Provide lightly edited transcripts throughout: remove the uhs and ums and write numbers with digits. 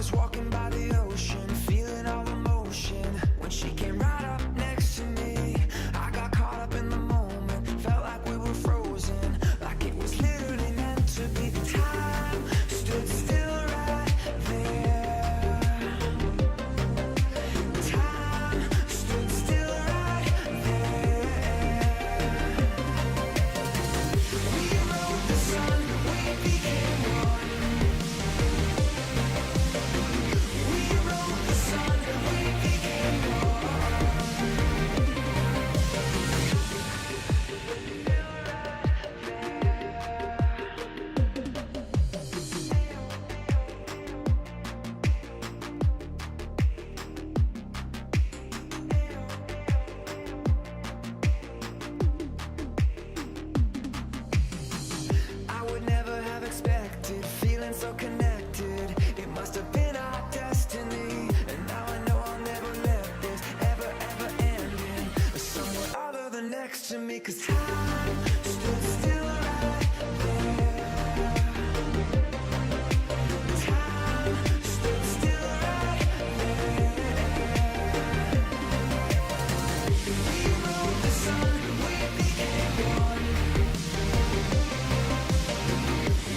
was walking by the ocean, feeling all emotion, when she came right up next to me. I got caught up in the moment, felt like we were frozen, like it was literally meant to be. Time stood still right there. Time stood still right there. We rode the sun, we became one. We rode the sun, we became I would never have expected, feeling so connected. It must have been our destiny. And now I know I'll never let this ever, ever end in somewhere other than next to me. 'Cause time stood still right there. Time stood still right there. We rode the sun, we became one.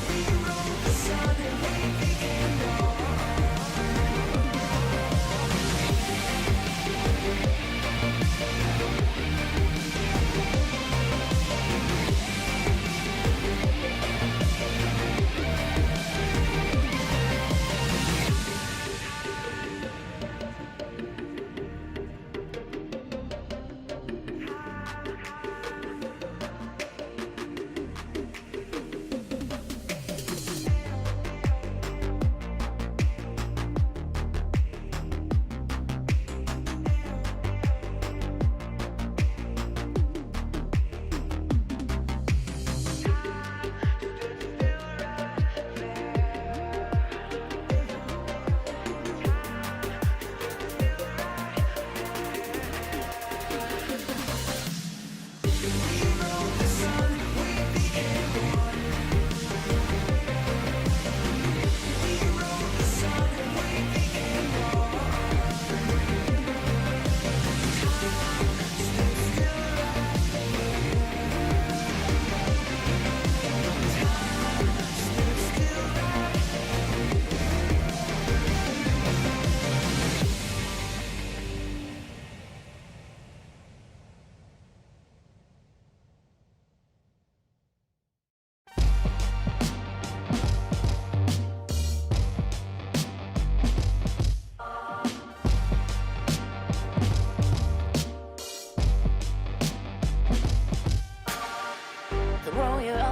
We rode the sun, we became one.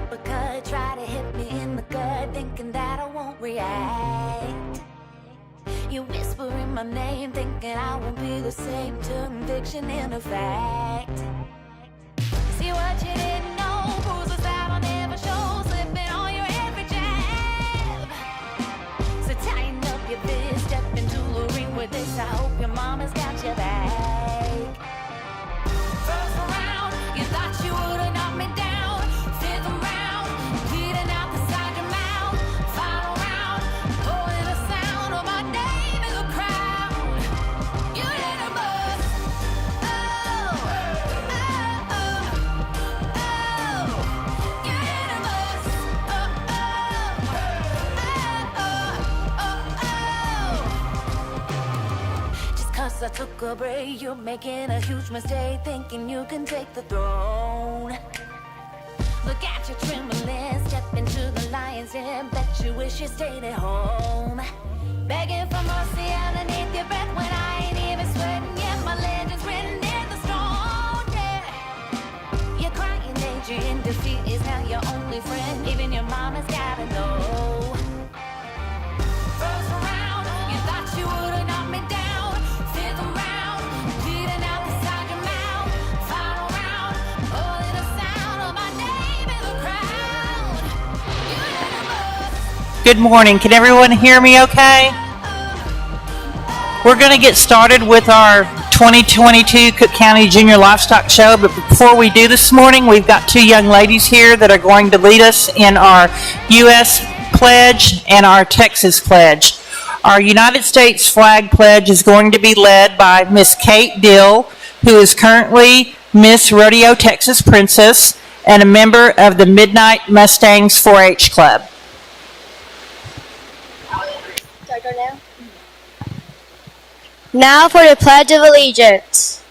uppercut, try to hit me in the gut, thinking that I won't react. You whispering my name, thinking I won't be the same. Turn fiction into fact. See what you didn't know, bruises that'll never show, slipping on your every jab. So tighten up your fist, step into the ring with this. I hope your mama's got your back. First round, you thought you would've knocked me down. Fifth round, bleeding out the side of your mouth. Final round, pulling the sound of my name in the crowd. You hit a buzz. Oh, oh, oh, oh. You hit a buzz. Oh, oh, oh, oh, oh. Just 'cause I took a break, you're making a huge mistake, thinking you can take the throne. Look at you trembling, step into the lion's den, bet you wish you stayed at home. Begging for mercy underneath your breath when I ain't even sweating yet. My legend's written in the stone, yeah. You're crying danger in defeat is now your only friend. Even your mama's gotta know. First round, you thought you would've knocked me down. Fifth round, bleeding out the side of your mouth. Final round, pulling the sound of my name in the crowd. You hit a buzz. Good morning. Can everyone hear me okay? We're going to get started with our 2022 Cooke County Junior Livestock Show, but before we do this morning, we've got two young ladies here that are going to lead us in our U.S. pledge and our Texas pledge. Our United States flag pledge is going to be led by Miss Kate Dill, who is currently Miss Rodeo Texas Princess and a member of the Midnight Mustangs 4-H Club. Do I go now? Now for the Pledge of Allegiance.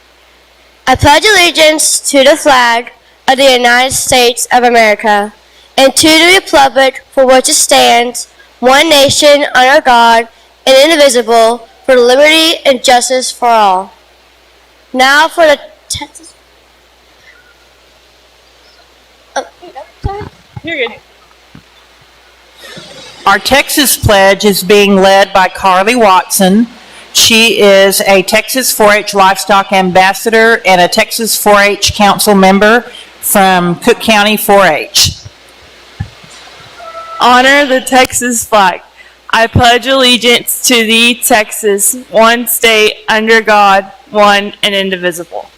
I pledge allegiance to the flag of the United States of America and to the republic for which it stands, one nation under God, and indivisible, for liberty and justice for all. Now for the Texas. Oh, sorry. You're good. Our Texas pledge is being led by Carly Watson. She is a Texas 4-H Livestock Ambassador and a Texas 4-H Council member from Cooke County 4-H. Honor the Texas flag. I pledge allegiance to thee, Texas, one state, under God, one and indivisible.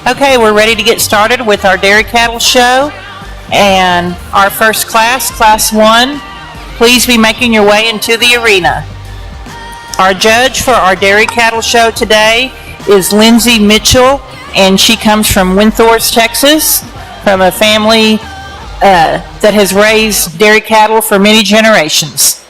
Okay, we're ready to get started with our dairy cattle show. And our first class, Class 1, please be making your way into the arena. Our judge for our dairy cattle show today is Lindsay Mitchell, and she comes from Winthorst, Texas, from a family that has raised dairy cattle for many generations.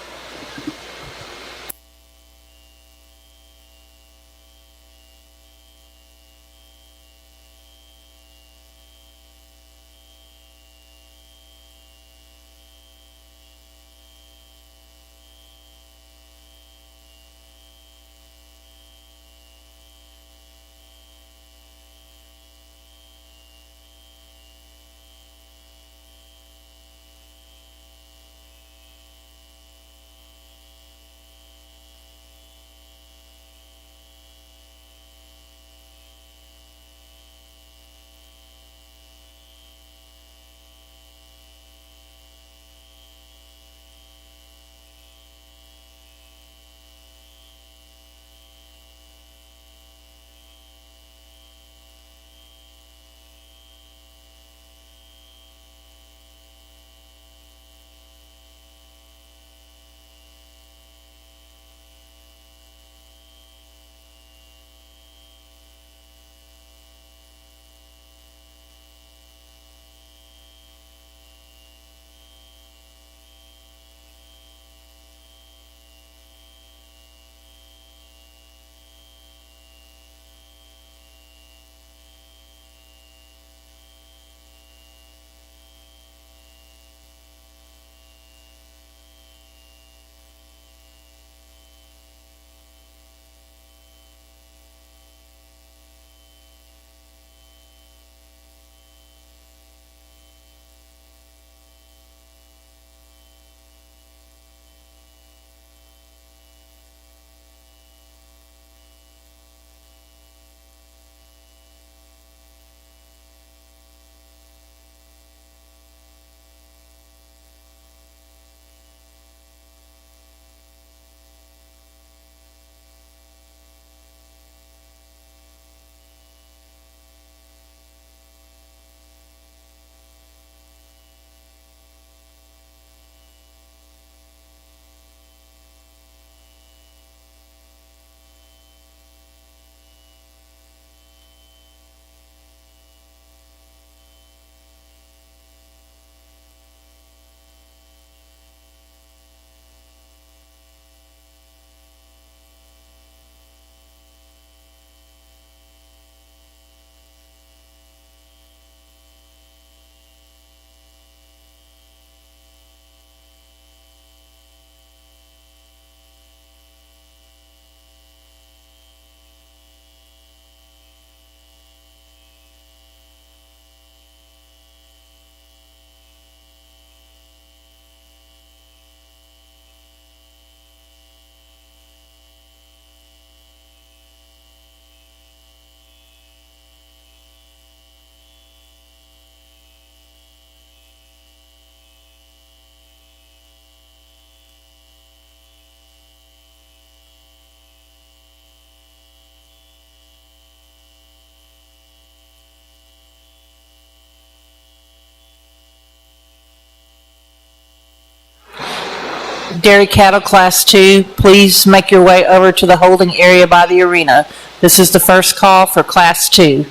Dairy Cattle Class 2, please make your way over to the holding area by the arena. This is the first call for Class 2.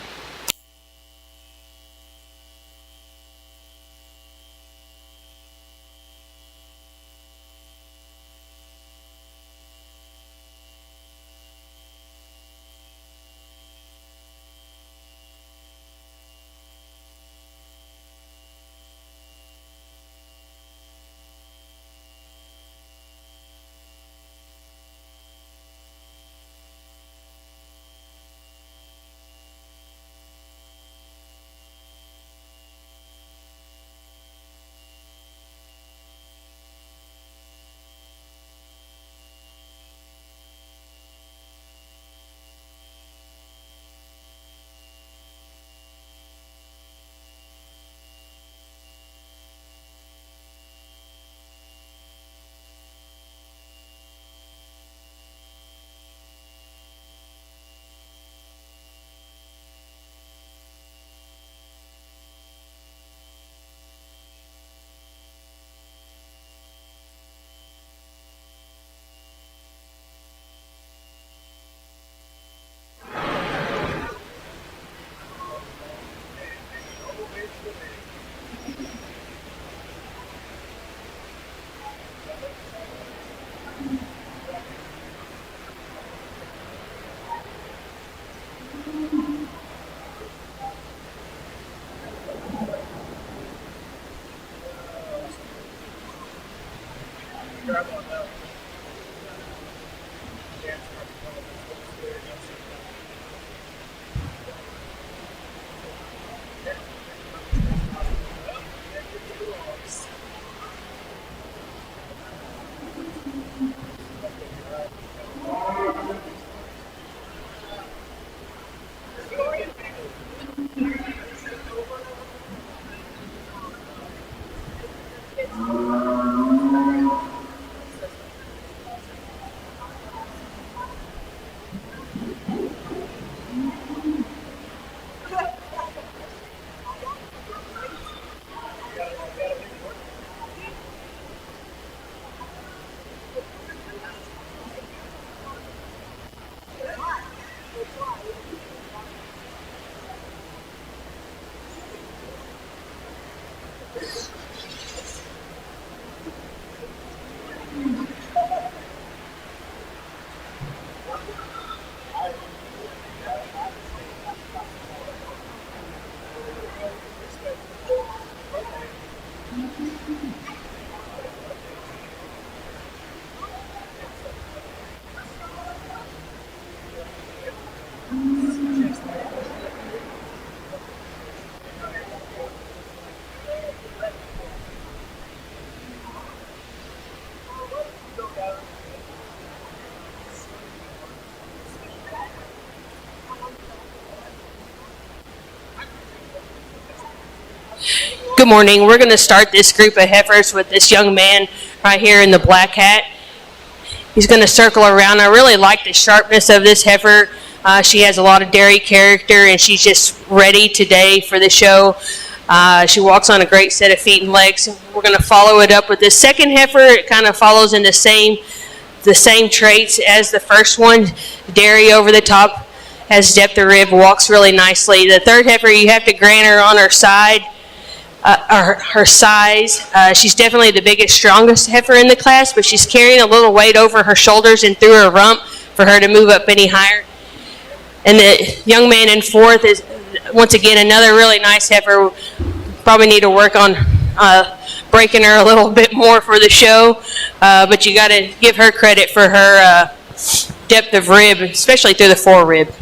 Good morning. We're going to start this group of heifers with this young man right here in the black hat. He's going to circle around. I really like the sharpness of this heifer. She has a lot of dairy character, and she's just ready today for the show. She walks on a great set of feet and legs. We're going to follow it up with this second heifer. It kind of follows in the same traits as the first one. Dairy over the top, has depth of rib, walks really nicely. The third heifer, you have to grant her on her side. Her size. She's definitely the biggest, strongest heifer in the class, but she's carrying a little weight over her shoulders and through her rump for her to move up any higher. And the young man in fourth is, once again, another really nice heifer. Probably need to work on breaking her a little bit more for the show, but you got to give her credit for her depth of rib, especially through the forerib.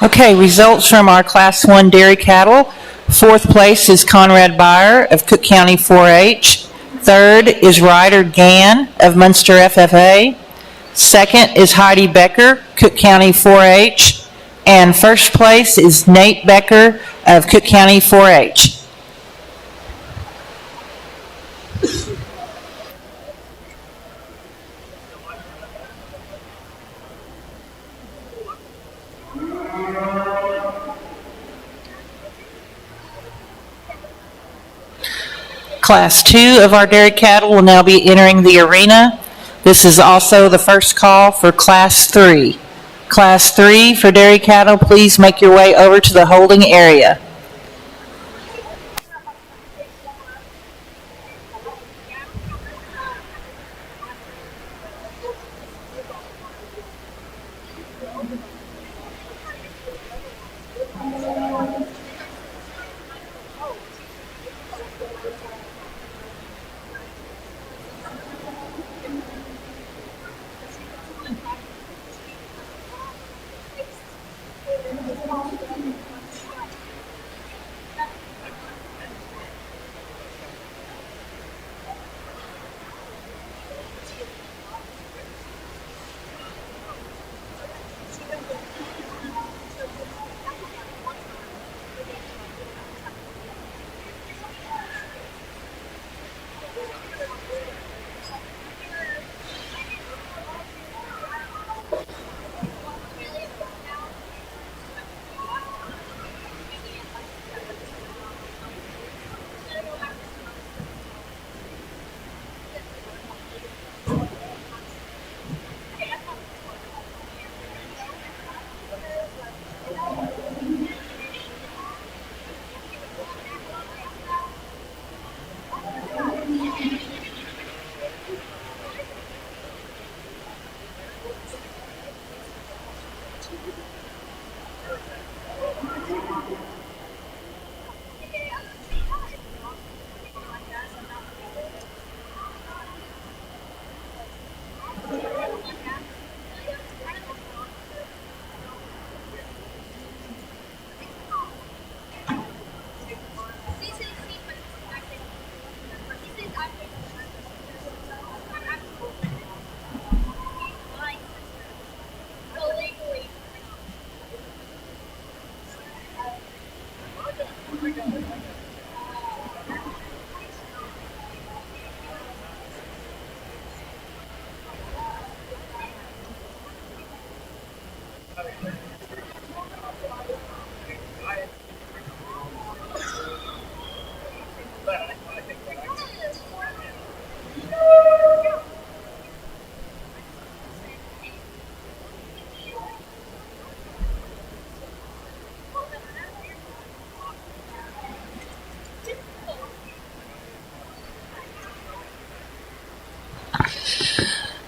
Okay, results from our Class 1 dairy cattle. Fourth place is Conrad Byer of Cooke County 4-H. Third is Ryder Gann of Munster FFA. Second is Heidi Becker, Cooke County 4-H. And first place is Nate Becker of Cooke County 4-H. Class 2 of our dairy cattle will now be entering the arena. This is also the first call for Class 3. Class 3 for dairy cattle, please make your way over to the holding area.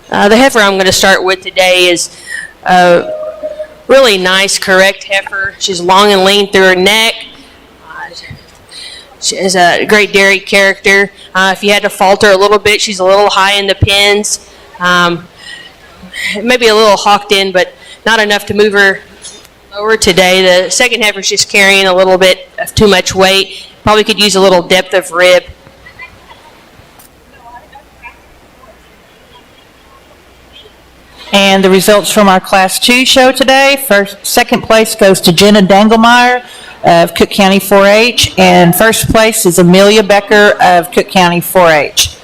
The heifer I'm going to start with today is a really nice, correct heifer. She's long and lean through her neck. She has a great dairy character. If you had to falter a little bit, she's a little high in the pins. Maybe a little hawked in, but not enough to move her lower today. The second heifer's just carrying a little bit of too much weight. Probably could use a little depth of rib. And the results from our Class 2 show today. Second place goes to Jenna Dangelmeyer of Cooke County 4-H, and first place is Amelia Becker of Cooke County 4-H.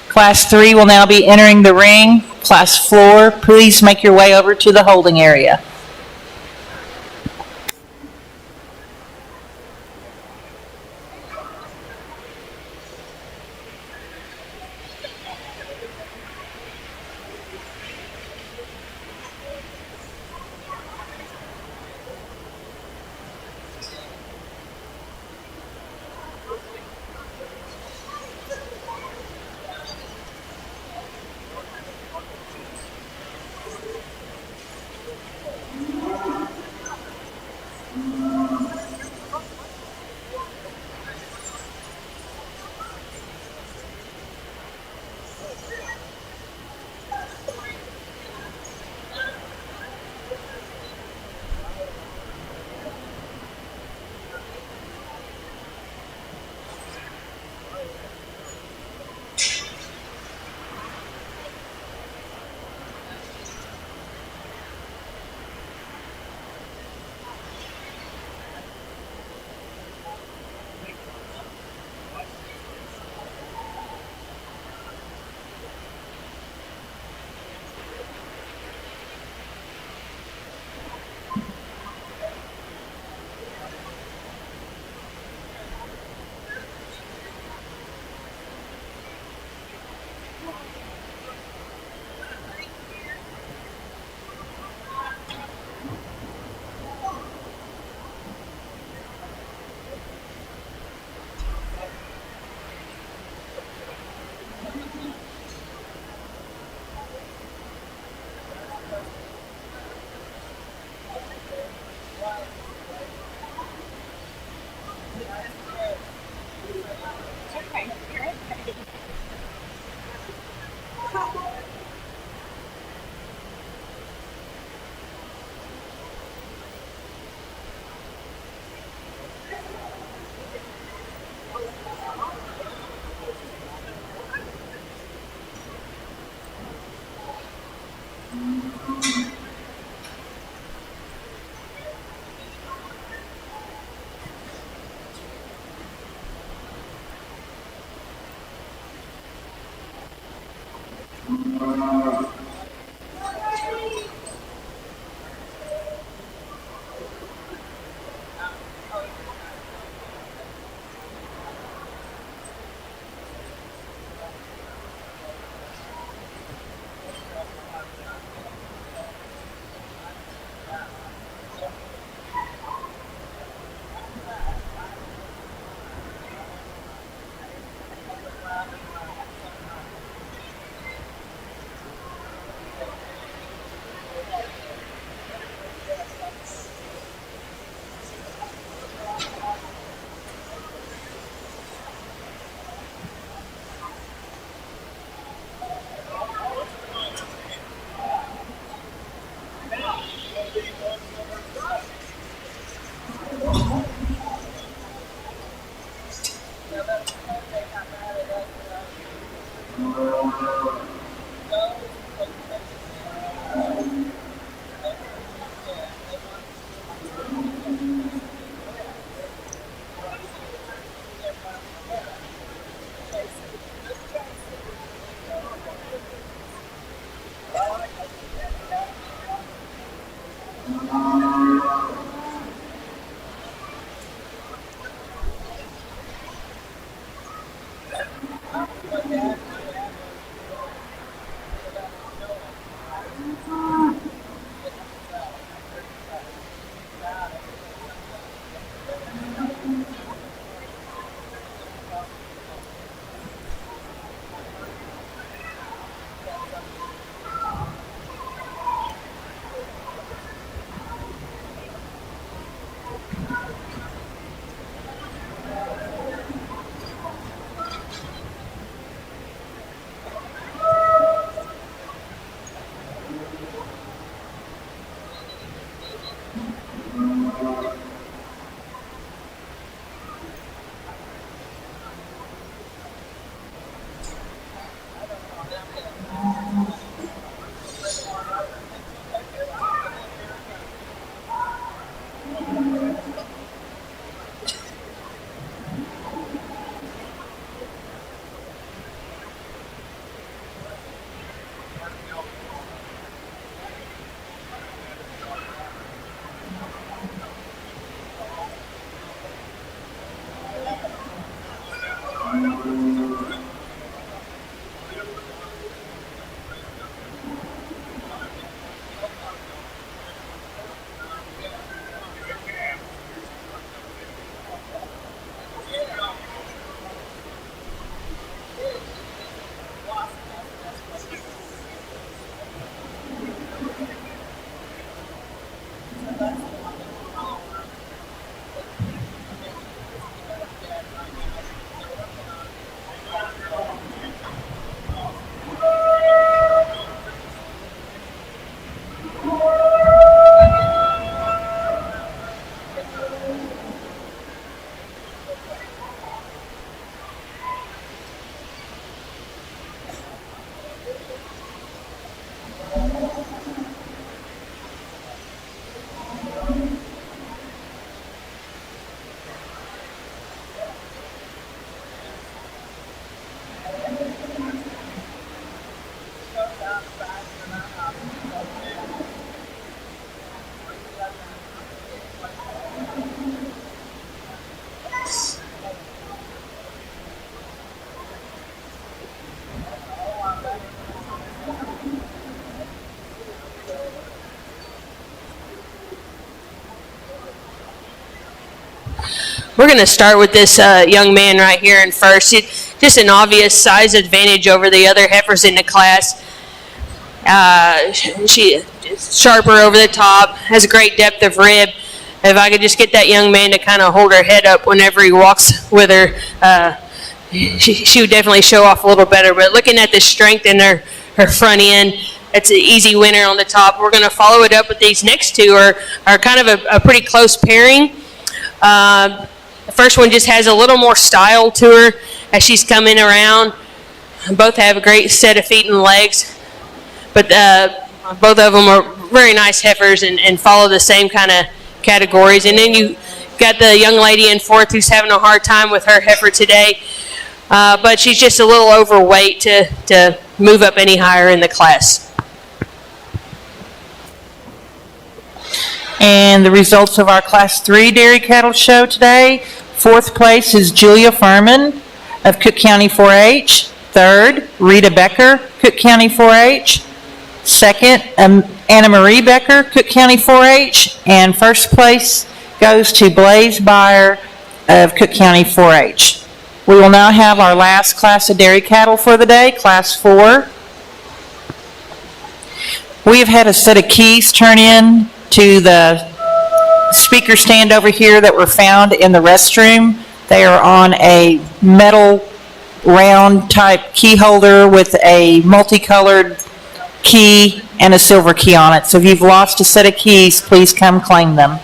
Class 3 will now be entering the ring. Class 4, please make your way over to the holding area. We're going to start with this young man right here in first. Just an obvious size advantage over the other heifers in the class. She is sharper over the top, has a great depth of rib. If I could just get that young man to kind of hold her head up whenever he walks with her, she would definitely show off a little better. But looking at the strength in her front end, that's an easy winner on the top. We're going to follow it up with these next two are kind of a pretty close pairing. The first one just has a little more style to her as she's coming around. Both have a great set of feet and legs, but both of them are very nice heifers and follow the same kind of categories. And then you got the young lady in fourth who's having a hard time with her heifer today. but she's just a little overweight to move up any higher in the class. And the results of our Class 3 dairy cattle show today. Fourth place is Julia Furman of Cooke County 4-H. Third, Rita Becker, Cooke County 4-H. Second, Anna Marie Becker, Cooke County 4-H. And first place goes to Blaze Byer of Cooke County 4-H. We will now have our last class of dairy cattle for the day, Class 4. We have had a set of keys turn in to the speaker stand over here that were found in the restroom. They are on a metal round type key holder with a multicolored key and a silver key on it. So if you've lost a set of keys, please come claim them.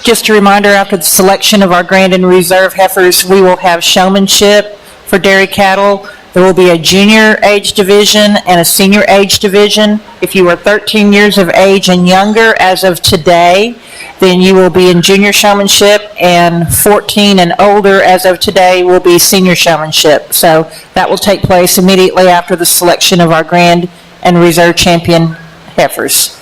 Just a reminder, after the selection of our Grand and Reserve heifers, we will have showmanship for dairy cattle. There will be a junior age division and a senior age division. If you are 13 years of age and younger as of today, then you will be in junior showmanship, and 14 and older as of today will be senior showmanship. So that will take place immediately after the selection of our Grand and Reserve champion heifers.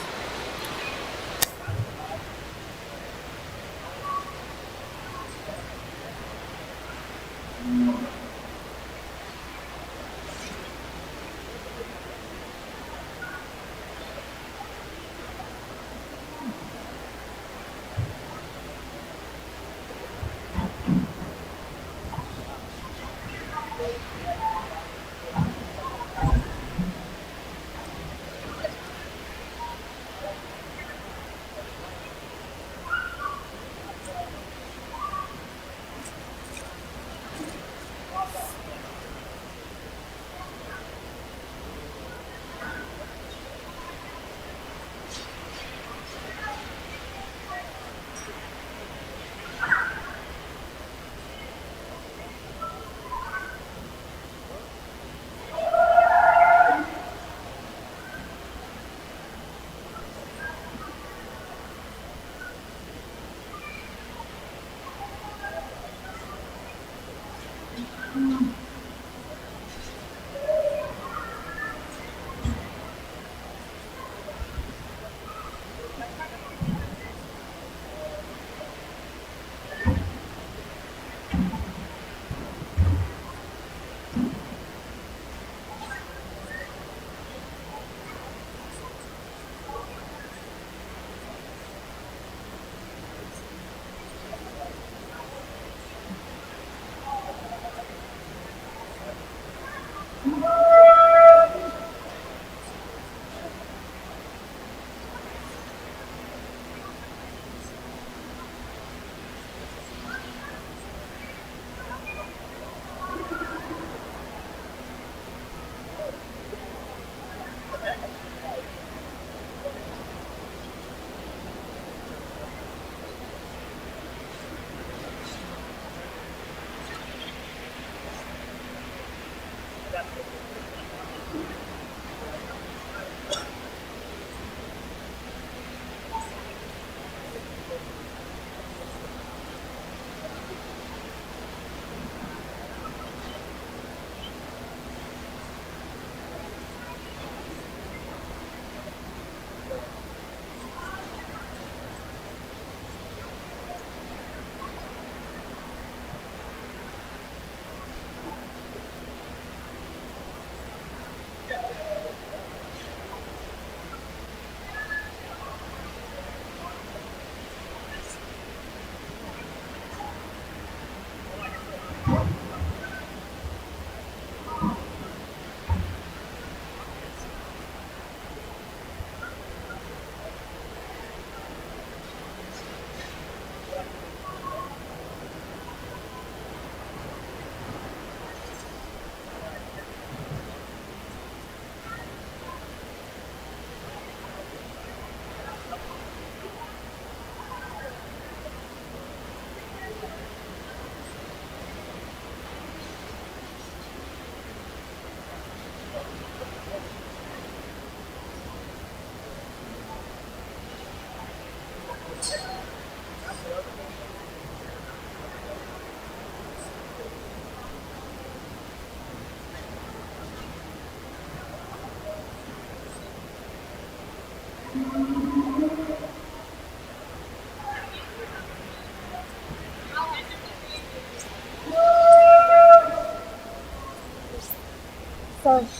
So,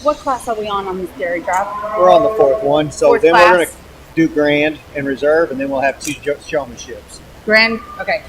what class are we on this dairy drive? We're on the fourth one, so Fourth then class. we're going to do grand and reserve, and then we'll have two showmanships. Grand. Okay.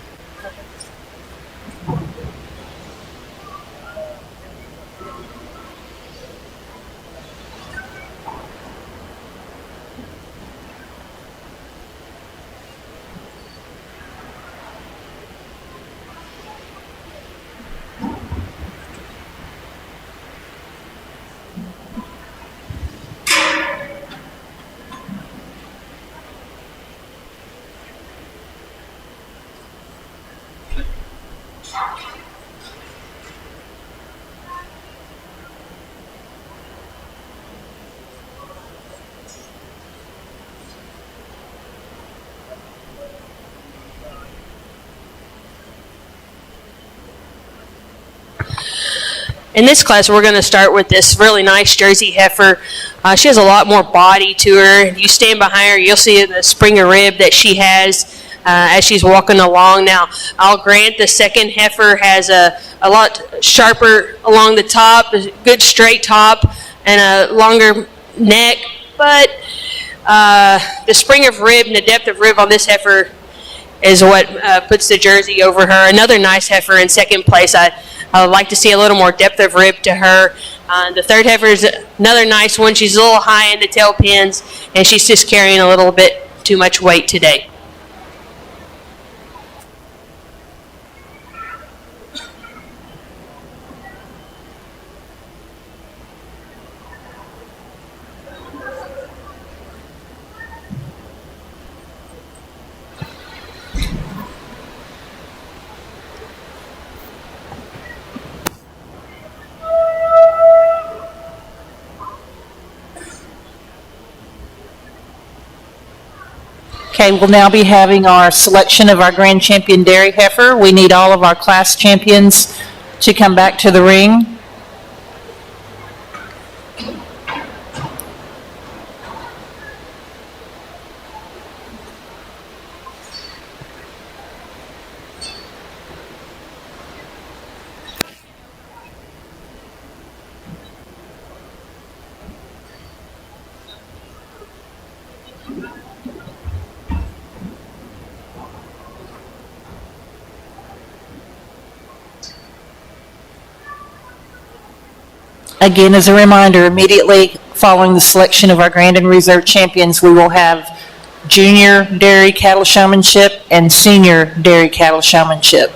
In this class, we're going to start with this really nice Jersey heifer. She has a lot more body to her. If you stand behind her, you'll see the spring of rib that she has as she's walking along. Now, I'll grant the second heifer has a lot sharper along the top, a good straight top, and a longer neck. But the spring of rib and the depth of rib on this heifer is what puts the Jersey over her. Another nice heifer in second place. I would like to see a little more depth of rib to her. The third heifer is another nice one. She's a little high in the tail pins, and she's just carrying a little bit too much weight today. Okay, we'll now be having our selection of our Grand Champion Dairy Heifer. We need all of our class champions to come back to the ring. Again, as a reminder, immediately following the selection of our Grand and Reserve champions, we will have Junior Dairy Cattle Showmanship and Senior Dairy Cattle Showmanship.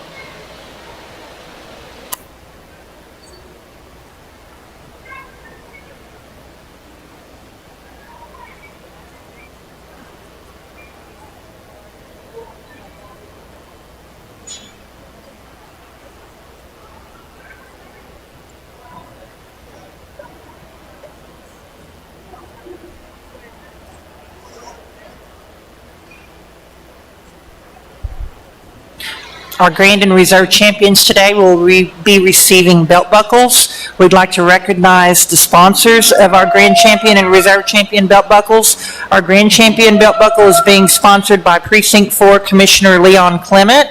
Our Grand and Reserve champions today will be receiving belt buckles. We'd like to recognize the sponsors of our Grand Champion and Reserve Champion belt buckles. Our Grand Champion belt buckle is being sponsored by Precinct 4 Commissioner Leon Clement,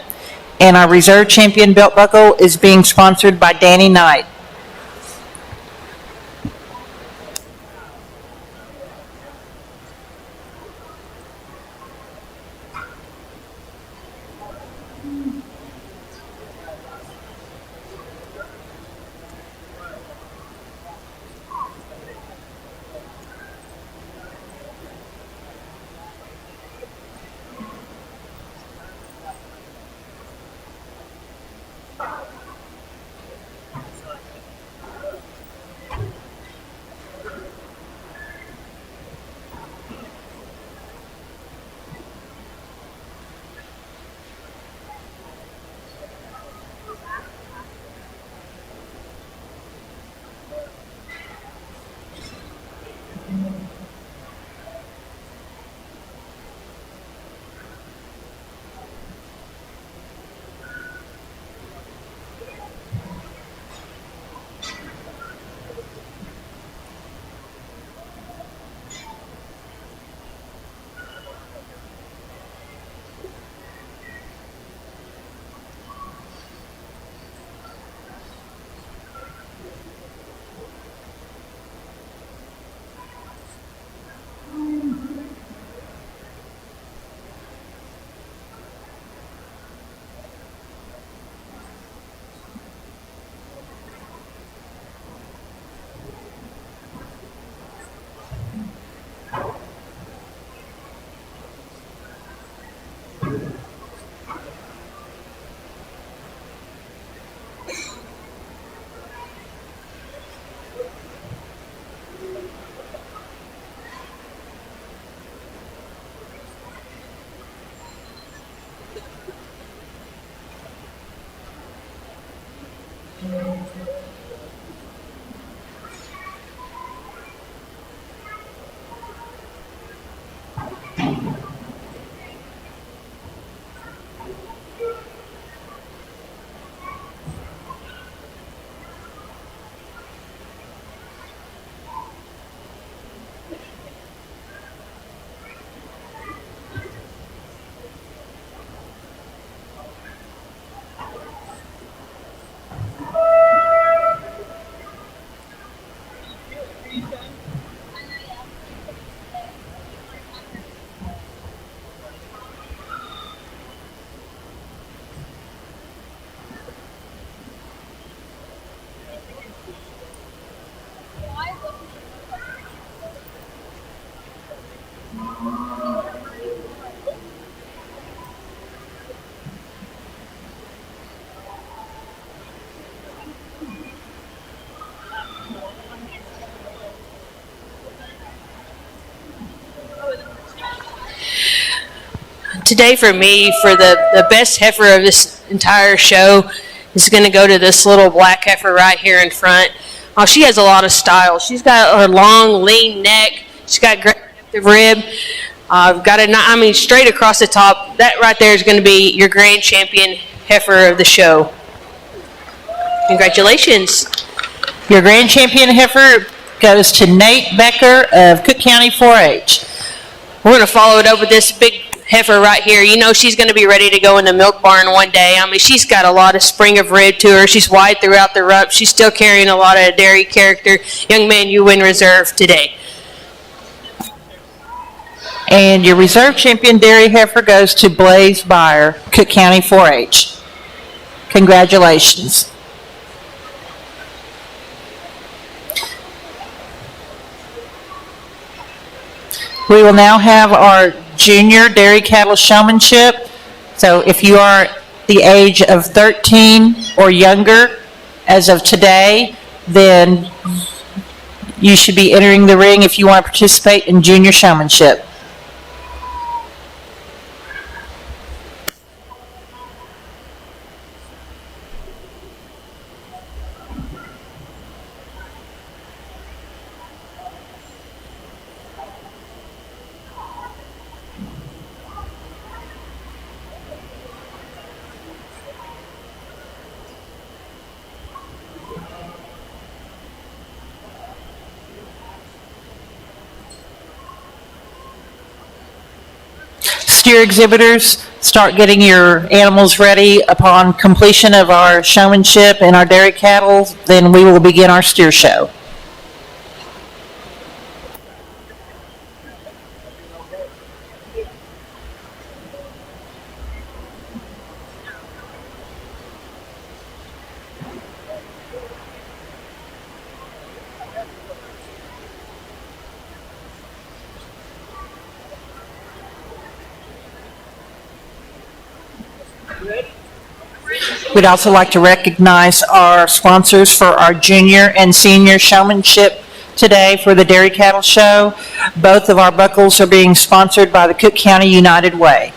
and our Reserve Champion belt buckle is being sponsored by Danny Knight. Today for me, for the best heifer of this entire show, is going to go to this little black heifer right here in front. Oh, she has a lot of style. She's got a long, lean neck. She's got great depth of rib. Got a, I mean, straight across the top. That right there is going to be your grand champion heifer of the show. Congratulations. Your grand champion heifer goes to Nate Becker of Cooke County 4-H. We're going to follow it up with this big heifer right here. You know she's going to be ready to go in the milk barn one day. I mean, she's got a lot of spring of rib to her. She's wide throughout the rup. She's still carrying a lot of dairy character. Young man, you win reserve today. And your reserve champion dairy heifer goes to Blaze Byer, Cooke County 4-H. Congratulations. We will now have our junior dairy cattle showmanship. So if you are the age of 13 or younger as of today, then you should be entering the ring if you want to participate in junior showmanship. Steer exhibitors, start getting your animals ready. Upon completion of our showmanship and our dairy cattle, then we will begin our steer show. We'd also like to recognize our sponsors for our junior and senior showmanship today for the Dairy Cattle Show. Both of our buckles are being sponsored by the Cooke County United Way.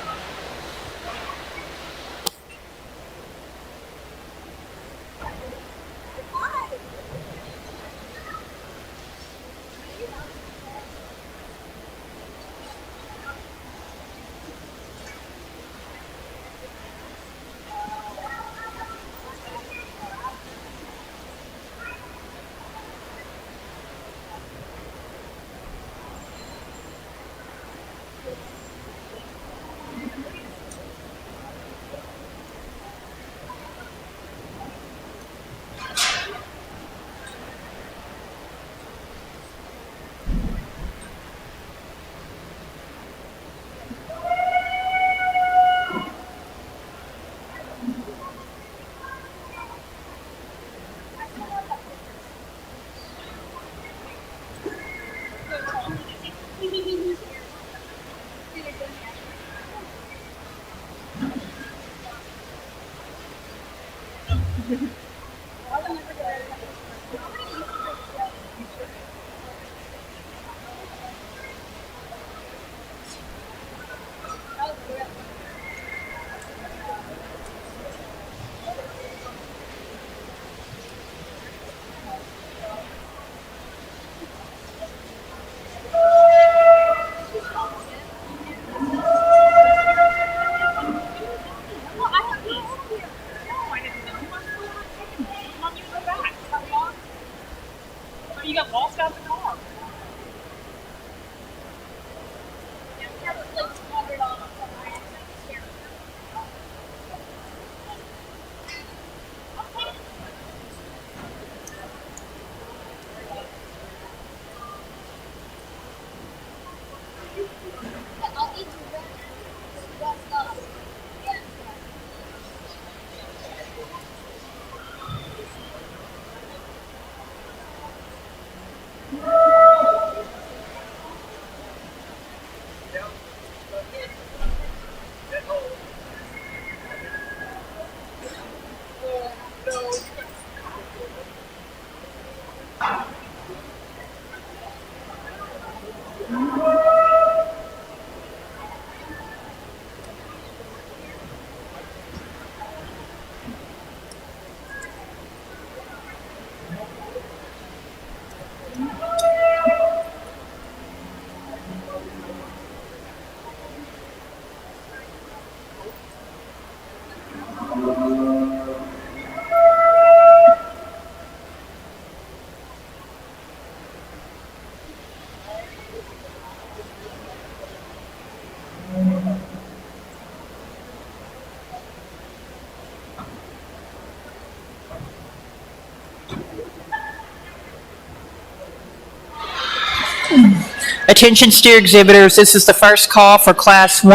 Attention steer exhibitors, this is the first call for Class 1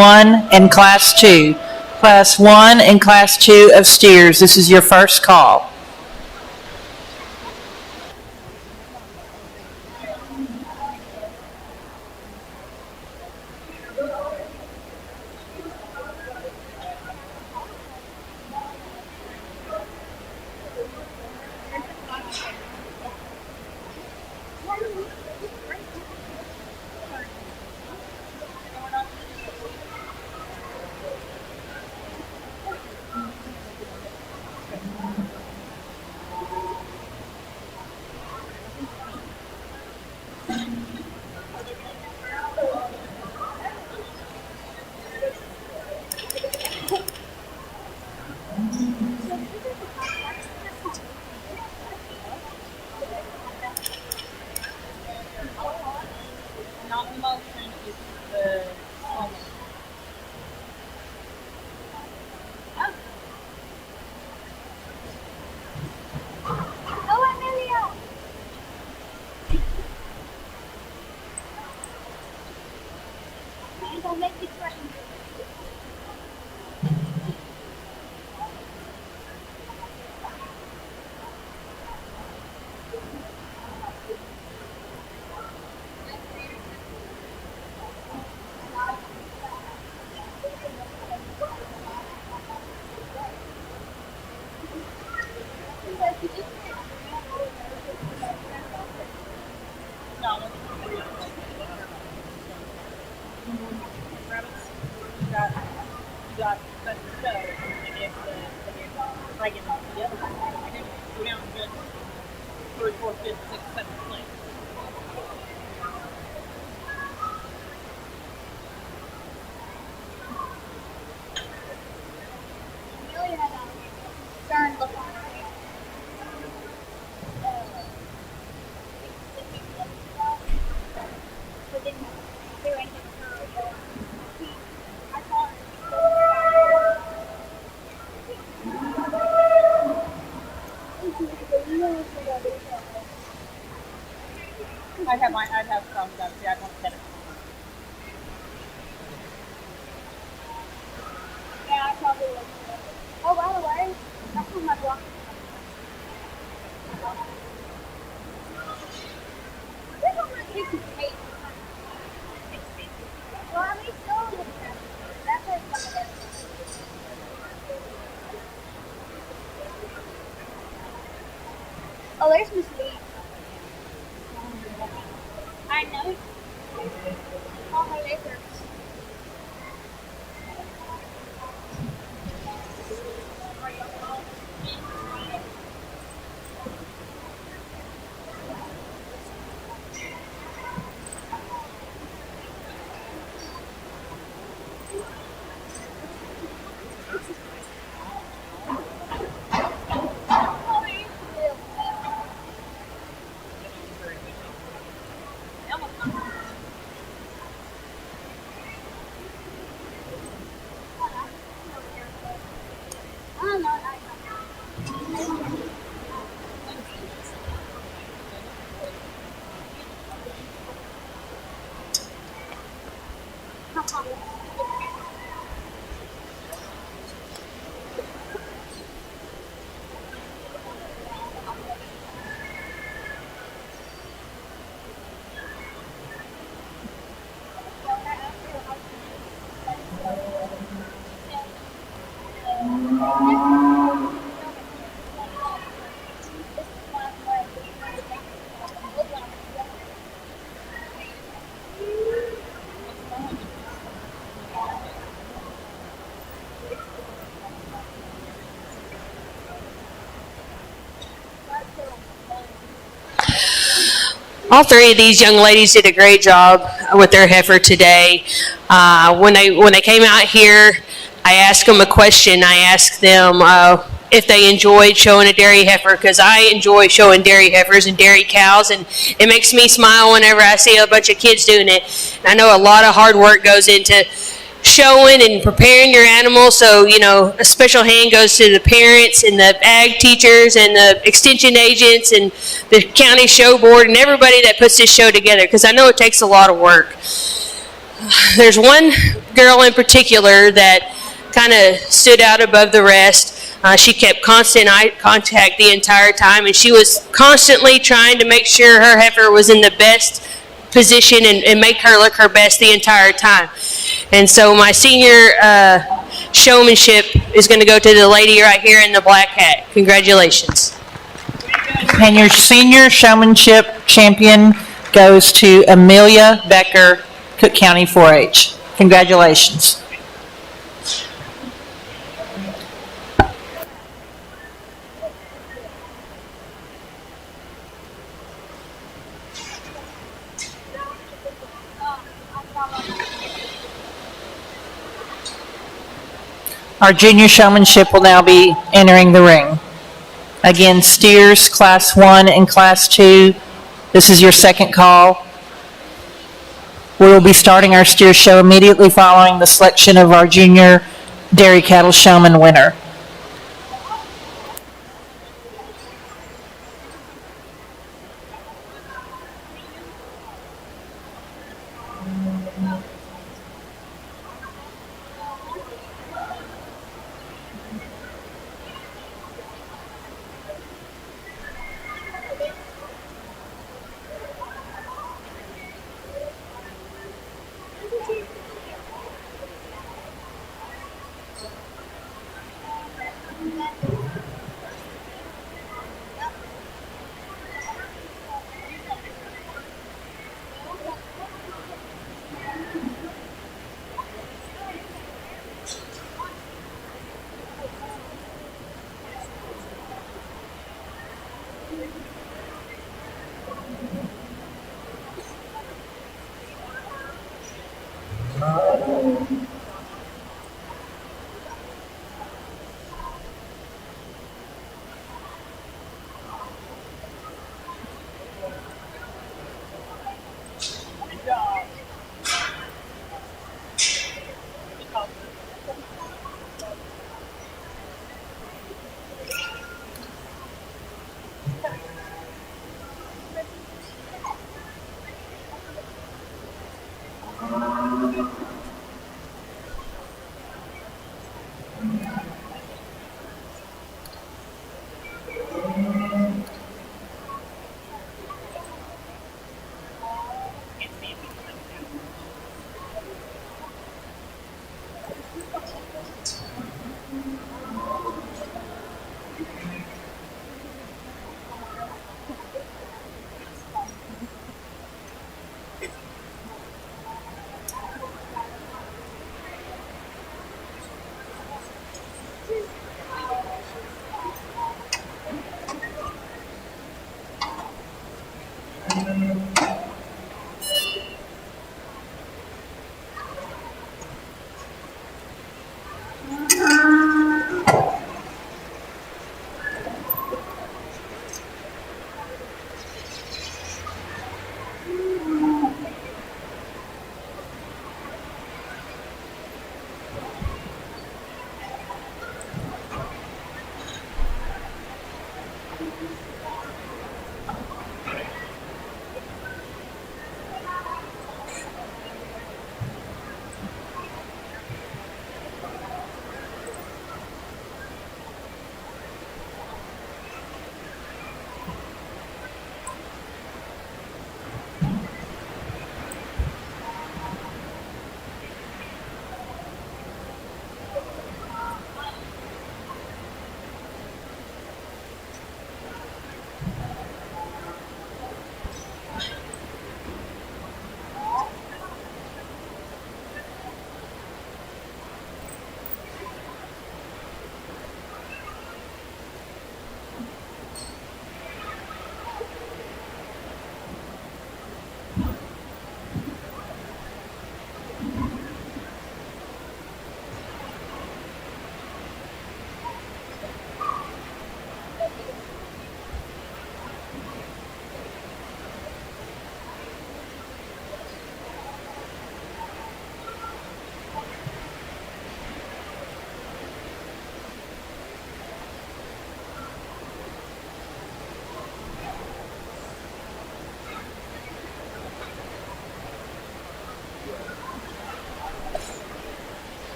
and Class 2. Class 1 and Class 2 of steers, this is your first call. I'd have some done. See, I don't get it. Yeah, I probably would. Oh, by the way, that's what my block. This one might take some tape. Well, at least still look at it. That's what it's gonna do. Oh, there's Miss Lee. I know. Call her later. All three of these young ladies did a great job with their heifer today. When they came out here, I asked them a question. I asked them if they enjoyed showing a dairy heifer, because I enjoy showing dairy heifers and dairy cows, and it makes me smile whenever I see a bunch of kids doing it. And I know a lot of hard work goes into showing and preparing your animals. So, a special hand goes to the parents and the ag teachers and the extension agents and the county show board and everybody that puts this show together, because I know it takes a lot of work. There's one girl in particular that kind of stood out above the rest. She kept constant eye contact the entire time, and she was constantly trying to make sure her heifer was in the best position and make her look her best the entire time. And so my senior showmanship is going to go to the lady right here in the black hat. Congratulations. And your senior showmanship champion goes to Amelia Becker, Cooke County 4-H. Congratulations. Our junior showmanship will now be entering the ring. Again, steers class 1 and class 2. This is your second call. We will be starting our steer show immediately following the selection of our junior dairy cattle showman winner.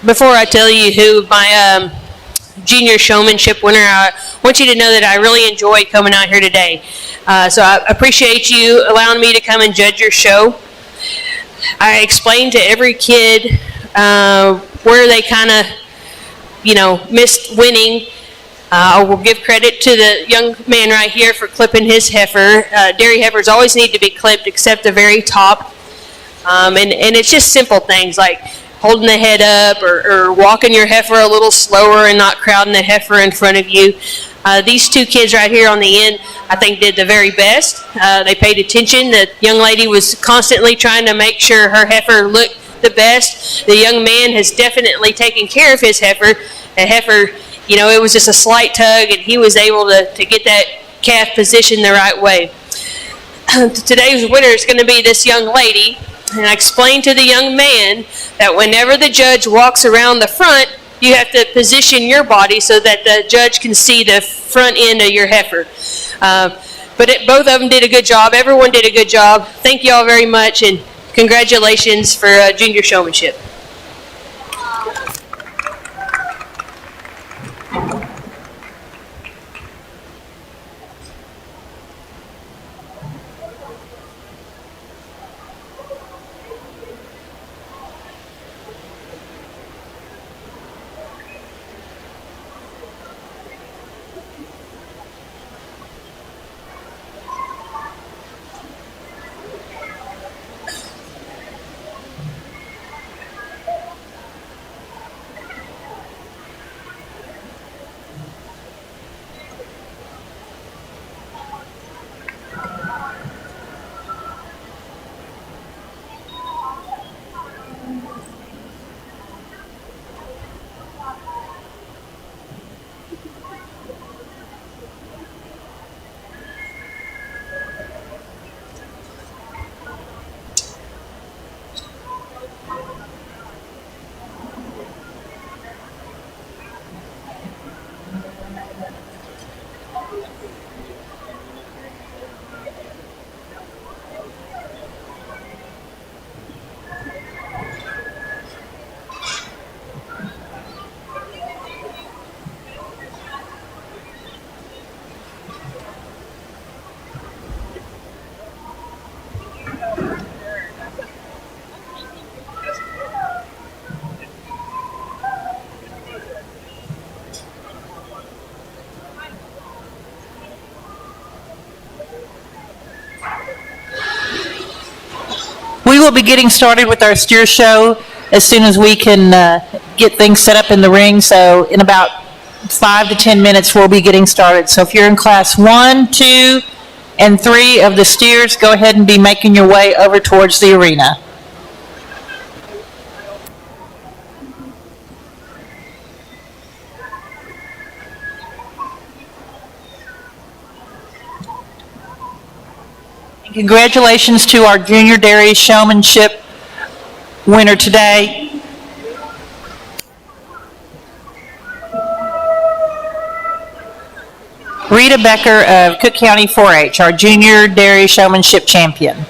Before I tell you who my junior showmanship winner, I want you to know that I really enjoyed coming out here today. So I appreciate you allowing me to come and judge your show. I explained to every kid where they kind of, missed winning. I will give credit to the young man right here for clipping his heifer. Dairy heifers always need to be clipped except the very top. And it's just simple things like holding the head up or walking your heifer a little slower and not crowding the heifer in front of you. These two kids right here on the end, I think, did the very best. They paid attention. The young lady was constantly trying to make sure her heifer looked the best. The young man has definitely taken care of his heifer. The heifer, it was just a slight tug, and he was able to get that calf positioned the right way. Today's winner is going to be this young lady. And I explained to the young man that whenever the judge walks around the front, you have to position your body so that the judge can see the front end of your heifer. But both of them did a good job. Everyone did a good job. Thank you all very much, and congratulations for junior showmanship. We will be getting started with our steer show as soon as we can get things set up in the ring. So in about 5 to 10 minutes, we'll be getting started. So if you're in class 1, 2, and 3 of the steers, go ahead and be making your way over towards the arena. Congratulations to our junior dairy showmanship winner today. Rita Becker of Cooke County 4-H, our junior dairy showmanship champion.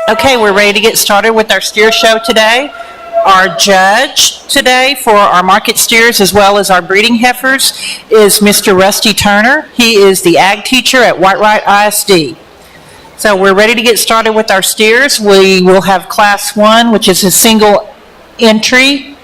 Okay, we're ready to get started with our steer show today. Our judge today for our market steers as well as our breeding heifers is Mr. Rusty Turner. He is the ag teacher at Whitewright ISD. So we're ready to get started with our steers. We will have class 1, which is a single entry.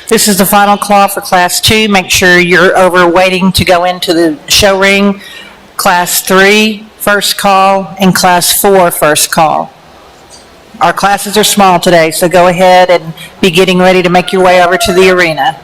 This is the final call for Class 2. Make sure you're over waiting to go into the show ring. Class 3, first call, and Class 4, first call. Our classes are small today, so go ahead and be getting ready to make your way over to the arena.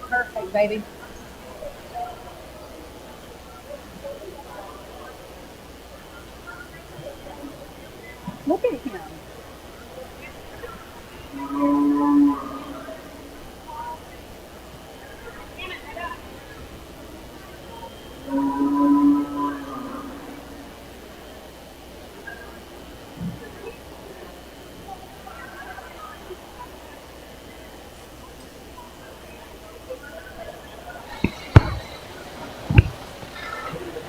Perfect, baby. Look at him.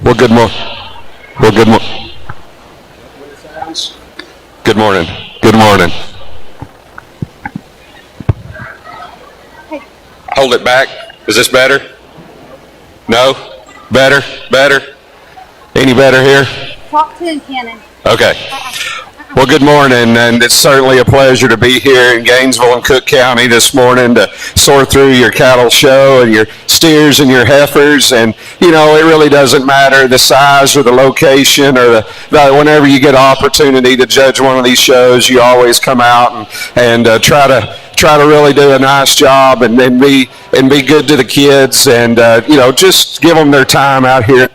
Well, good morning. Well, good morning. Good morning. Good morning. Hold it back. Is this better? No? Better? Better? Any better here? Talk to him, Cannon. Okay. Well, good morning, and it's certainly a pleasure to be here in Gainesville and Cooke County this morning to sort through your cattle show and your steers and your heifers. And, you know, it really doesn't matter the size or the location or whenever you get an opportunity to judge one of these shows, you always come out and try to really do a nice job and be good to the kids and, you know, just give them their time out here.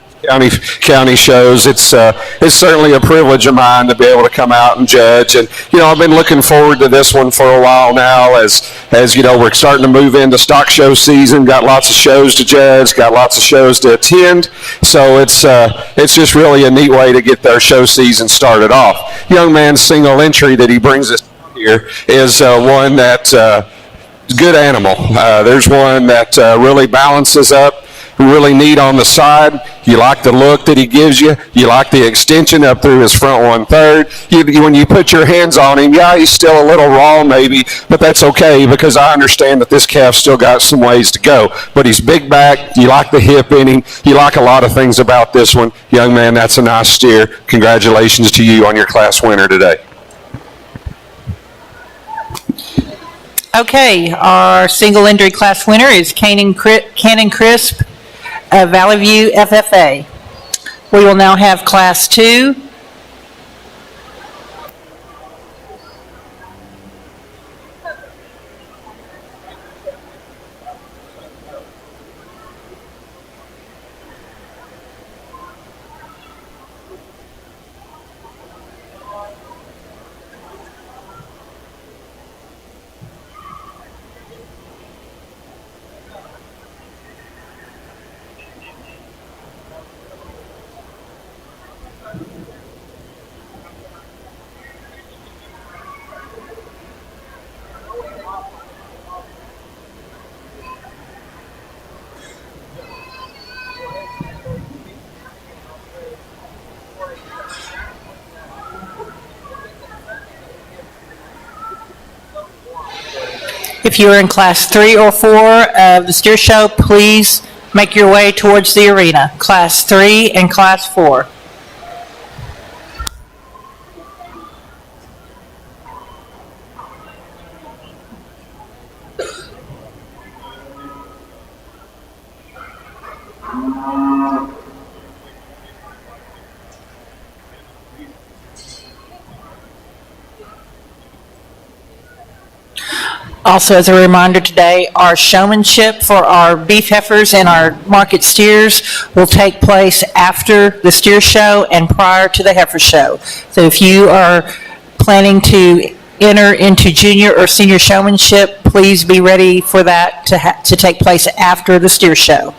County shows. It's certainly a privilege of mine to be able to come out and judge. And, you know, I've been looking forward to this one for a while now as you know, we're starting to move into stock show season, got lots of shows to judge, got lots of shows to attend. So it's just really a neat way to get their show season started off. Young man's single entry that he brings us here is one that's good animal. There's one that really balances up, really neat on the side. You like the look that he gives you. You like the extension up through his front 1/3. When you put your hands on him, yeah, he's still a little raw maybe, but that's okay because I understand that this calf still got some ways to go. But he's big back. You like the hip in him. You like a lot of things about this one. Young man, that's a nice steer. Congratulations to you on your class winner today. Okay, our single entry class winner is Cannon Crisp of Valley View FFA. We will now have class 2. If you are in class 3 or 4 of the steer show, please make your way towards the arena. Class 3 and class 4. Also, as a reminder today, our showmanship for our beef heifers and our market steers will take place after the steer show and prior to the heifer show. So if you are planning to enter into junior or senior showmanship, please be ready for that to take place after the steer show.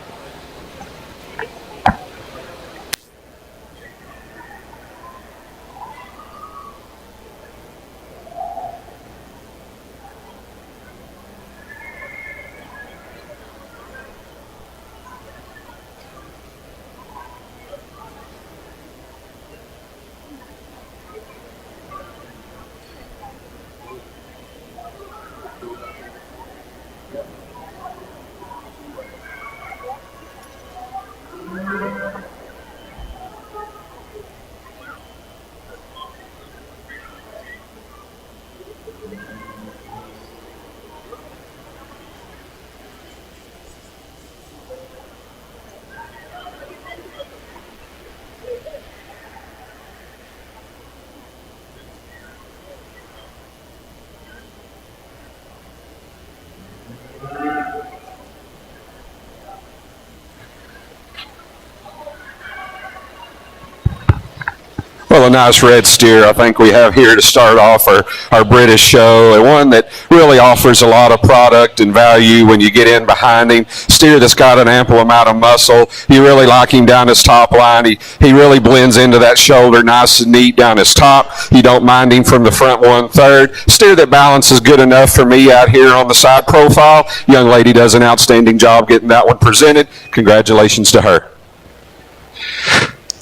Well, a nice red steer I think we have here to start off our British show, and one that really offers a lot of product and value when you get in behind him. Steer that's got an ample amount of muscle. You really like him down his top line. He really blends into that shoulder nice and neat down his top. You don't mind him from the front 1/3. Steer that balance is good enough for me out here on the side profile. Young lady does an outstanding job getting that one presented. Congratulations to her.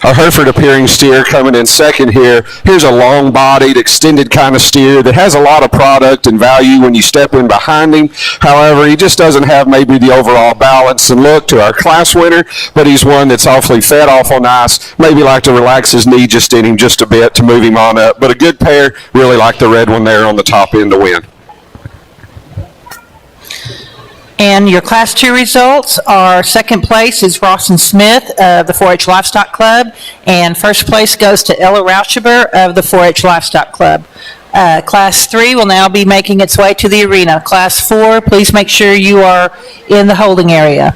A Hereford appearing steer coming in second here. Here's a long-bodied, extended kind of steer that has a lot of product and value when you step in behind him. However, he just doesn't have maybe the overall balance and look to our class winner, but he's one that's awfully fed, awful nice. Maybe like to relax his knee just in him just a bit to move him on up. But a good pair. Really like the red one there on the top end to win. And your Class 2 results are second place is Rawson Smith of the 4-H Livestock Club, and first place goes to Ella Rauscheber of the 4-H Livestock Club. Class 3 will now be making its way to the arena. Class 4, please make sure you are in the holding area.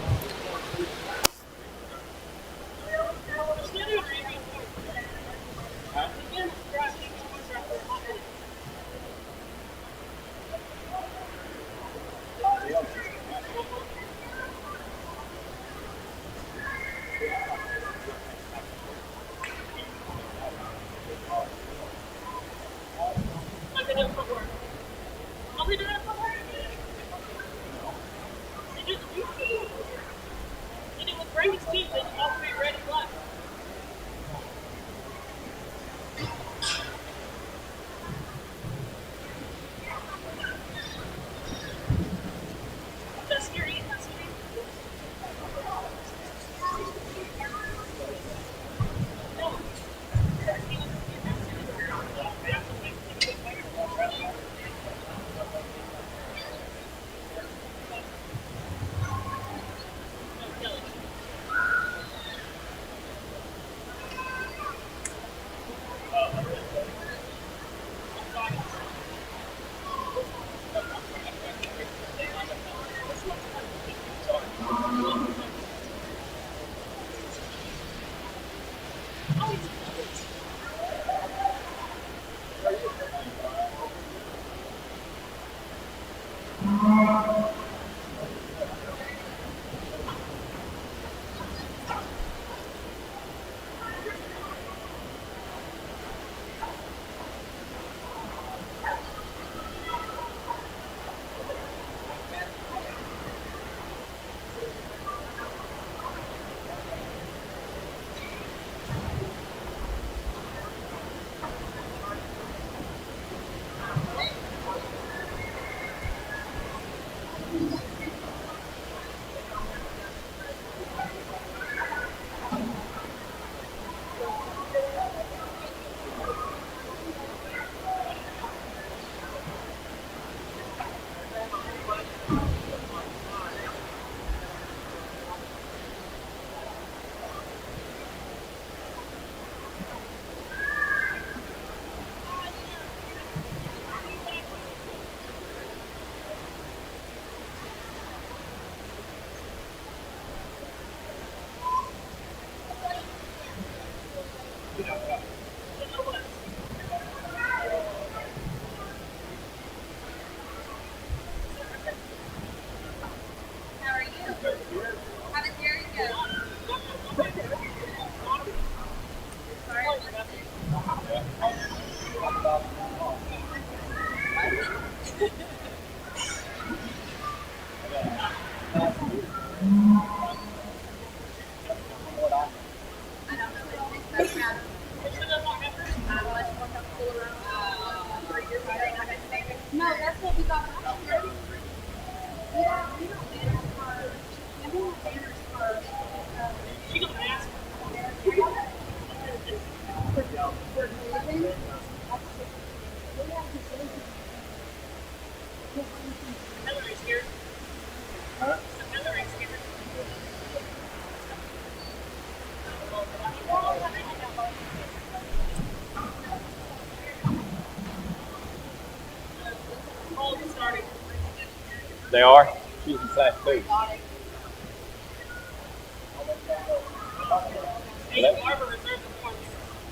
They are? She's in class 2.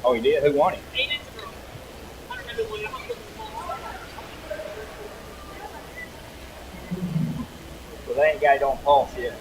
Oh, he did? Who won him? So they ain't got it on pulse yet.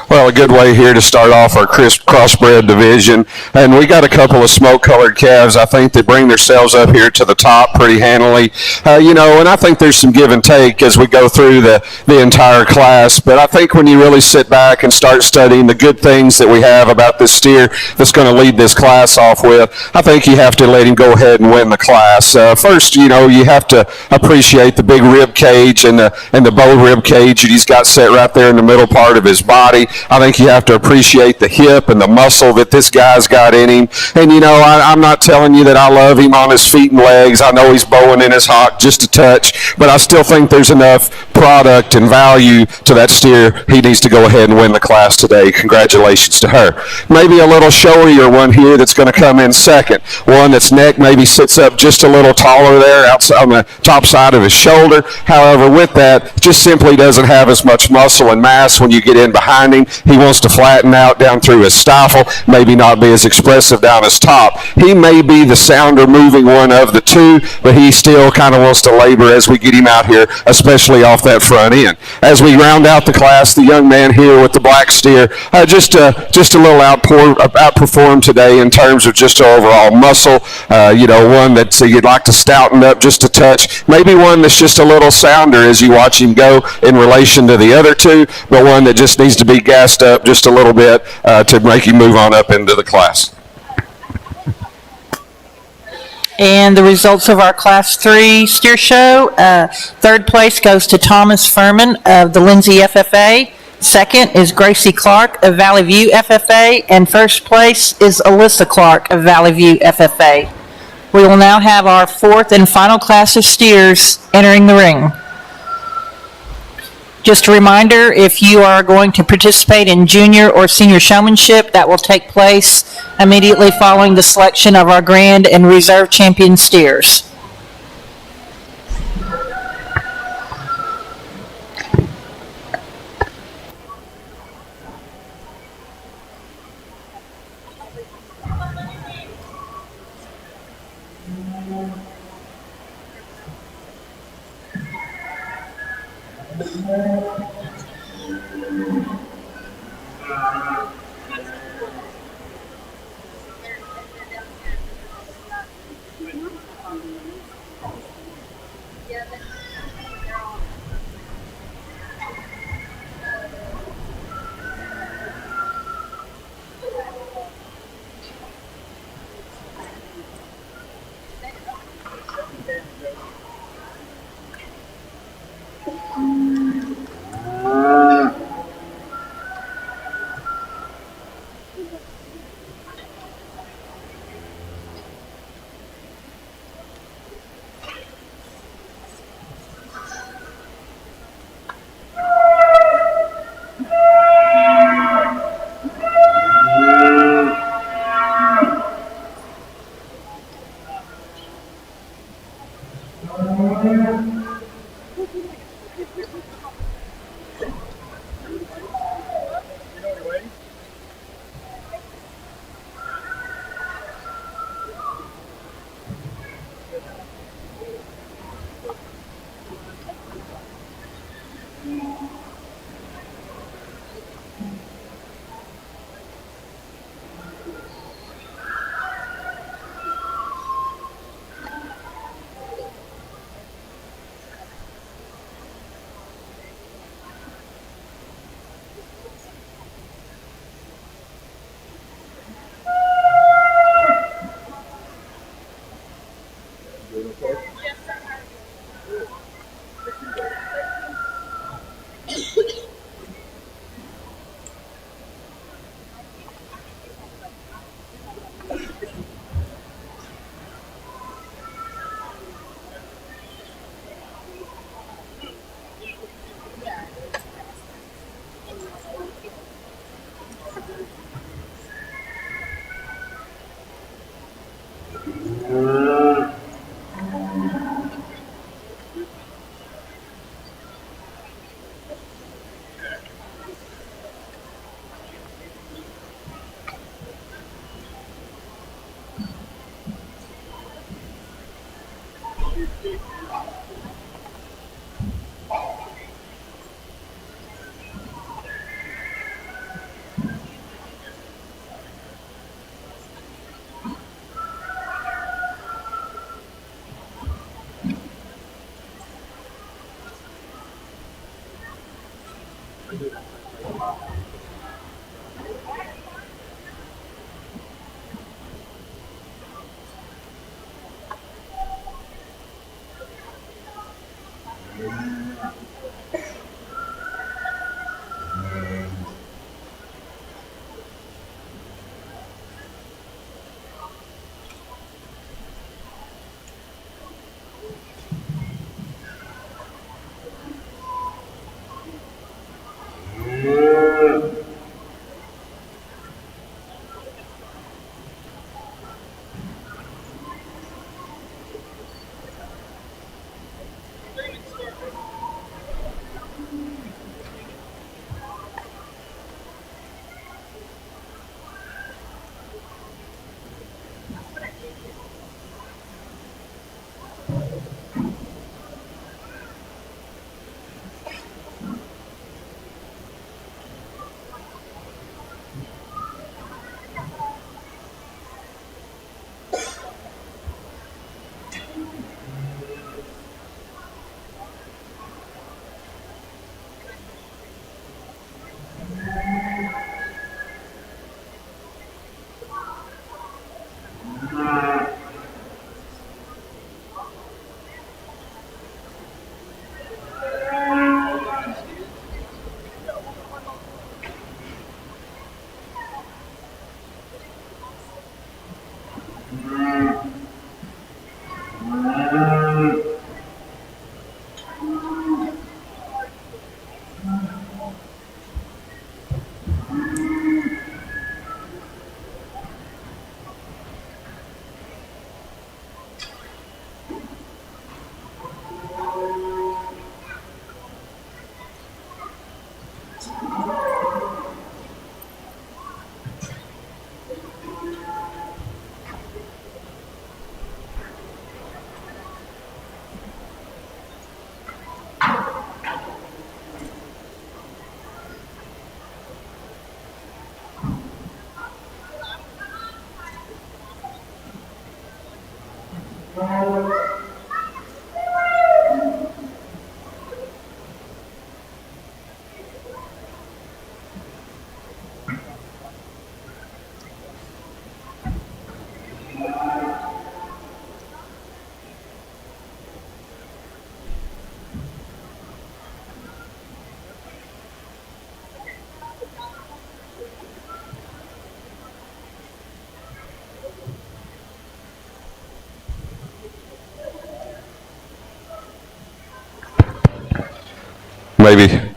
Well, a good way here to start off our crisp crossbred division. And we got a couple of smoke-colored calves, I think, that bring themselves up here to the top pretty handily. And I think there's some give and take as we go through the entire class. But I think when you really sit back and start studying the good things that we have about this steer that's going to lead this class off with, I think you have to let him go ahead and win the class. First, you have to appreciate the big rib cage and the bow rib cage that he's got set right there in the middle part of his body. I think you have to appreciate the hip and the muscle that this guy's got in him. And, I'm not telling you that I love him on his feet and legs. I know he's bowing in his hock just a touch, but I still think there's enough product and value to that steer. He needs to go ahead and win the class today. Congratulations to her. Maybe a little showier one here that's going to come in second. One that's neck maybe sits up just a little taller there outside on the top side of his shoulder. However, with that, just simply doesn't have as much muscle and mass when you get in behind him. He wants to flatten out down through his stifle, maybe not be as expressive down his top. He may be the sounder moving one of the two, but he still kind of wants to labor as we get him out here, especially off that front end. As we round out the class, the young man here with the black steer, just a little outperformed today in terms of just overall muscle. One that you'd like to stouten up just a touch. Maybe one that's just a little sounder as you watch him go in relation to the other two, but one that just needs to be gassed up just a little bit to make him move on up into the class. And the results of our Class 3 steer show, third place goes to Thomas Furman of the Lindsay FFA. Second is Gracie Clark of Valley View FFA. And first place is Alyssa Clark of Valley View FFA. We will now have our fourth and final class of steers entering the ring. Just a reminder, if you are going to participate in junior or senior showmanship, that will take place immediately following the selection of our grand and reserve champion steers.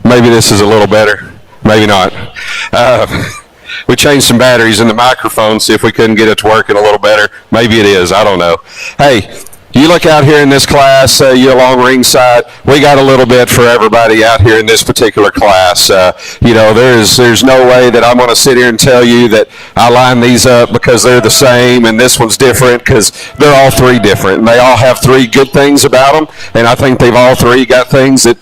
Maybe this is a little better. Maybe not. We changed some batteries in the microphone, see if we couldn't get it to working a little better. Maybe it is. I don't know. Hey, you look out here in this class, you along ringside, we got a little bit for everybody out here in this particular class. There's no way that I'm going to sit here and tell you that I line these up because they're the same and this one's different, because they're all three different. And they all have three good things about them, and I think they've all three got things that,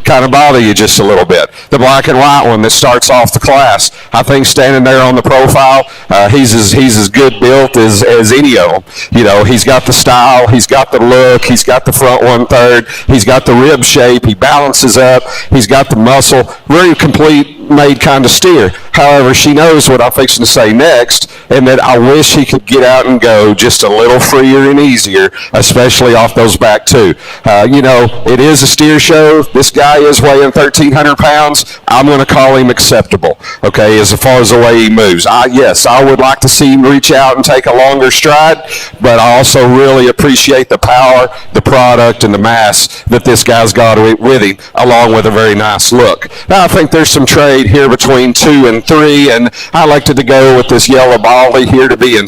kind of bother you just a little bit. The black and white one that starts off the class, I think standing there on the profile, he's as good built as any of them. He's got the style, he's got the look, he's got the front 1/3, he's got the rib shape, he balances up, he's got the muscle, very complete made kind of steer. However, she knows what I'm fixing to say next, and that I wish he could get out and go just a little freer and easier, especially off those back two. It is a steer show. This guy is weighing 1,300 pounds. I'm going to call him acceptable, okay, as far as the way he moves. Yes, I would like to see him reach out and take a longer stride, but I also really appreciate the power, the product, and the mass that this guy's got with him, along with a very nice look. Now, I think there's some trade here between 2 and 3, and I elected to go with this yellow baldy here to be in.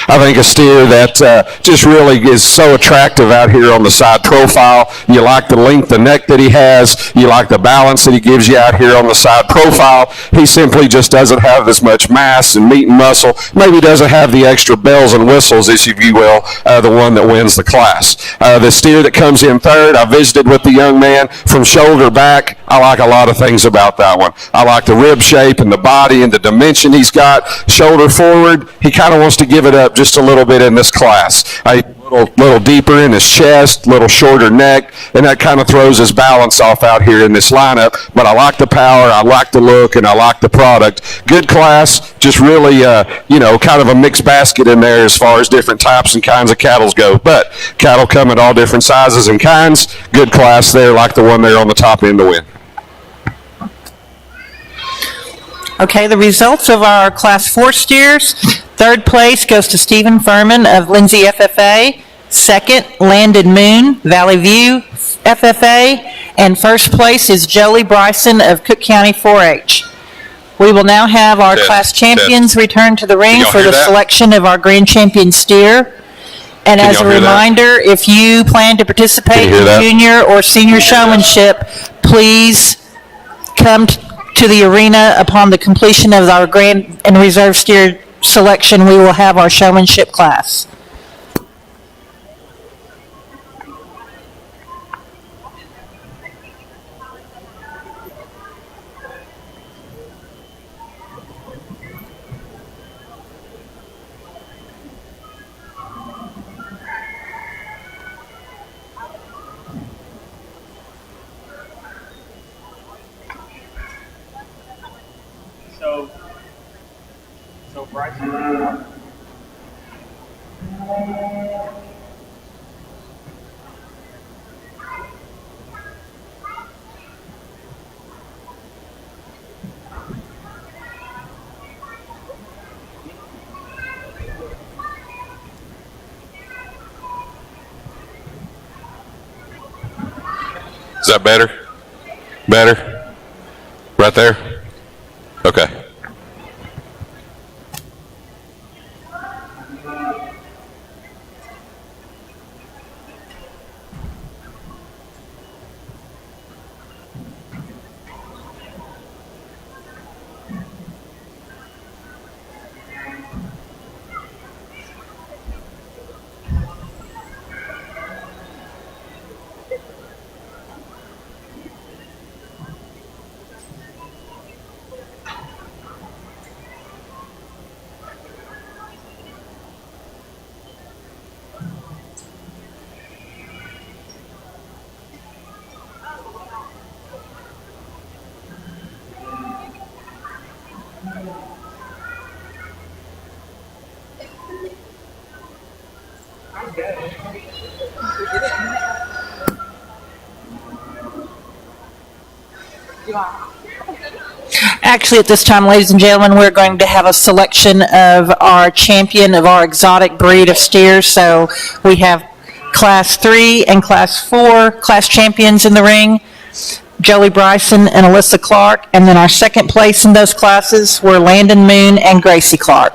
I think a steer that just really is so attractive out here on the side profile. You like the length of neck that he has. You like the balance that he gives you out here on the side profile. He simply just doesn't have as much mass and meat and muscle. Maybe doesn't have the extra bells and whistles, if you will, the one that wins the class. The steer that comes in third, I visited with the young man from shoulder back. I like a lot of things about that one. I like the rib shape and the body and the dimension he's got. Shoulder forward, he kind of wants to give it up just a little bit in this class. little deeper in his chest, little shorter neck, and that kind of throws his balance off out here in this lineup. But I like the power, I like the look, and I like the product. Good class, just really, kind of a mixed basket in there as far as different types and kinds of cattle go. But cattle come at all different sizes and kinds. Good class there, like the one there on the top end to win. Okay, the results of our Class 4 steers. Third place goes to Stephen Furman of Lindsay FFA. Second, Landon Moon, Valley View FFA. And first place is Jolie Bryson of Cooke County 4-H. We will now have our class champions return to the ring for the selection of our grand champion steer. And as a reminder, if you plan to participate in junior or senior showmanship, please come to the arena upon the completion of our grand and reserve steer selection. We will have our showmanship class. So Bryson. Is that better? Better? Right there? Okay. Actually, at this time, ladies and gentlemen, we're going to have a selection of our champion of our exotic breed of steers. So we have Class 3 and Class 4 class champions in the ring, Jolie Bryson and Alyssa Clark. And then our second place in those classes were Landon Moon and Gracie Clark.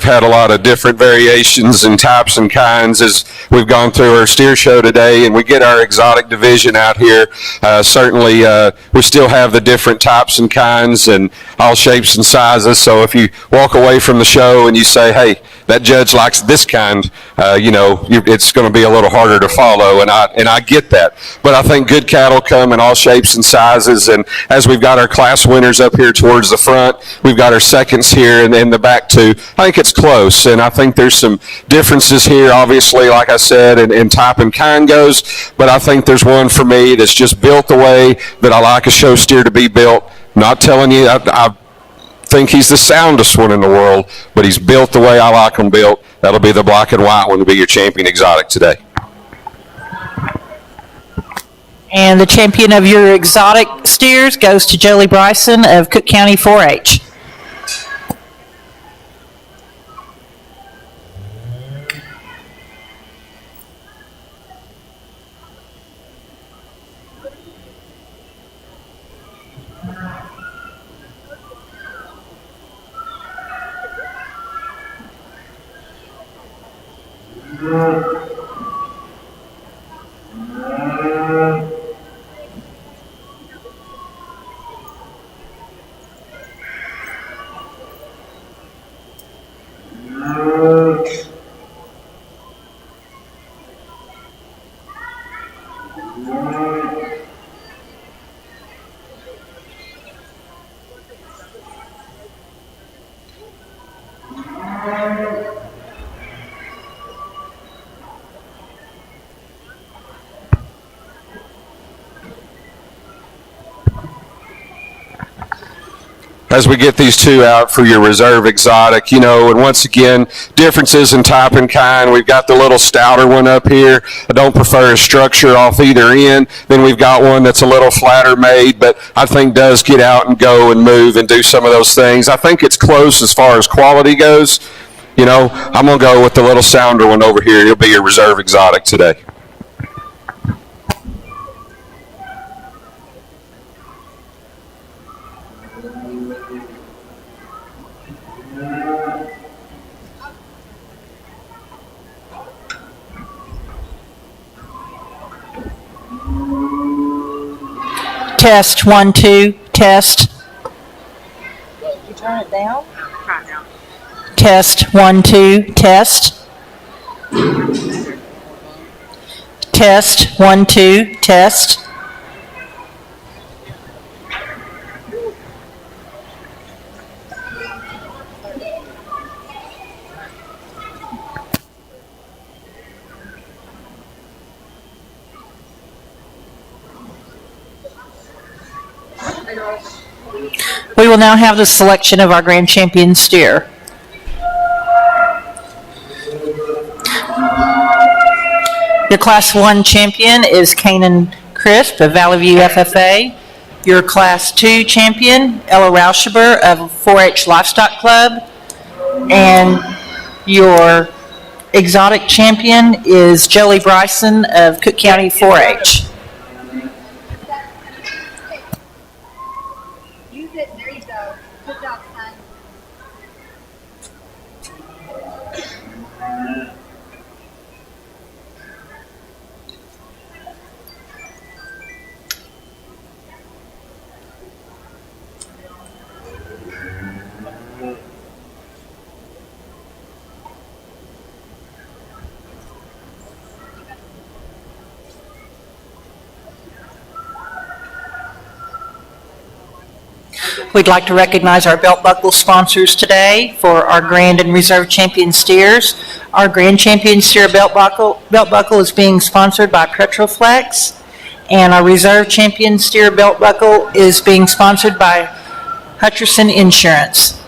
had a lot of different variations and types and kinds as we've gone through our steer show today, and we get our exotic division out here. Certainly, we still have the different types and kinds and all shapes and sizes. So if you walk away from the show and you say, hey, that judge likes this kind, it's going to be a little harder to follow, and I get that. But I think good cattle come in all shapes and sizes, and as we've got our class winners up here towards the front, we've got our seconds here and in the back too. I think it's close, and I think there's some differences here, obviously, like I said, in type and kind goes, but I think there's one for me that's just built the way that I like a show steer to be built. Not telling you I think he's the soundest one in the world, but he's built the way I like him built. That'll be the black and white one to be your champion exotic today. And the champion of your exotic steers goes to Jolie Bryson of Cooke County 4-H. As we get these two out for your reserve exotic, and once again, differences in type and kind. We've got the little stouter one up here. I don't prefer a structure off either end. Then we've got one that's a little flatter made, but I think does get out and go and move and do some of those things. I think it's close as far as quality goes. I'm going to go with the little sounder one over here. It'll be your reserve exotic today. Test, 1, 2, test. You turn it down? Test, 1, 2, test. Test, 1, 2, test. We will now have the selection of our grand champion steer. Your Class 1 champion is Kanan Crisp of Valley View FFA. Your Class 2 champion, Ella Rauschaber of 4-H Livestock Club. And your exotic champion is Jolie Bryson of Cooke County 4-H. Use it. There you go. Good job, son. We'd like to recognize our belt buckle sponsors today for our Grand and Reserve Champion steers. Our Grand Champion steer belt buckle is being sponsored by Petroflex, and our Reserve Champion steer belt buckle is being sponsored by Hutcherson Insurance.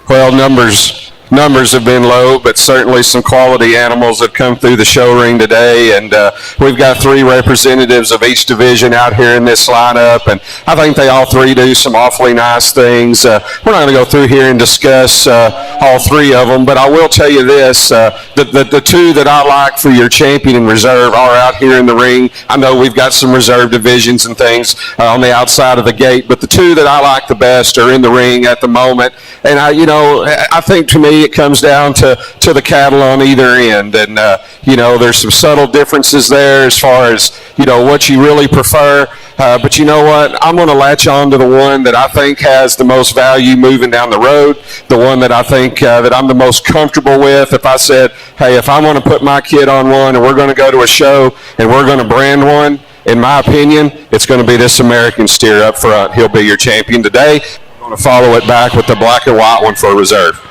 Well, numbers have been low, but certainly some quality animals have come through the show ring today, and we've got 3 representatives of each division out here in this lineup, and I think they all 3 do some awfully nice things. We're not going to go through here and discuss all 3 of them, but I will tell you this, the 2 that I like for your champion and reserve are out here in the ring. I know we've got some reserve divisions and things on the outside of the gate, but the 2 that I like the best are in the ring at the moment, and I think to me it comes down to the cattle on either end, and there's some subtle differences there as far as what you really prefer, but you know what, I'm going to latch on to the one that I think has the most value moving down the road, the one that I think that I'm the most comfortable with. If I said, hey, if I want to put my kid on one and we're going to go to a show and we're going to brand one, in my opinion, it's going to be this American steer up front. He'll be your champion today. I'm going to follow it back with the black and white one for reserve.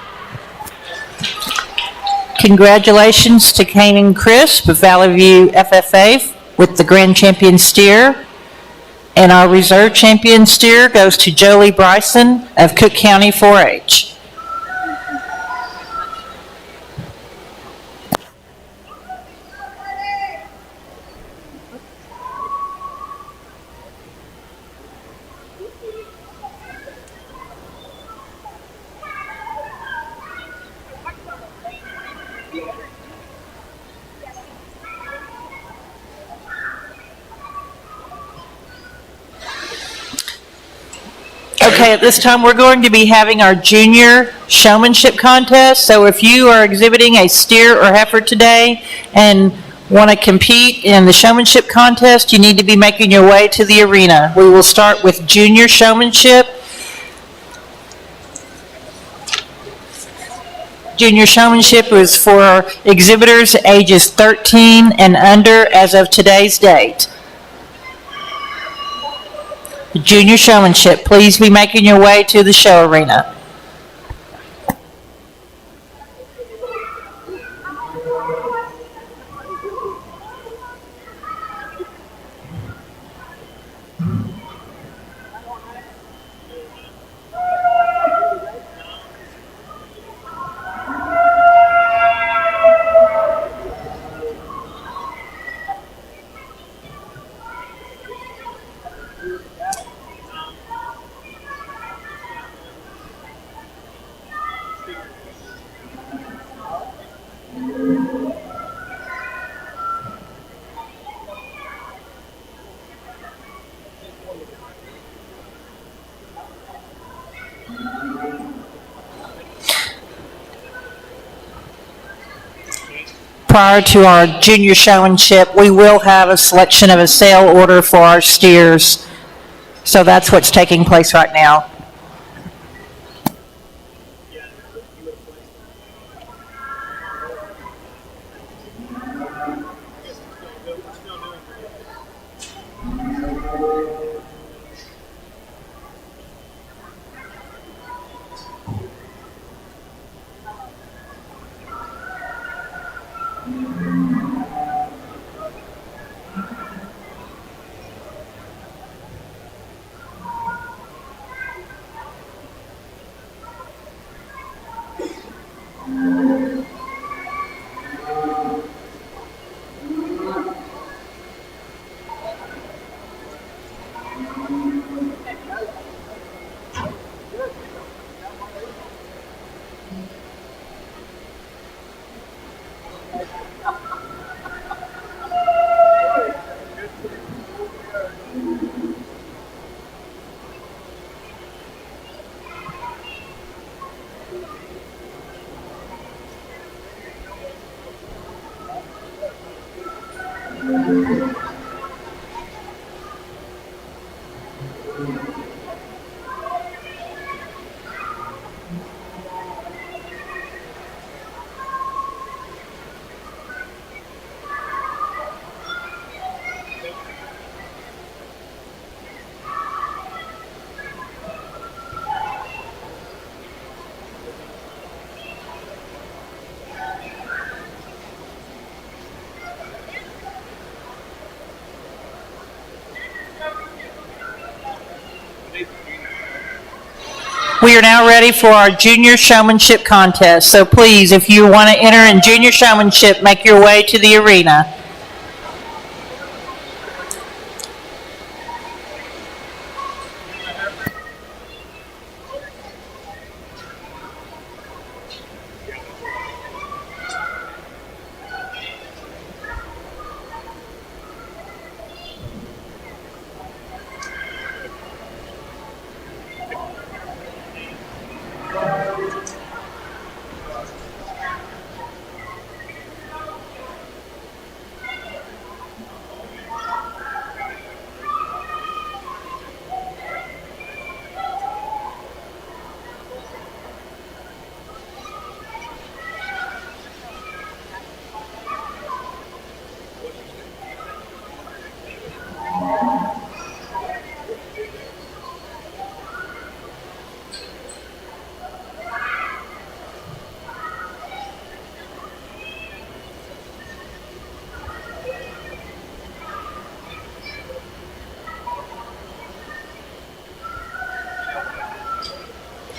Congratulations to Kanan Crisp of Valley View FFA with the Grand Champion steer. And our reserve champion steer goes to Jolie Bryson of Cooke County 4-H. Okay, at this time we're going to be having our junior showmanship contest. So if you are exhibiting a steer or heifer today and want to compete in the showmanship contest, you need to be making your way to the arena. We will start with junior showmanship. Junior showmanship is for exhibitors ages 13 and under as of today's date. Junior showmanship, please be making your way to the show arena. prior to our junior showmanship, we will have a selection of a sale order for our steers. So that's what's taking place right now. We are now ready for our junior showmanship contest. So please, if you want to enter in junior showmanship, make your way to the arena.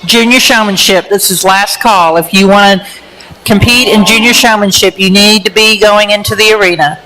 Junior showmanship, this is last call. If you want to compete in junior showmanship, you need to be going into the arena.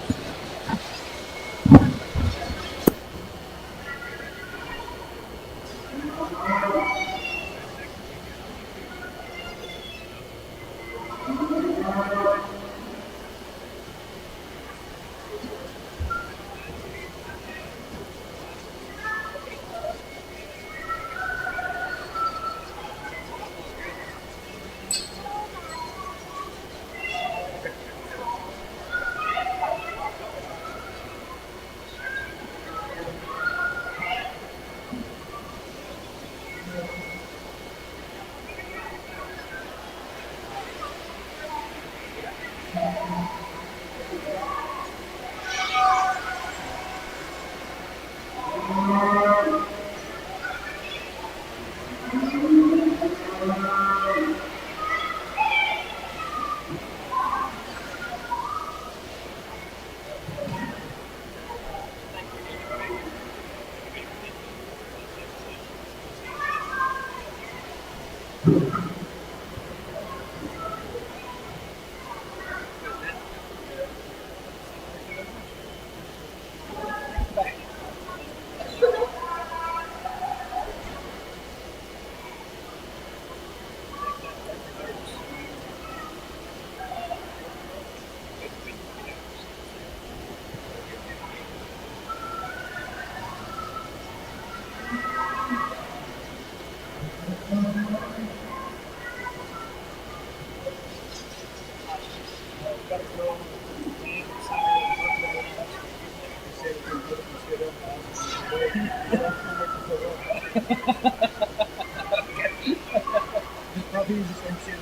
Probably use the same shit.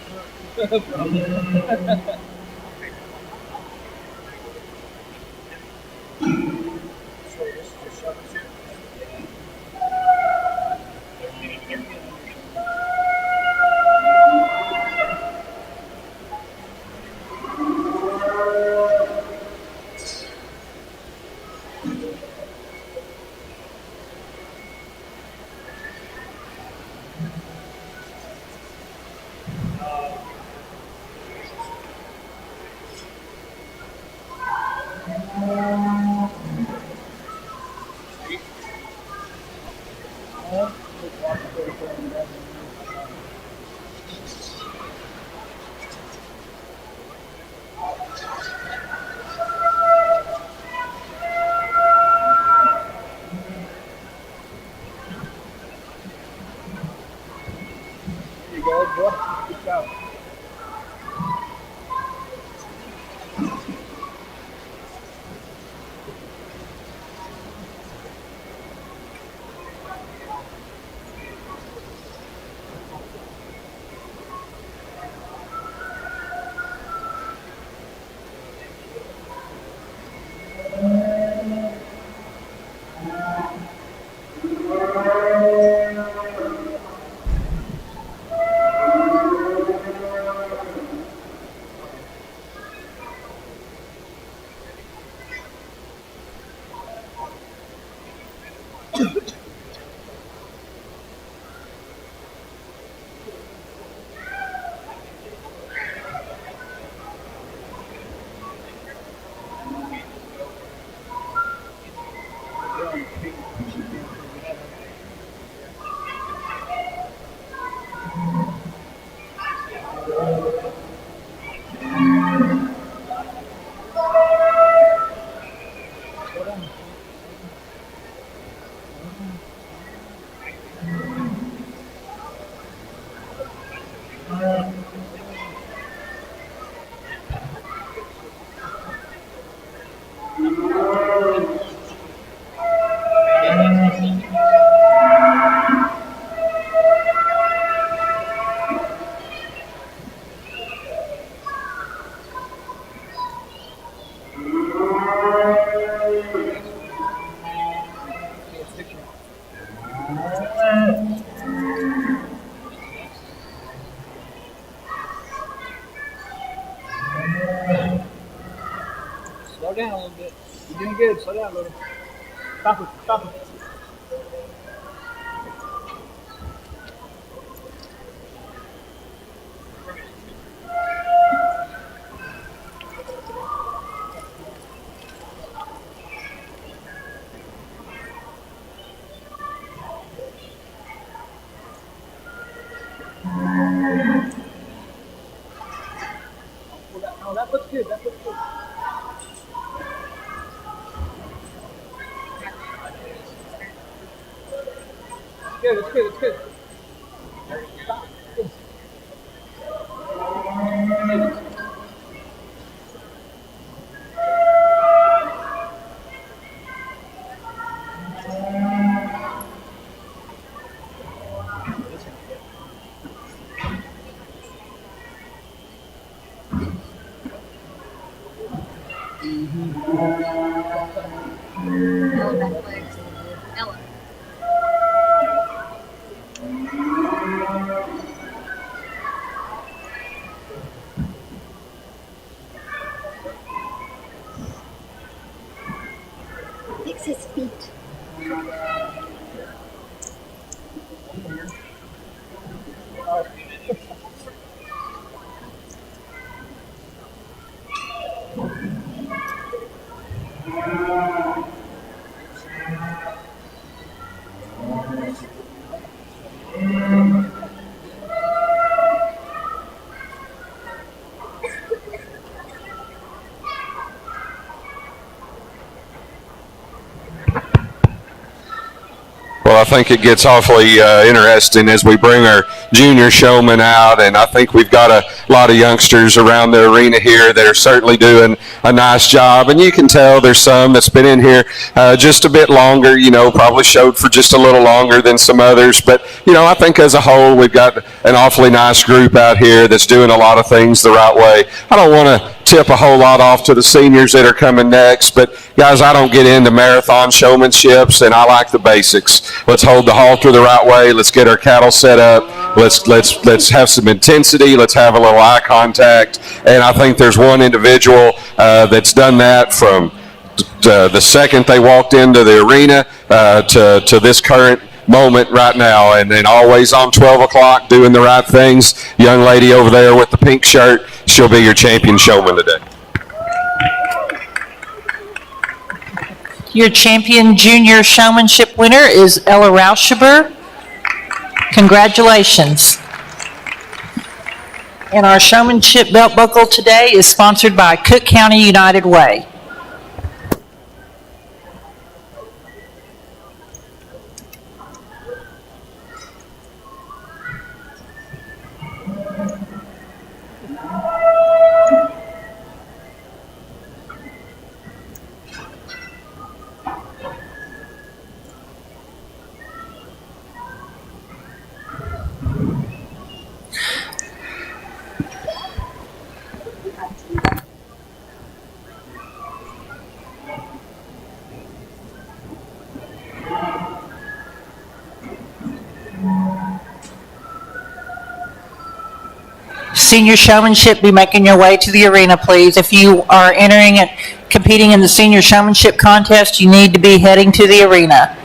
There you go, boy. Good job. Slow down a little bit. You're doing good. Slow down a little. Stop it. Stop it. Oh, that looks good. That looks good. Good, it's good, it's good. Stop. Good. Fix his feet. Well, I think it gets awfully interesting as we bring our junior showmen out, and I think we've got a lot of youngsters around the arena here that are certainly doing a nice job. And you can tell there's some that's been in here just a bit longer, probably showed for just a little longer than some others. But, I think as a whole, we've got an awfully nice group out here that's doing a lot of things the right way. I don't want to tip a whole lot off to the seniors that are coming next, but guys, I don't get into marathon showmanships, and I like the basics. Let's hold the halter the right way. Let's get our cattle set up. Let's have some intensity. Let's have a little eye contact. And I think there's one individual that's done that from the second they walked into the arena to this current moment right now, and then always on 12 o'clock doing the right things. Young lady over there with the pink shirt, she'll be your champion showman today. Your champion junior showmanship winner is Ella Rauschaber. Congratulations. And our showmanship belt buckle today is sponsored by Cooke County United Way. Senior showmanship, be making your way to the arena, please. If you are entering and competing in the senior showmanship contest, you need to be heading to the arena.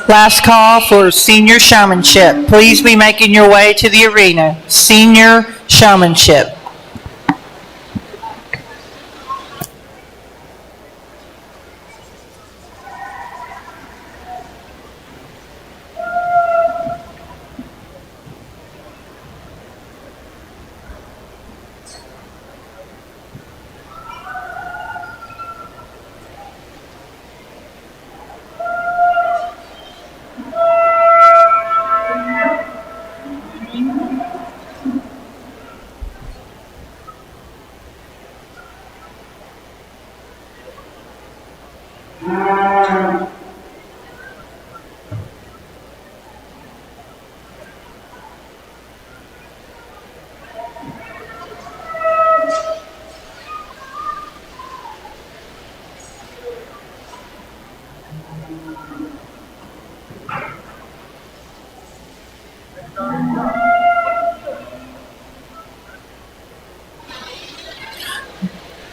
Last call for senior showmanship. Please be making your way to the arena. Senior showmanship.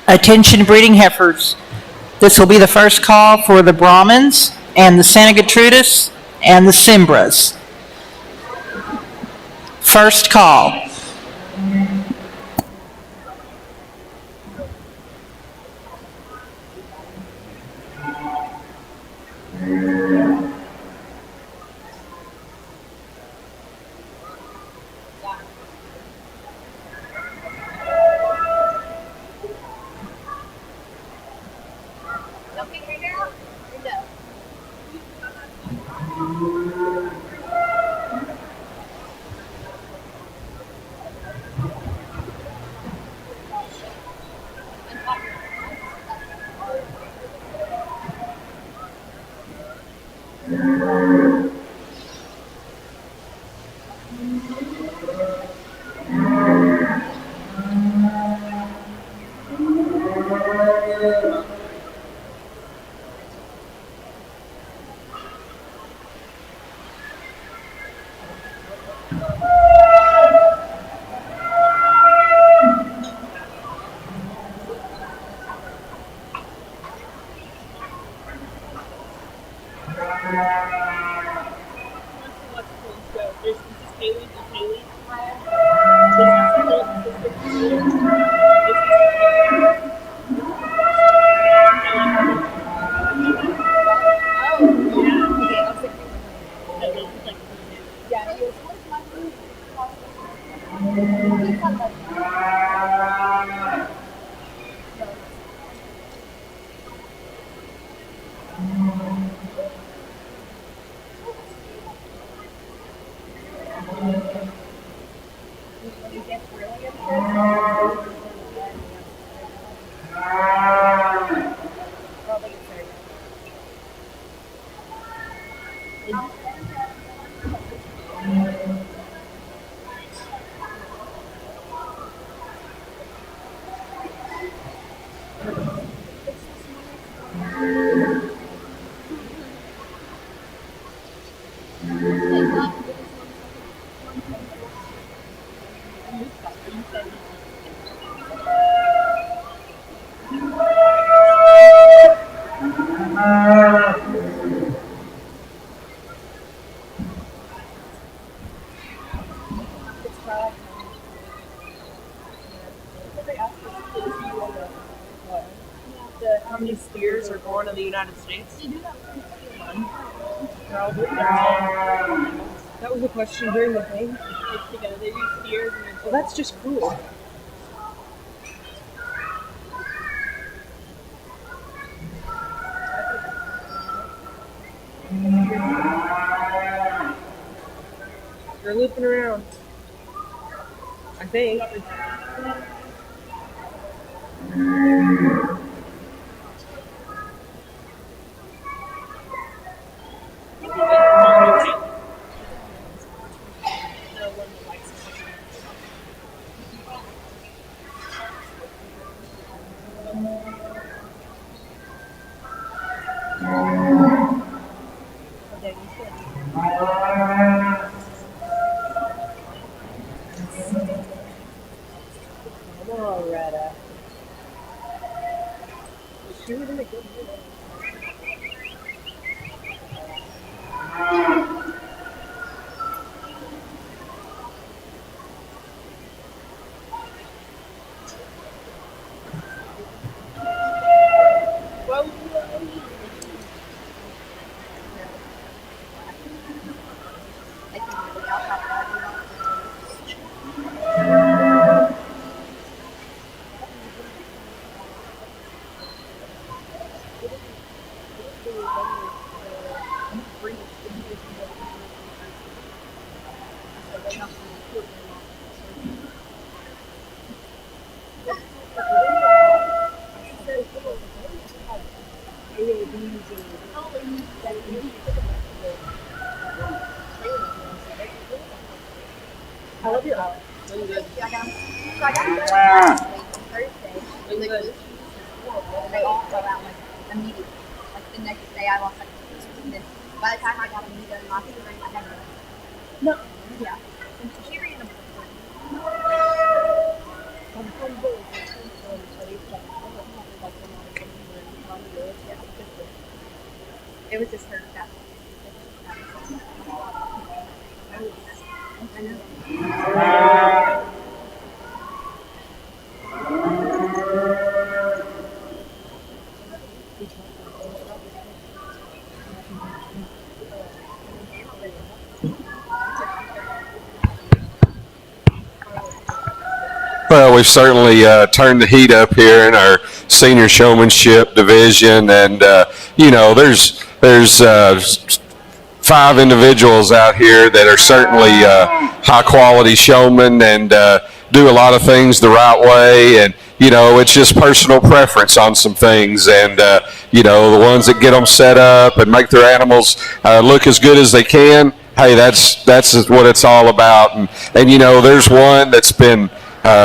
Attention breeding heifers. This will be the first call for the Brahmins and the Santa Gertrudis and the Simbras. First call. How many steers are born in the United States? That was a question during the thing. They use steers. Well, that's just cool. They're looping around. I think. Loretta. She was in a good mood. I love your house. Really good. So I got them Thursday. Really good. They all fell out like immediately. Like the next day I lost like 6 weeks. And then by the time I got them done last week, I had them. No. Yeah. And she ran them. It was just her that. I know. Well, we've certainly turned the heat up here in our senior showmanship division, and there's 5 individuals out here that are certainly high quality showmen and do a lot of things the right way, and it's just personal preference on some things, and the ones that get them set up and make their animals look as good as they can. Hey, that's what it's all about, and there's one that's been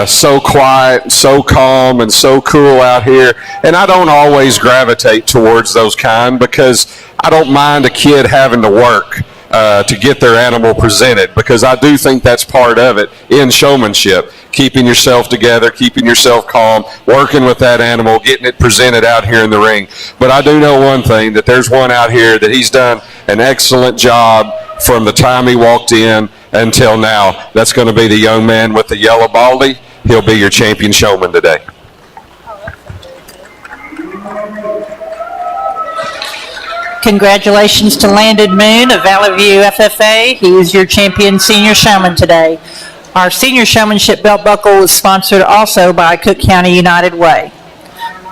so quiet, so calm, and so cool out here, and I don't always gravitate towards those kind because I don't mind a kid having to work to get their animal presented, because I do think that's part of it in showmanship. Keeping yourself together, keeping yourself calm, working with that animal, getting it presented out here in the ring. But I do know one thing, that there's one out here that he's done an excellent job from the time he walked in until now. That's going to be the young man with the yellow baldy. He'll be your champion showman today. Congratulations to Landon Moon of Valley View FFA. He is your champion senior showman today. Our senior showmanship belt buckle is sponsored also by Cooke County United Way.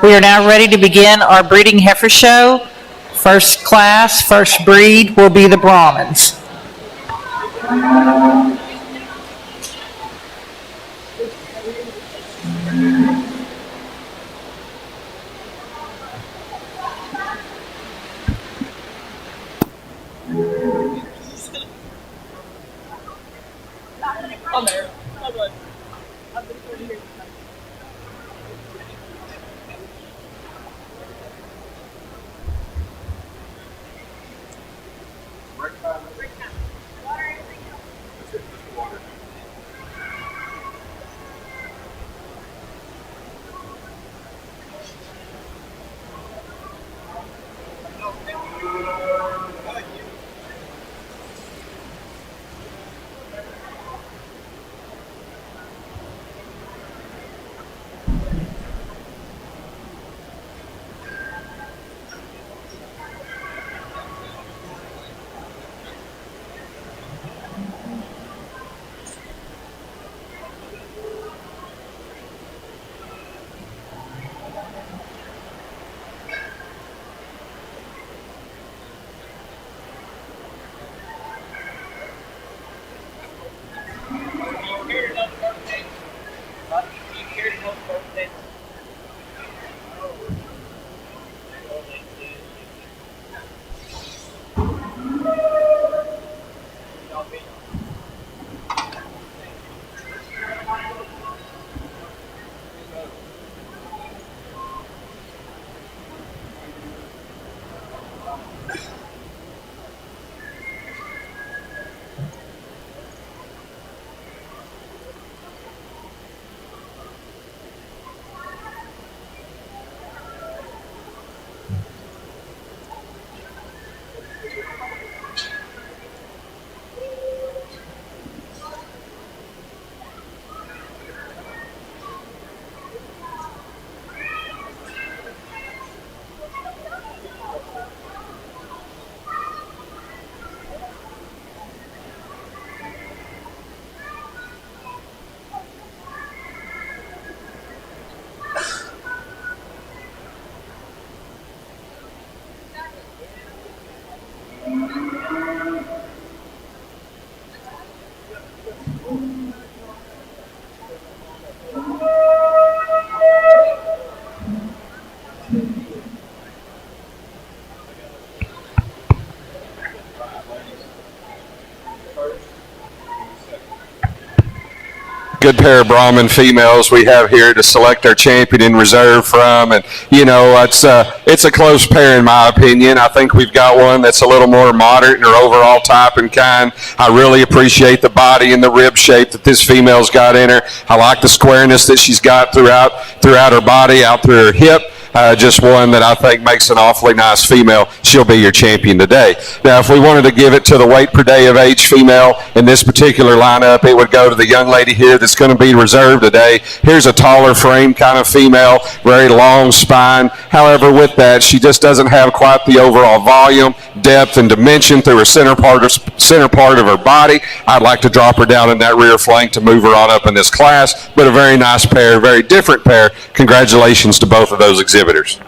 We are now ready to begin our breeding heifer show. First class, first breed will be the Brahmins. Good pair of Brahmin females we have here to select our champion in reserve from, and it's a close pair in my opinion. I think we've got one that's a little more moderate in her overall type and kind. I really appreciate the body and the rib shape that this female's got in her. I like the squareness that she's got throughout her body, out through her hip. just one that I think makes an awfully nice female. She'll be your champion today. Now, if we wanted to give it to the weight per day of age female in this particular lineup, it would go to the young lady here that's going to be reserved today. Here's a taller frame kind of female, very long spine. However, with that, she just doesn't have quite the overall volume, depth, and dimension through her center part of her body. I'd like to drop her down in that rear flank to move her on up in this class, but a very nice pair, very different pair. Congratulations to both of those exhibitors.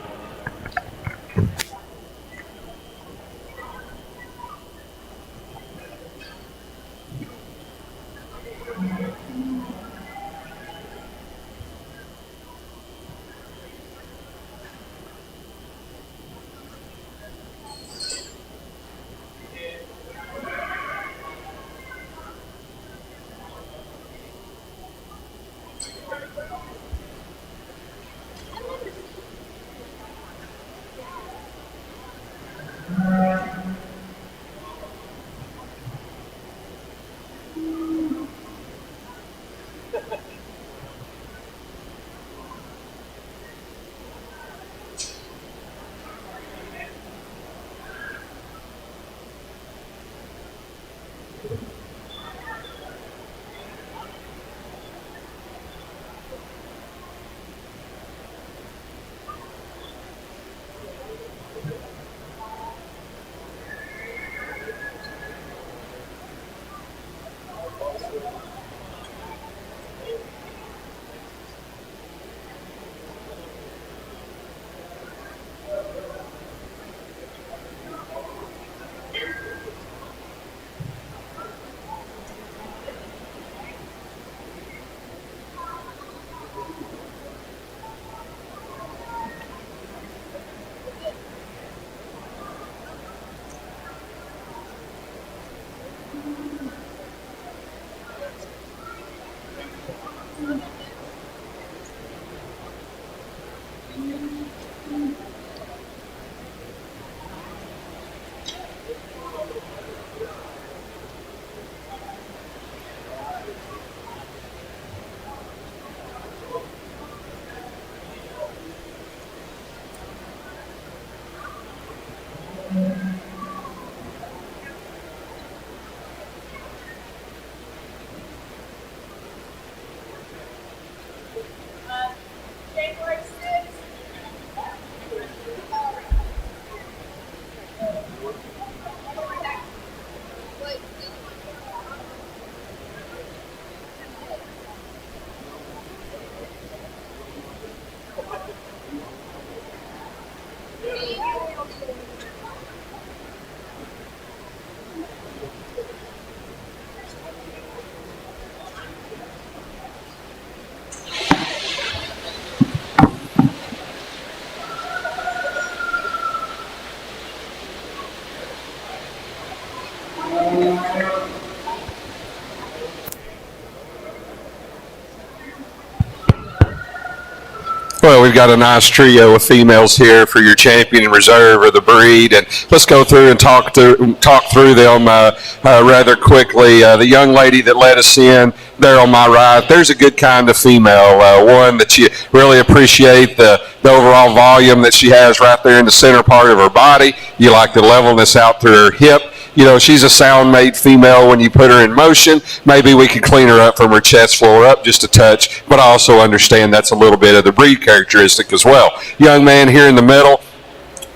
Well, we've got a nice trio of females here for your champion and reserve of the breed, and let's go through and talk through them rather quickly. The young lady that led us in there on my right, there's a good kind of female, one that you really appreciate the overall volume that she has right there in the center part of her body. You like the levelness out through her hip. You know, she's a sound-made female when you put her in motion. Maybe we can clean her up from her chest floor up just a touch, but I also understand that's a little bit of the breed characteristic as well. Young man here in the middle,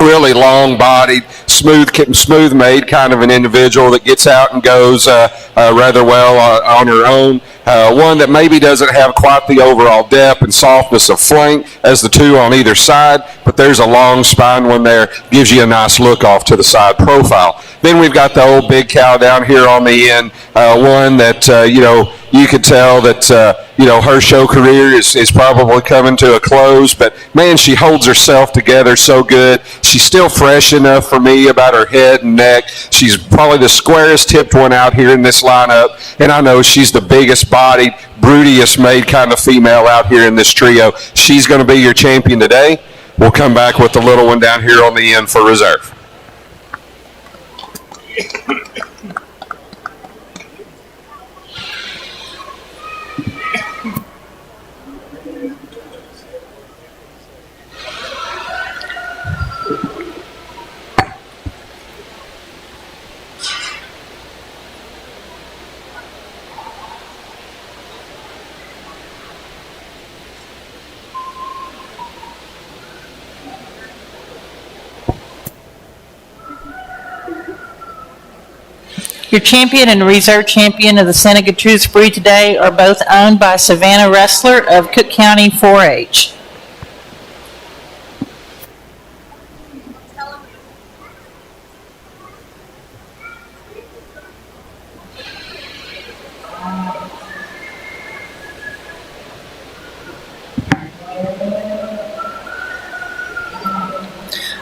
really long-bodied, smooth-made kind of an individual that gets out and goes rather well on her own. One that maybe doesn't have quite the overall depth and softness of flank as the two on either side, but there's a long spine one there, gives you a nice look off to the side profile. Then we've got the old big cow down here on the end, one that, you could tell that, her show career is probably coming to a close, but man, she holds herself together so good. She's still fresh enough for me about her head and neck. She's probably the squarest hipped one out here in this lineup, and I know she's the biggest bodied, broodiest made kind of female out here in this trio. She's going to be your champion today. We'll come back with the little one down here on the end for reserve. Your champion and reserve champion of the Santa Gertrudis breed today are both owned by Savannah Wrestler of Cooke County 4-H.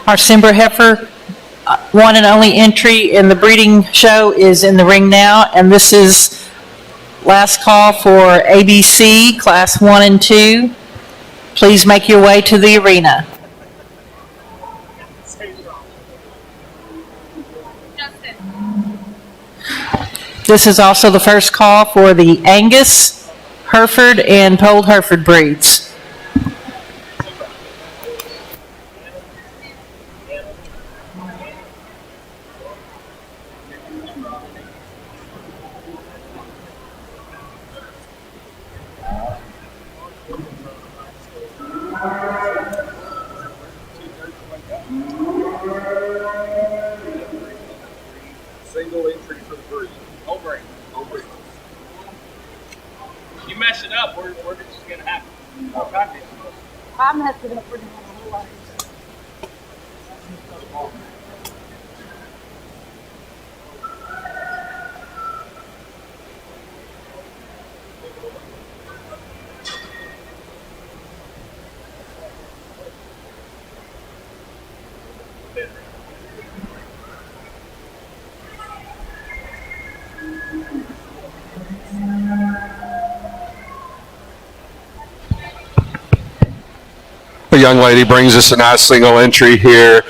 Our Simbra heifer, one and only entry in the breeding show, is in the ring now, and this is last call for ABC Class 1 and 2. Please make your way to the arena. This is also the first call for the Angus, Hereford, and Polled Hereford breeds. Single entry for the breed. No break. No break. You mess it up, we're just gonna have all kinds of stuff. I'm messing up for the whole lot. A young lady brings us a nice single entry here.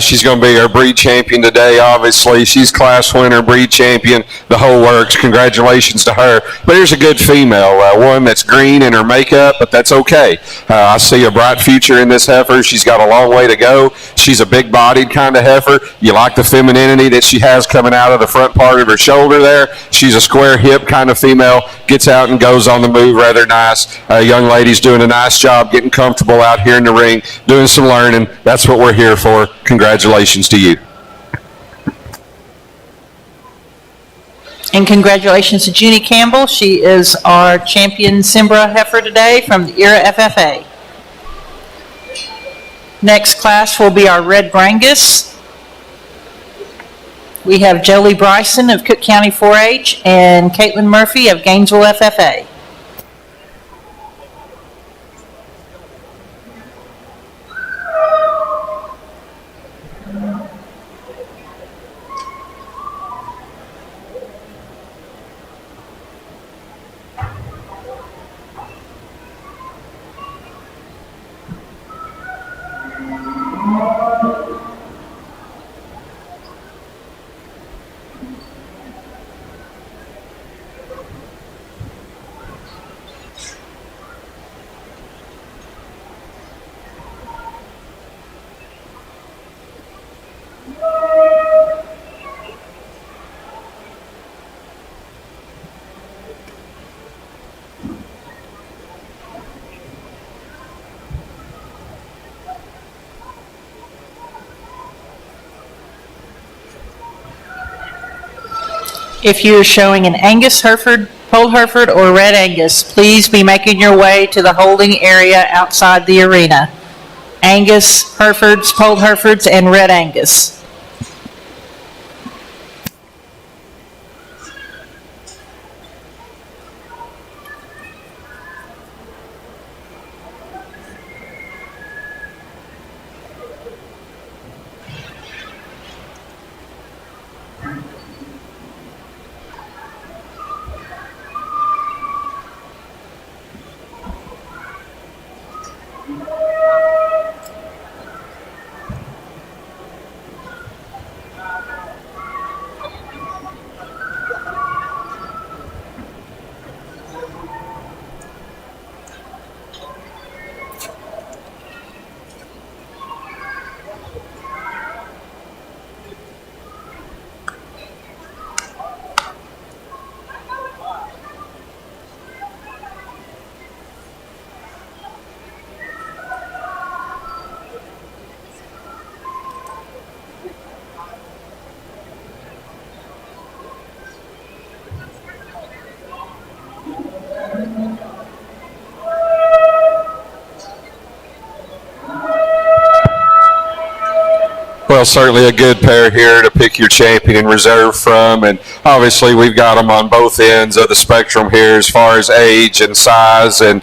She's going to be our breed champion today, obviously. She's class winner, breed champion, the whole works. Congratulations to her. But here's a good female, one that's green in her makeup, but that's okay. I see a bright future in this heifer. She's got a long way to go. She's a big-bodied kind of heifer. You like the femininity that she has coming out of the front part of her shoulder there. She's a square hip kind of female, gets out and goes on the move rather nice. Young lady's doing a nice job getting comfortable out here in the ring, doing some learning. That's what we're here for. Congratulations to you. And congratulations to Junie Campbell. She is our champion Simbra heifer today from the ERA FFA. Next class will be our Red Brangus. We have Jolie Bryson of Cooke County 4-H and Caitlin Murphy of Gainesville FFA. If you're showing an Angus Hereford, Polled Hereford, or Red Angus, please be making your way to the holding area outside the arena. Angus, Herefords, Polled Herefords, and Red Angus. Well, certainly a good pair here to pick your champion in reserve from, and obviously we've got them on both ends of the spectrum here as far as age and size and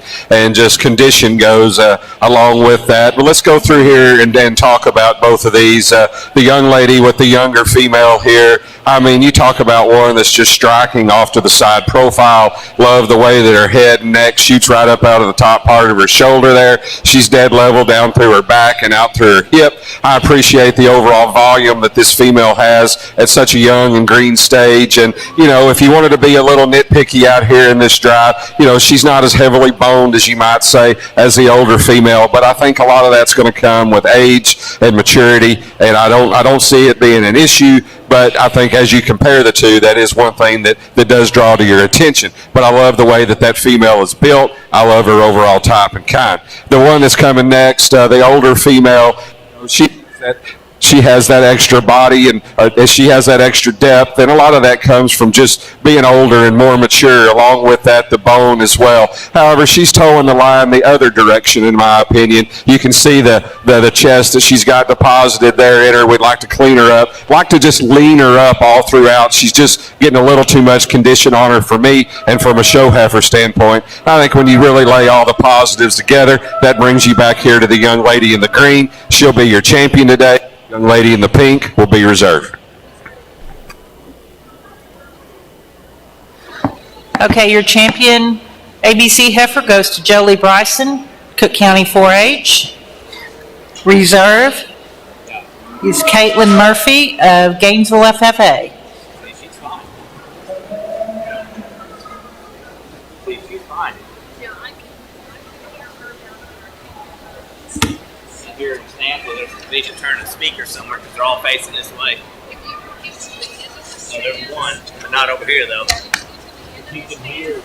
just condition goes along with that. But let's go through here and talk about both of these. The young lady with the younger female here, I mean, you talk about one that's just striking off to the side profile. Love the way that her head and neck shoots right up out of the top part of her shoulder there. She's dead level down through her back and out through her hip. I appreciate the overall volume that this female has at such a young and green stage. And, you know, if you wanted to be a little nitpicky out here in this drive, you know, she's not as heavily boned as you might say as the older female. But I think a lot of that's going to come with age and maturity. And I don't see it being an issue. But I think as you compare the two, that is one thing that does draw to your attention. But I love the way that female is built. I love her overall type and kind. The one that's coming next, the older female, she has that extra body and she has that extra depth, and a lot of that comes from just being older and more mature. Along with that, the bone as well. However, she's towing the line the other direction, in my opinion. You can see the chest that she's got deposited there in her. We'd like to clean her up, like to just lean her up all throughout. She's just getting a little too much condition on her for me, and from a show heifer standpoint, I think when you really lay all the positives together, that brings you back here to the young lady in the green. She'll be your champion today. Young lady in the pink will be reserved. Okay, your champion ABC heifer goes to Jolie Bryson, Cooke County 4-H. Reserve is Caitlin Murphy of Gainesville FFA. She's fine. She's fine. Here in Stanford, they should turn a speaker somewhere because they're all facing this way. Oh, there's one, but not over here though. You can hear.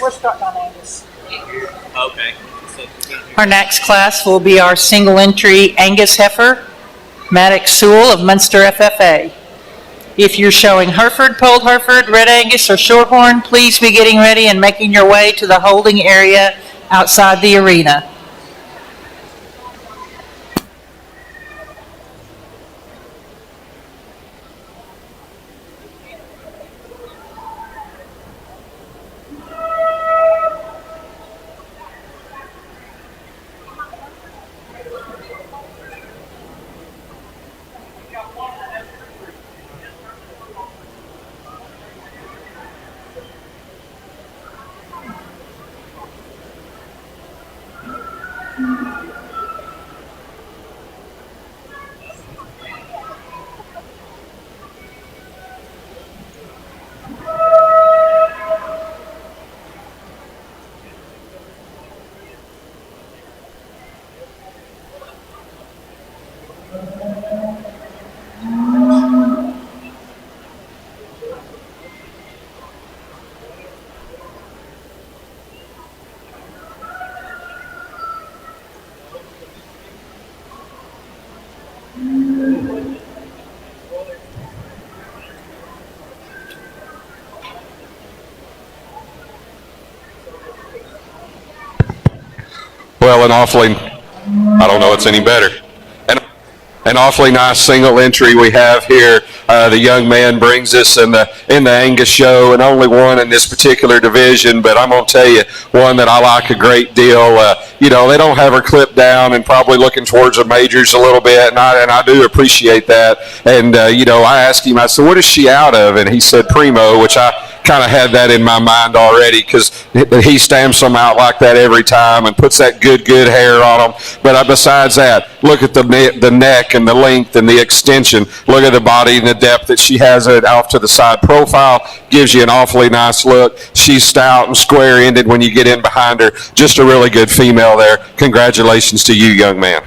We're starting on Angus. Okay. Our next class will be our single entry Angus heifer, Maddox Sewell of Munster FFA. If you're showing Hereford, Polled Hereford, Red Angus, or Shorthorn, please be getting ready and making your way to the holding area outside the arena. Well, I don't know it's any better. An awfully nice single entry we have here. The young man brings us in the Angus show, and only one in this particular division, but I'm going to tell you one that I like a great deal. You know, they don't have her clipped down and probably looking towards the majors a little bit, and I do appreciate that. And, you know, I asked him, I said, what is she out of? And he said Primo, which I kind of had that in my mind already because he stamps them out like that every time and puts that good hair on them. But besides that, look at the neck and the length and the extension. Look at the body and the depth that she has it off to the side profile. Gives you an awfully nice look. She's stout and square-ended when you get in behind her. Just a really good female there. Congratulations to you, young man.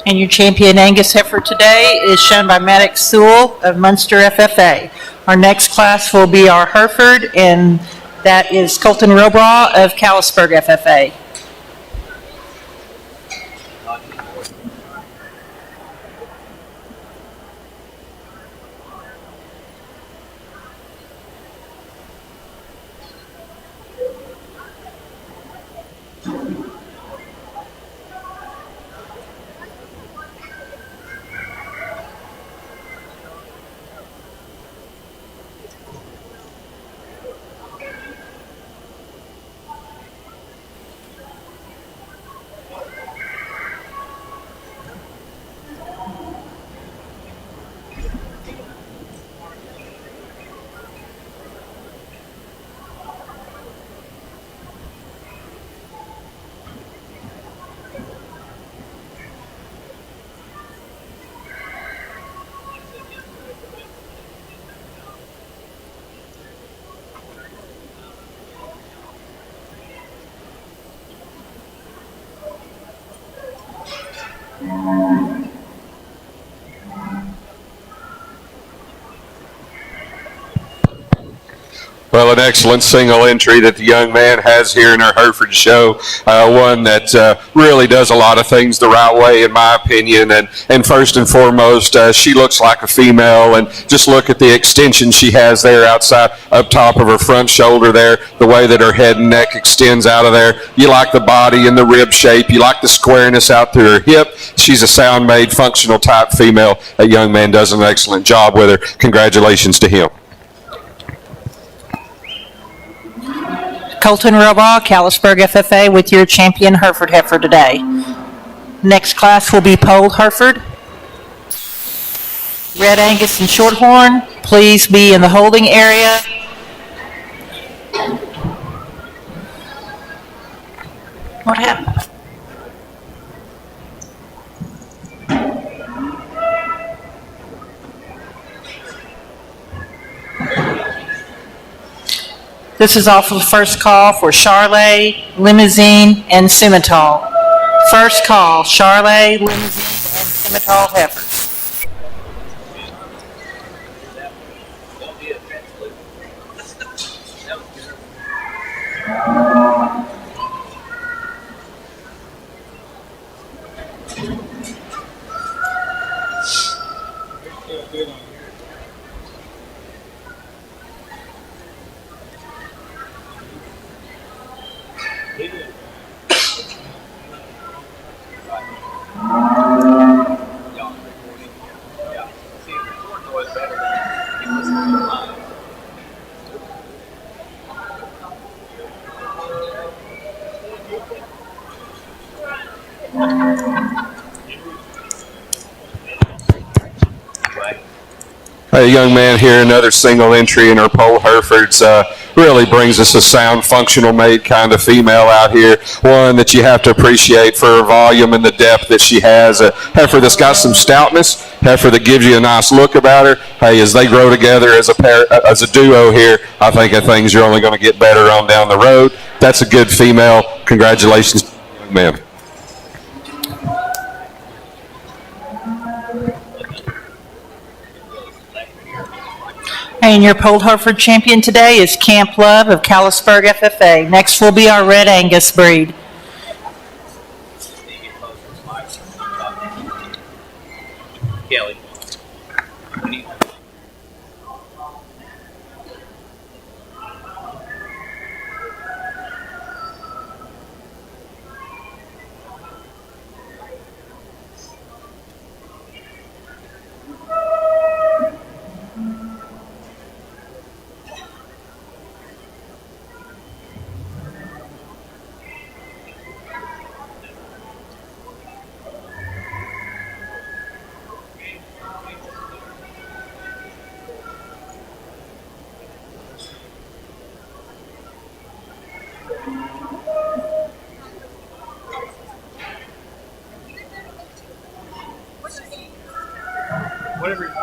And your champion Angus heifer today is shown by Maddox Sewell of Munster FFA. Our next class will be our Hereford, and that is Colton Robraw of Callisburg FFA. Well, an excellent single entry that the young man has here in our Hereford show. One that really does a lot of things the right way, in my opinion. And first and foremost, she looks like a female. And just look at the extension she has there outside, up top of her front shoulder there, the way that her head and neck extends out of there. You like the body and the rib shape. You like the squareness out through her hip. She's a sound-made, functional type female. That young man does an excellent job with her. Congratulations to him. Colton Robaugh, Callisburg FFA, with your champion Hereford heifer today. Next class will be Polled Hereford. Red Angus and Shorthorn, please be in the holding area. What happened? This is off of the first call for Charlet, Limousine, and Simmental. First call, Charlet, Limousine, and Simmental heifers. A young man here, another single entry in her Polled Herefords, really brings us a sound, functional made kind of female out here. One that you have to appreciate for her volume and the depth that she has. A heifer that's got some stoutness, heifer that gives you a nice look about her. Hey, as they grow together as a pair, as a duo here, I think that things are only going to get better on down the road. That's a good female. Congratulations, young man. And your Polled Hereford champion today is Camp Love of Callisburg FFA. Next will be our Red Angus breed. Kelly. Whatever you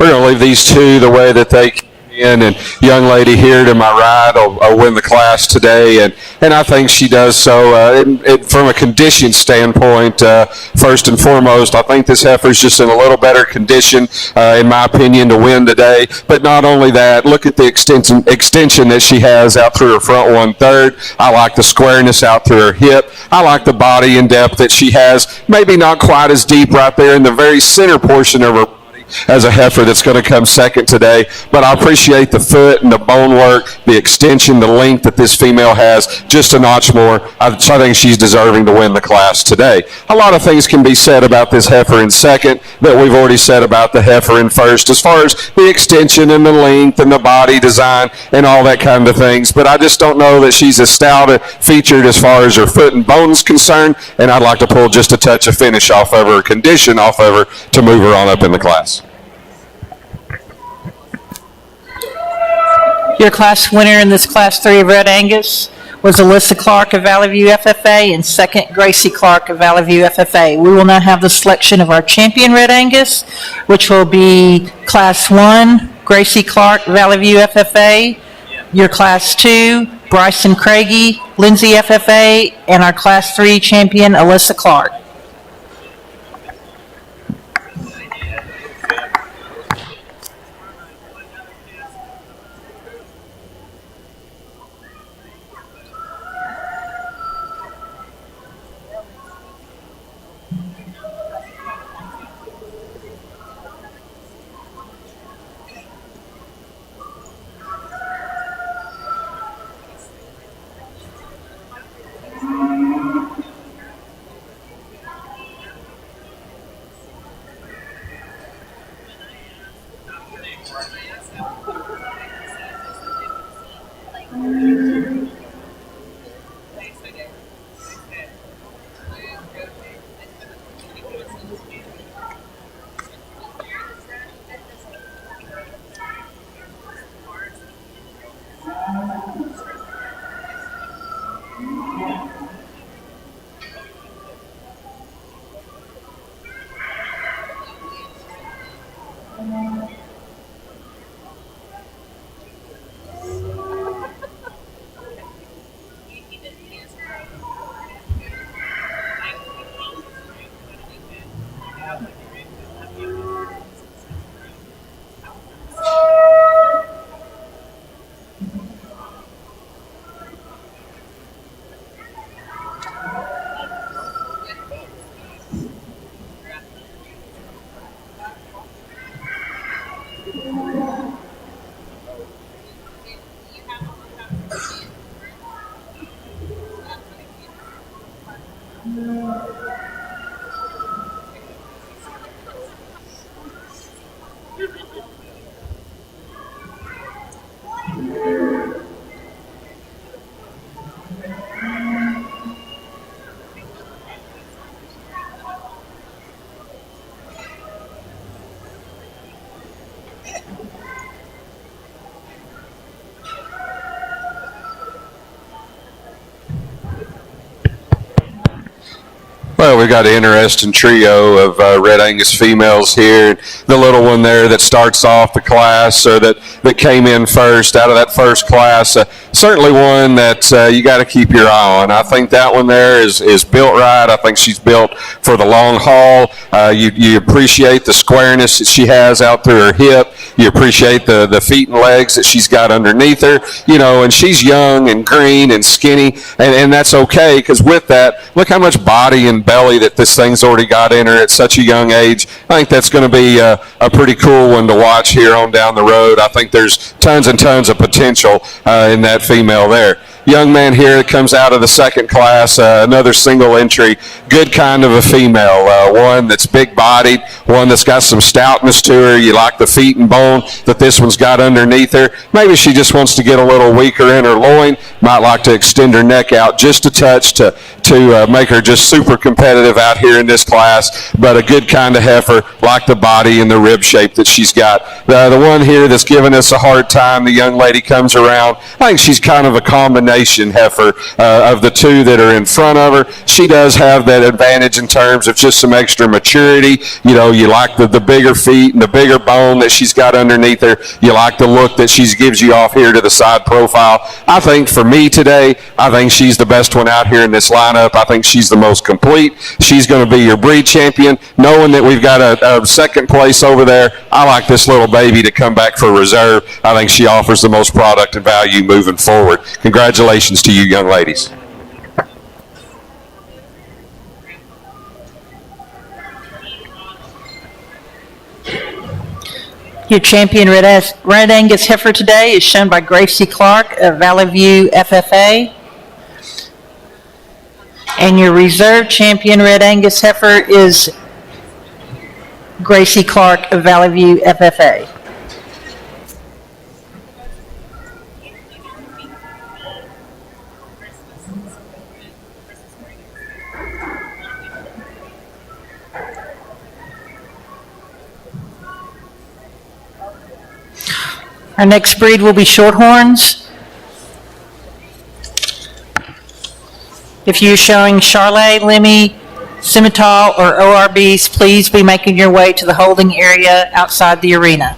We're going to leave these two the way that they came And young lady here to my right will win the class today, and I think she does so from a condition standpoint. First and foremost, I think this heifer is just in a little better condition, in my opinion, to win today. But not only that, look at the extension that she has out through her front 1/3. I like the squareness out through her hip. I like the body and depth that she has. Maybe not quite as deep right there in the very center portion of her as a heifer that's going to come second today, but I appreciate the foot and the bone work, the extension, the length that this female has, just a notch more. So I think she's deserving to win the class today. A lot of things can be said about this heifer in second that we've already said about the heifer in first, as far as the extension and the length and the body design and all that kind of things, but I just don't know that she's as stout featured as far as her foot and bone is concerned, and I'd like to pull just a touch of finish off of her, condition off of her, to move her on up in the class. Your class winner in this Class 3 of Red Angus was Alyssa Clark of Valley View FFA and second Gracie Clark of Valley View FFA. We will now have the selection of our champion Red Angus, which will be Class 1, Gracie Clark, Valley View FFA, your Class 2, Bryson Craigie, Lindsay FFA, and our Class 3 champion Alyssa Clark. Well, we've got an interesting trio of Red Angus females here. The little one there that starts off the class, or that came in first out of that first class, certainly one that you got to keep your eye on. I think that one there is built right. I think she's built for the long haul. You appreciate the squareness that she has out through her hip. You appreciate the feet and legs that she's got underneath her. You know, and she's young and green and skinny, and that's okay, because with that, look how much body and belly that this thing's already got in her at such a young age. I think that's going to be a pretty cool one to watch here on down the road. I think there's tons and tons of potential in that female there. Young man here that comes out of the second class, another single entry, good kind of a female, one that's big-bodied, one that's got some stoutness to her. You like the feet and bone that this one's got underneath her. Maybe she just wants to get a little weaker in her loin, might like to extend her neck out just a touch to make her just super competitive out here in this class, but a good kind of heifer, like the body and the rib shape that she's got. The one here that's giving us a hard time, the young lady comes around, I think she's kind of a combination combination heifer of the two that are in front of her. She does have that advantage in terms of just some extra maturity. You know, you like the bigger feet and the bigger bone that she's got underneath her. You like the look that she gives you off here to the side profile. I think for me today, I think she's the best one out here in this lineup. I think she's the most complete. She's going to be your breed champion. Knowing that we've got a second place over there, I like this little baby to come back for reserve. I think she offers the most product and value moving forward. Congratulations to you young ladies. Your champion Red Angus heifer today is shown by Gracie Clark of Valley View FFA. And your reserve champion Red Angus heifer is Gracie Clark of Valley View FFA. Our next breed will be Shorthorns. If you're showing Charlet, Lemmy, Simmental, or ORBs, please be making your way to the holding area outside the arena.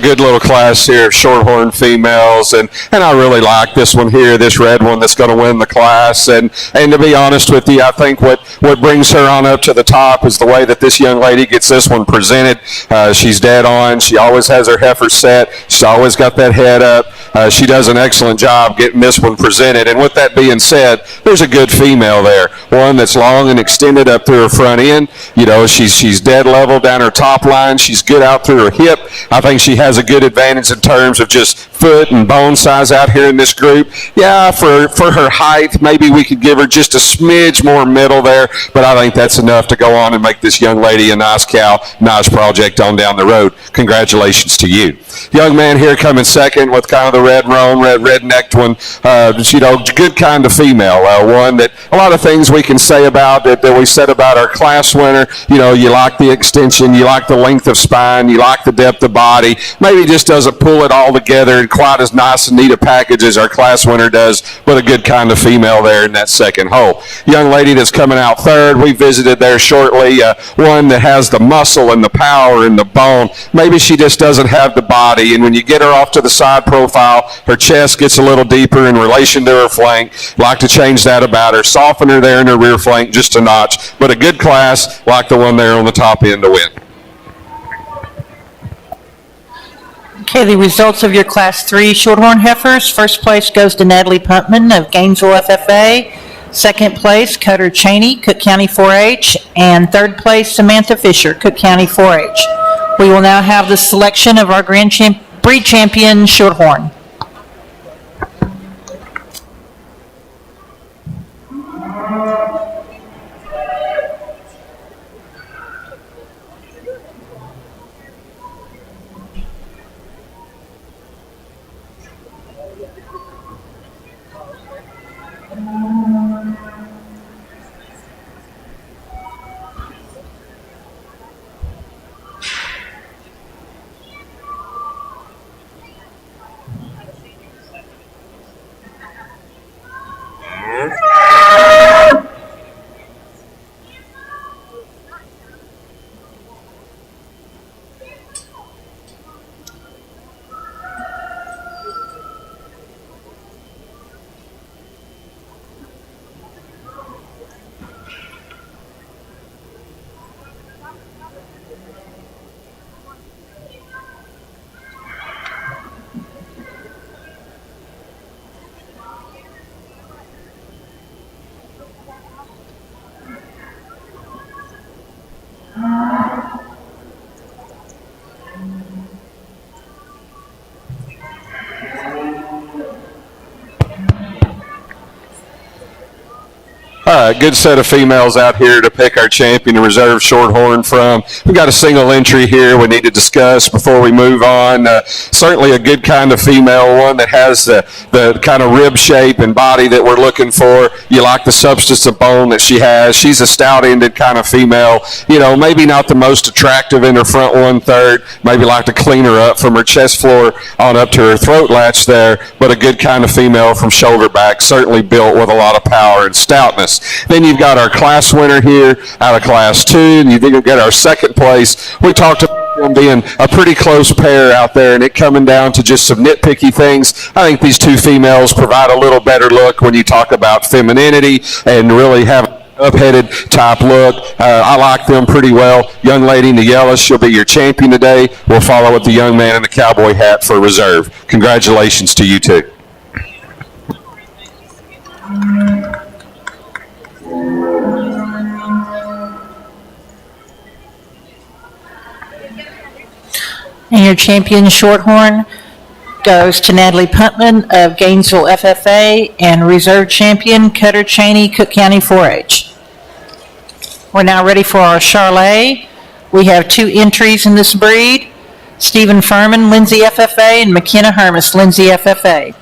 good little class here of Shorthorn females, and I really like this one here, this red one that's going to win the class. And to be honest with you, I think what brings her on up to the top is the way that this young lady gets this one presented. She's dead on. She always has her heifer set. She's always got that head up. She does an excellent job getting this one presented. And with that being said, there's a good female there, one that's long and extended up through her front end. You know, she's dead level down her top line. She's good out through her hip. I think she has a good advantage in terms of just foot and bone size out here in this group. Yeah, for her height, maybe we could give her just a smidge more middle there, but I think that's enough to go on and make this young lady a nice cow, nice project on down the road. Congratulations to you. Young man here coming second with kind of the red roan, red-necked one. You know, good kind of female. One that a lot of things we can say about that we said about our class winner. You know, you like the extension, you like the length of spine, you like the depth of body. Maybe just doesn't pull it all together in quite as nice and neat a package as our class winner does, but a good kind of female there in that second hole. Young lady that's coming out third, we visited there shortly. One that has the muscle and the power and the bone. Maybe she just doesn't have the body, and when you get her off to the side profile, her chest gets a little deeper in relation to her flank. Like to change that about her, soften her there in her rear flank just a notch, but a good class like the one there on the top end to win. Okay, the results of your Class 3 Shorthorn heifers. First place goes to Natalie Puntman of Gainesville FFA. Second place, Cutter Cheney, Cooke County 4-H. And third place, Samantha Fisher, Cooke County 4-H. We will now have the selection of our breed champion Shorthorn. All right, good set of females out here to pick our champion and reserve Shorthorn from. We've got a single entry here we need to discuss before we move on. Certainly a good kind of female, one that has the kind of rib shape and body that we're looking for. You like the substance of bone that she has. She's a stout-ended kind of female. You know, maybe not the most attractive in her front 1/3. Maybe like to clean her up from her chest floor on up to her throat latch there, but a good kind of female from shoulder back, certainly built with a lot of power and stoutness. Then you've got our class winner here out of Class 2, and you think you'll get our second place. We talked about them being a pretty close pair out there, and it coming down to just some nitpicky things. I think these two females provide a little better look when you talk about femininity and really have up-headed type look. I like them pretty well. Young lady in the yellow, she'll be your champion today. We'll follow with the young man in the cowboy hat for reserve. Congratulations to you two. And your champion Shorthorn goes to Natalie Puntman of Gainesville FFA and reserve champion Cutter Cheney, Cooke County 4-H. We're now ready for our Charlet. We have 2 entries in this breed. Stephen Furman, Lindsay FFA, and McKenna Hermes, Lindsay FFA.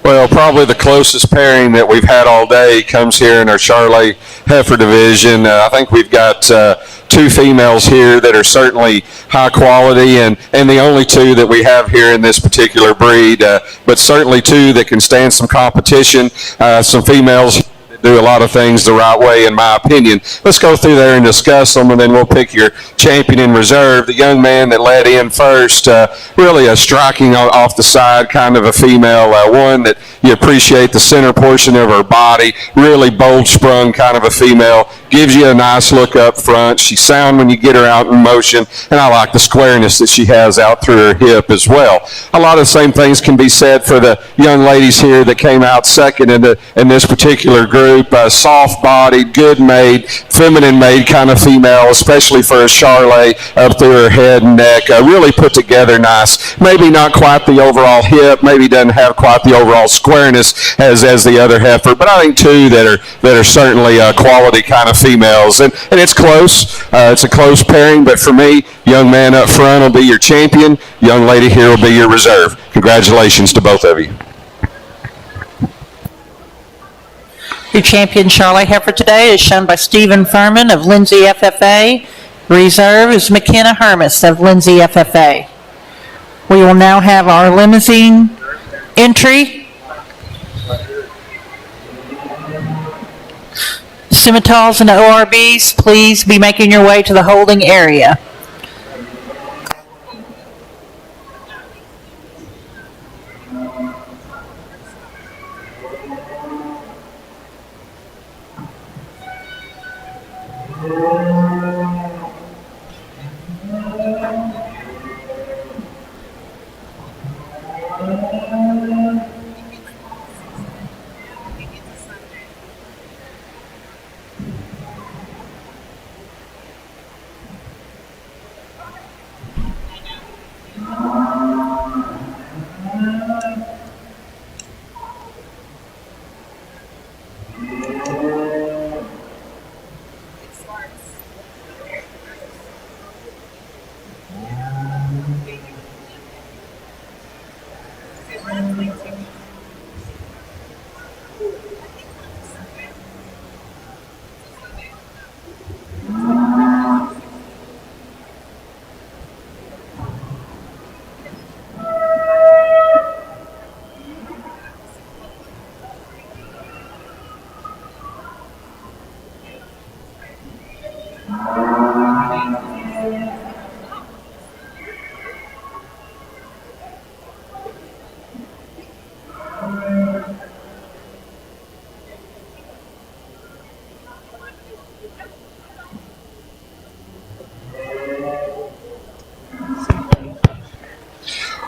Well, probably the closest pairing that we've had all day comes here in our Charolais heifer division. I think we've got two females here that are certainly high quality, and the only two that we have here in this particular breed, but certainly two that can stand some competition. Some females do a lot of things the right way, in my opinion. Let's go through there and discuss them, and then we'll pick your champion in reserve. The young man that led in first, really a striking off the side kind of a female, one that you appreciate the center portion of her body, really bold sprung kind of a female, gives you a nice look up front. She's sound when you get her out in motion, and I like the squareness that she has out through her hip as well. A lot of the same things can be said for the young ladies here that came out second in this particular group. Soft-bodied, good-made, feminine-made kind of female, especially for a Charolais up through her head and neck. Really put together nice. Maybe not quite the overall hip, maybe doesn't have quite the overall squareness as the other heifer, but I think two that are certainly quality kind of females. And it's close. It's a close pairing, but for me, young man up front will be your champion. Young lady here will be your reserve. Congratulations to both of you. Your champion Charolais heifer today is shown by Stephen Furman of Lindsay FFA. Reserve is McKenna Hermes of Lindsay FFA. We will now have our limousine entry. Scimitars and ORBs, please be making your way to the holding area.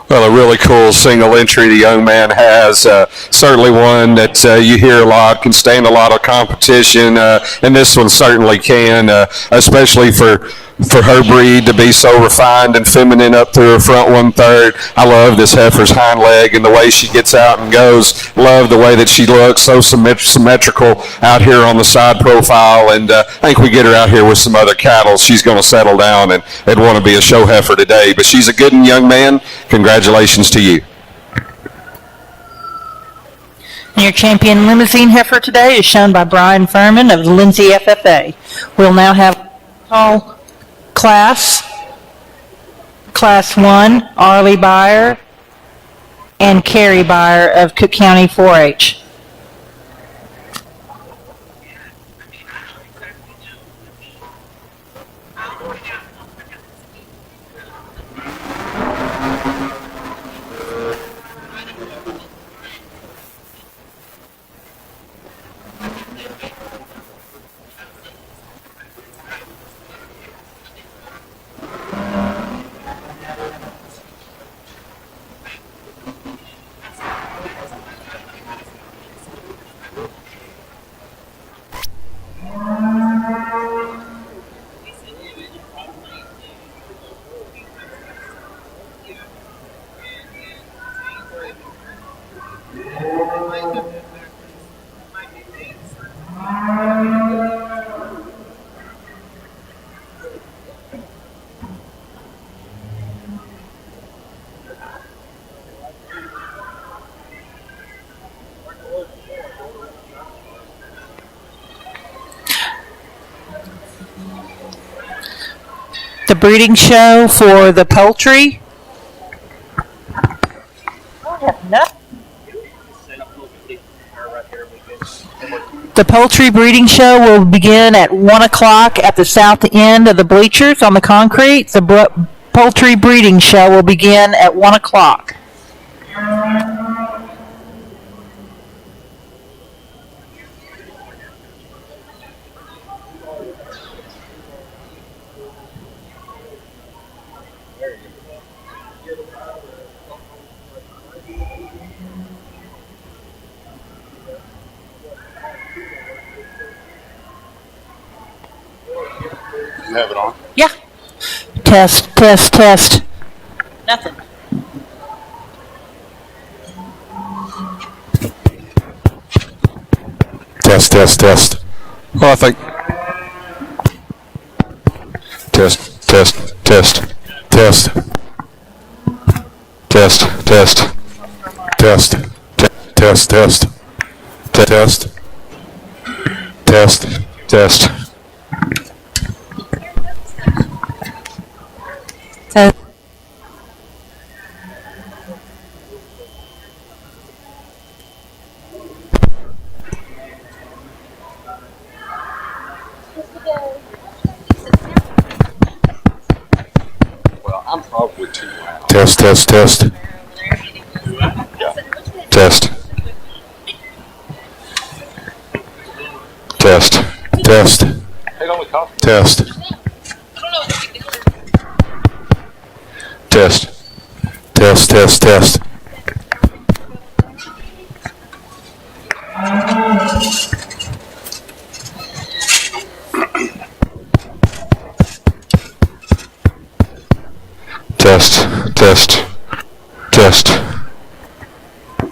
Well, a really cool single entry the young man has. Certainly one that you hear a lot, can stand a lot of competition, and this one certainly can, especially for her breed to be so refined and feminine up through her front 1/3. I love this heifer's hind leg and the way she gets out and goes. Love the way that she looks, so symmetrical out here on the side profile, and I think we get her out here with some other cattle, she's going to settle down and want to be a show heifer today. But she's a good young man. Congratulations to you. Your champion limousine heifer today is shown by Brian Furman of Lindsay FFA. We'll now have call Class 1, Arlie Byer and Carrie Byer of Cooke County 4-H. the breeding show for the poultry. I have nothing. The poultry breeding show will begin at 1 o'clock at the south end of the bleachers on the concrete. The poultry breeding show will begin at 1 o'clock. You have it on? Yeah. Test, test, test. Nothing. Test, test, test. Well, I think. Test, test, test, test. Test, test, test, test, test, test, test, test. Well, I'm probably too loud. Test, test, test. Yeah. Test. Test. Test. It only cost Test. Test. Test, test, test. Test, test, test.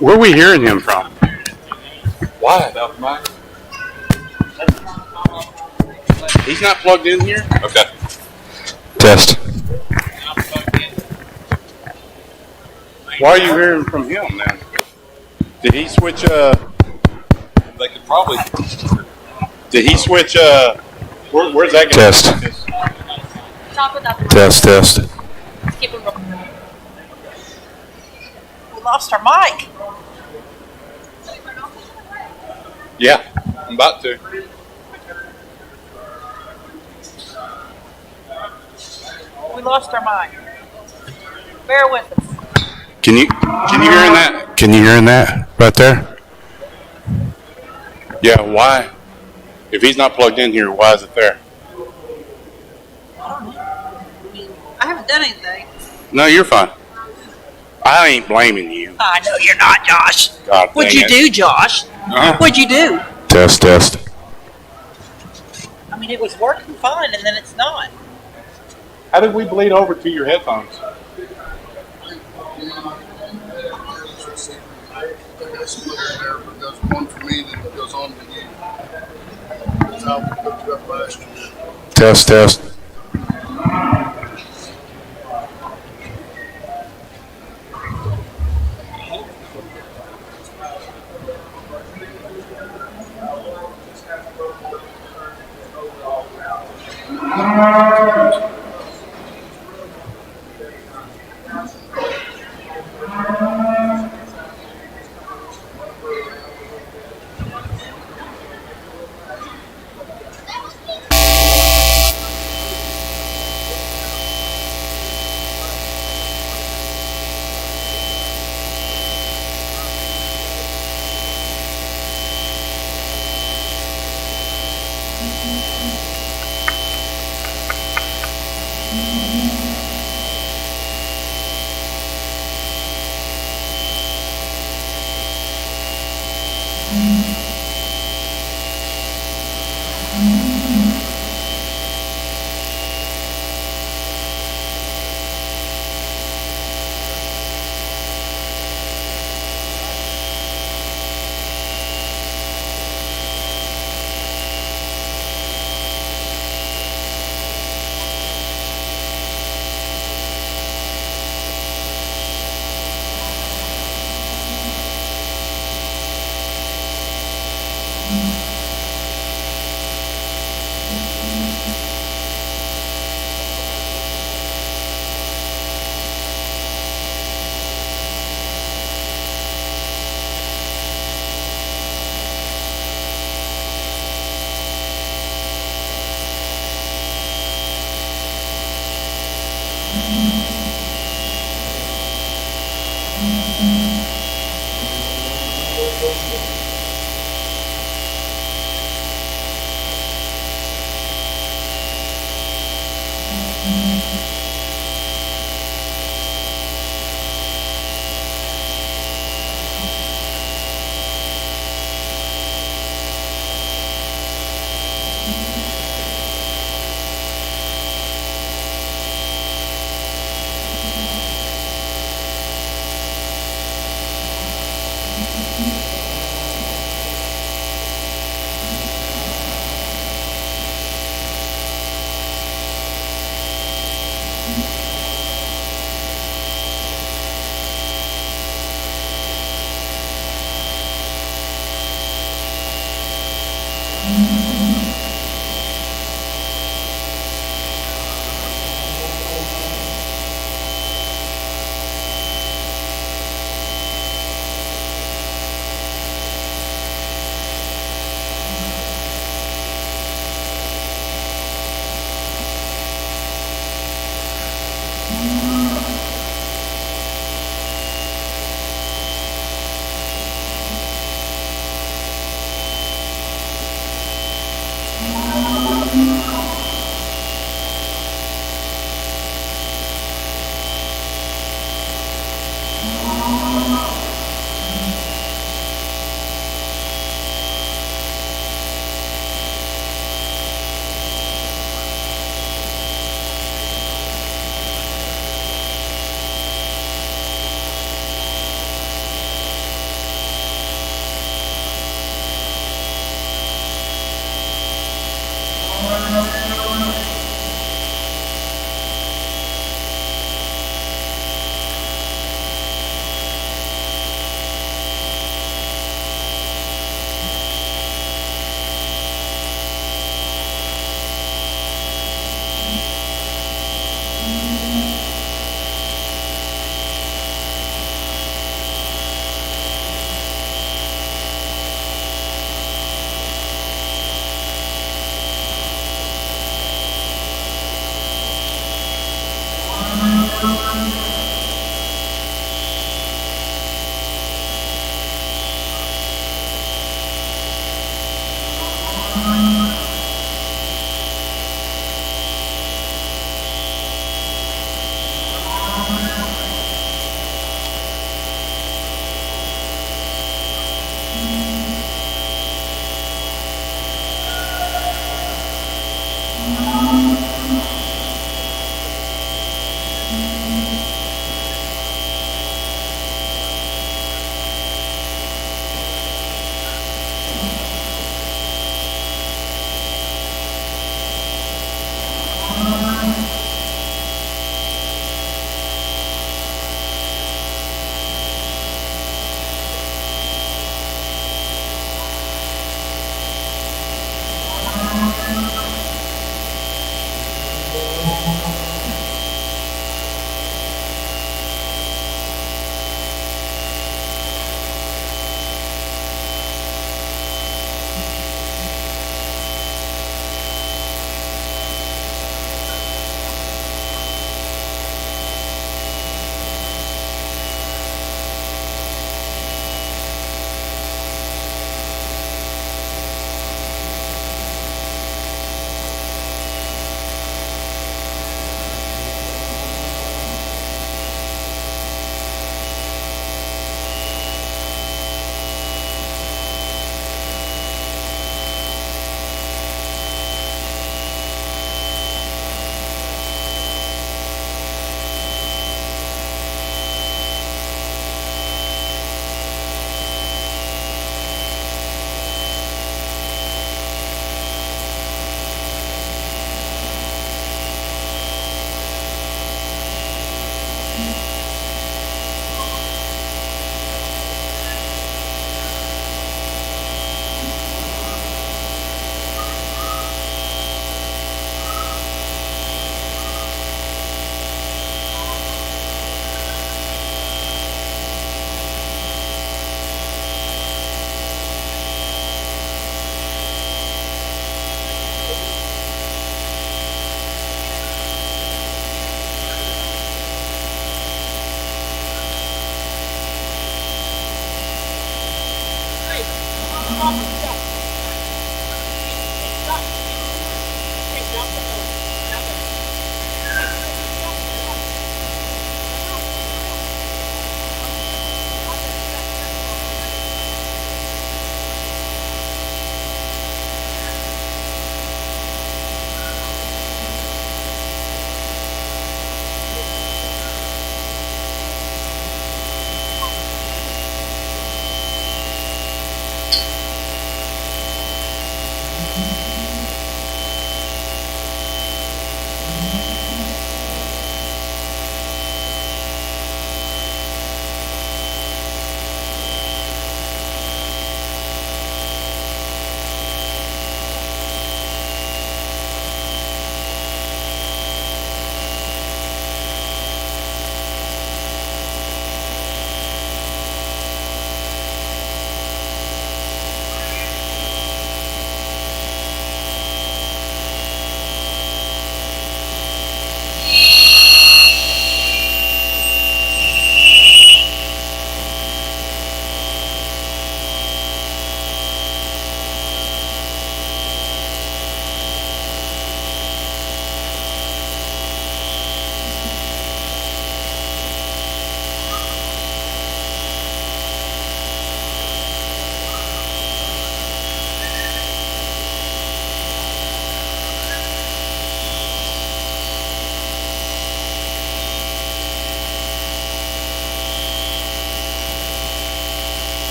Where are we hearing him from? Why? About the mic? He's not plugged in here? Okay. Test. Why are you hearing from him then? Did he switch, They could probably. did he switch, where's that going? Test. Test, test. We lost our mic. Yeah, I'm about to. We lost our mic. Bear with us. Can you hear in that? Can you hear in that right there? Yeah, why? If he's not plugged in here, why is it there? I haven't done anything. No, you're fine. I ain't blaming you. I know you're not, Josh. God What'd dang you it. do, Josh? Huh? What'd you do? Test, test. I mean, it was working fine, and then it's not. How did we bleed over to your headphones? There's one for me that goes on to you. That's how we hooked it up last year. Test, test.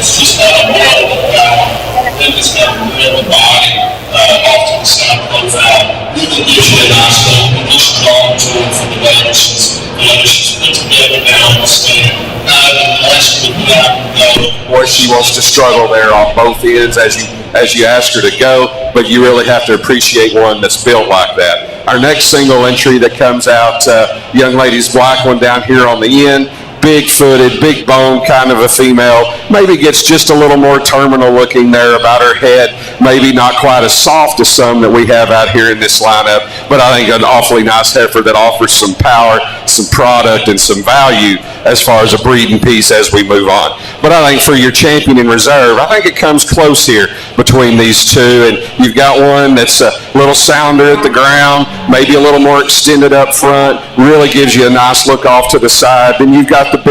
It's just not a model that is got a real body off to the side profile. Really gives you a nice little condition dog tool for the way she's put together, balanced, and less than that. Boy, she wants to struggle there on both ends as you ask her to go, but you really have to appreciate one that's built like that. Our next single entry that comes out, young lady's black one down here on the end. Big-footed, big bone kind of a female. Maybe gets just a little more terminal looking there about her head. Maybe not quite as soft as some that we have out here in this lineup, but I think an awfully nice heifer that offers some power, some product, and some value as far as a breeding piece as we move on. But I think for your champion in reserve, I think it comes close here between these two. And you've got one that's a little sounder at the ground, maybe a little more extended up front, really gives you a nice look off to the side. Then you've got the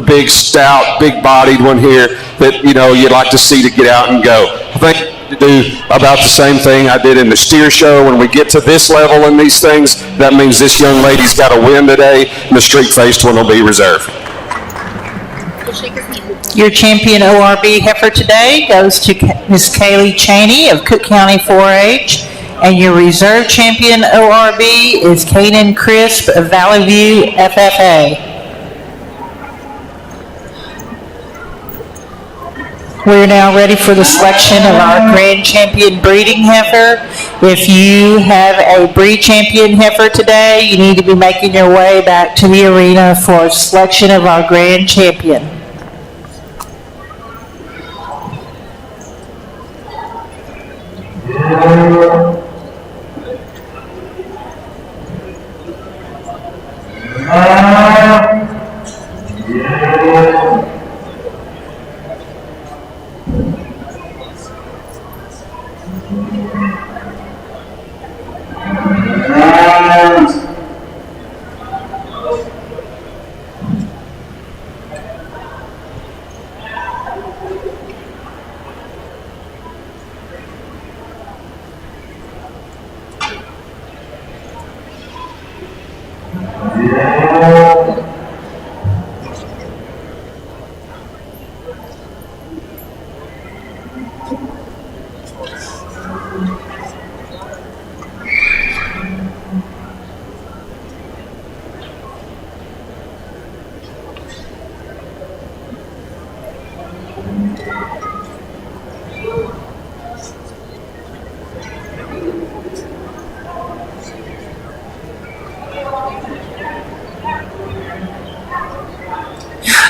big stout, big-bodied one here that, you know, you'd like to see to get out and go. I think to do about the same thing I did in the steer show. When we get to this level in these things, that means this young lady's got a win today, and the streak-faced one will be reserved. Your champion ORB heifer today goes to Miss Kaylee Cheney of Cooke County 4-H, and your reserve champion ORB is Kaden Crisp of Valley View FFA. We're now ready for the selection of our grand champion breeding heifer. If you have a breed champion heifer today, you need to be making your way back to the arena for selection of our grand champion.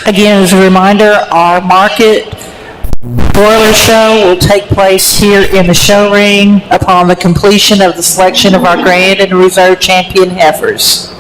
Again, as a reminder, our market broiler show will take place here in the show ring upon the completion of the selection of our grand and reserve champion heifers.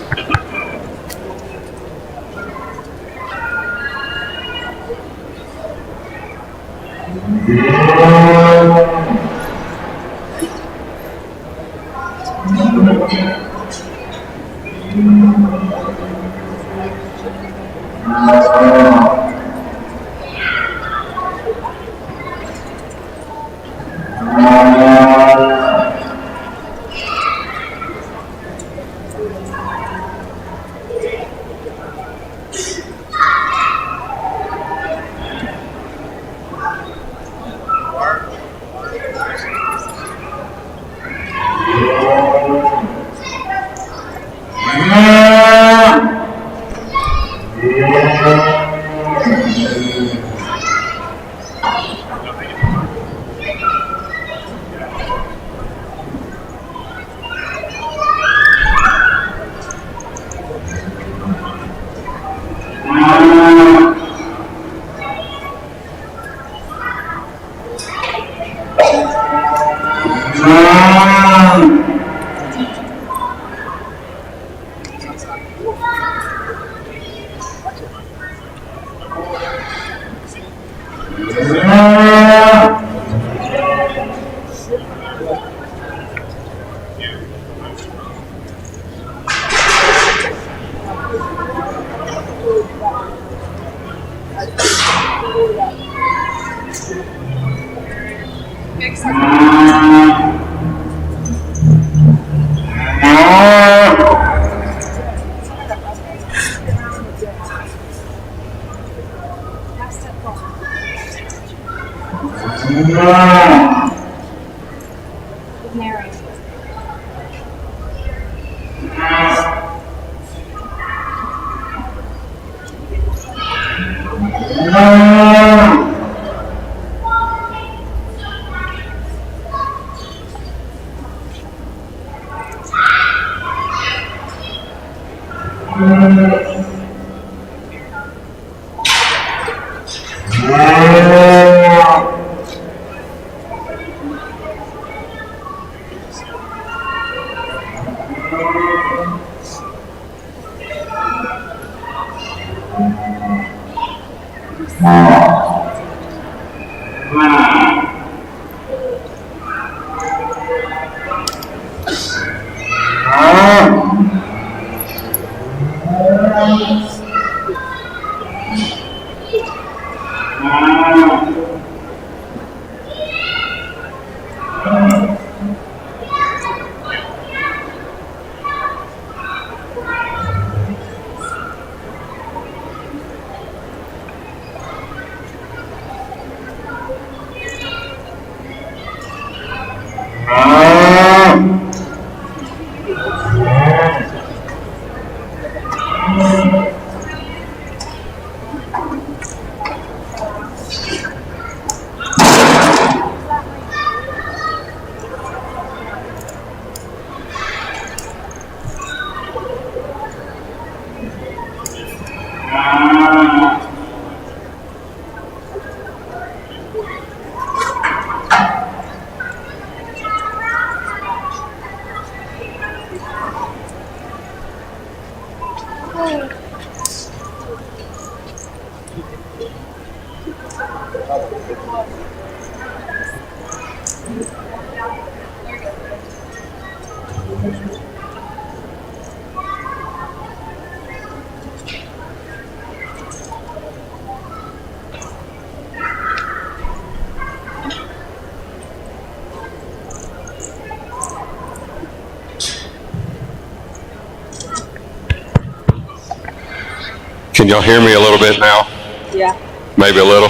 Can y'all hear me a little bit now? Yeah. Maybe a little.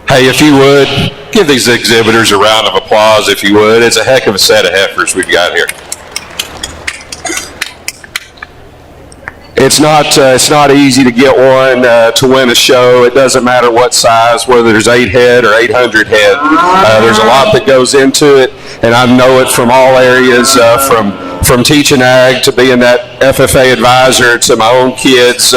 Hey, if you would, give these exhibitors a round of applause, if you would. It's a heck of a set of heifers we've got here. It's not easy to get one to win a show. It doesn't matter what size, whether there's 8 head or 800 head. There's a lot that goes into it, and I know it from all areas, from teaching ag to being that FFA advisor to my own kids.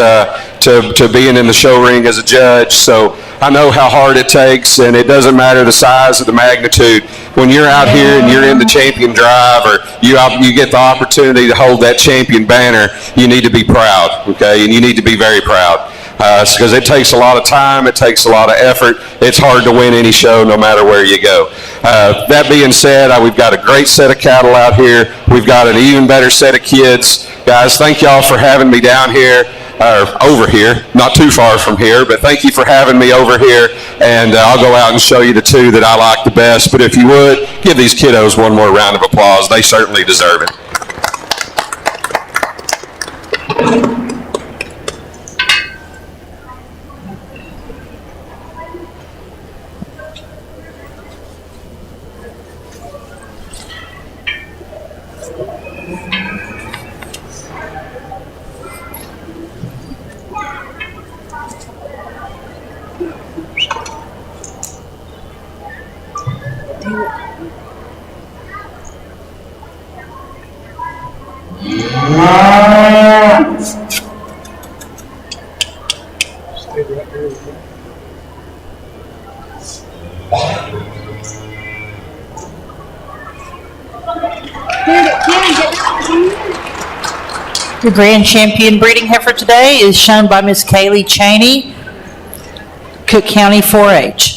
to being in the show ring as a judge. So I know how hard it takes, and it doesn't matter the size or the magnitude. When you're out here and you're in the champion drive, or you get the opportunity to hold that champion banner, you need to be proud, okay? And you need to be very proud. Because it takes a lot of time, it takes a lot of effort. It's hard to win any show no matter where you go. That being said, we've got a great set of cattle out here. We've got an even better set of kids. Guys, thank y'all for having me down here, or over here, not too far from here, but thank you for having me over here, and I'll go out and show you the two that I like the best. But if you would, give these kiddos one more round of applause. They certainly deserve it. The grand champion breeding heifer today is shown by Miss Kaylee Cheney, Cooke County 4-H.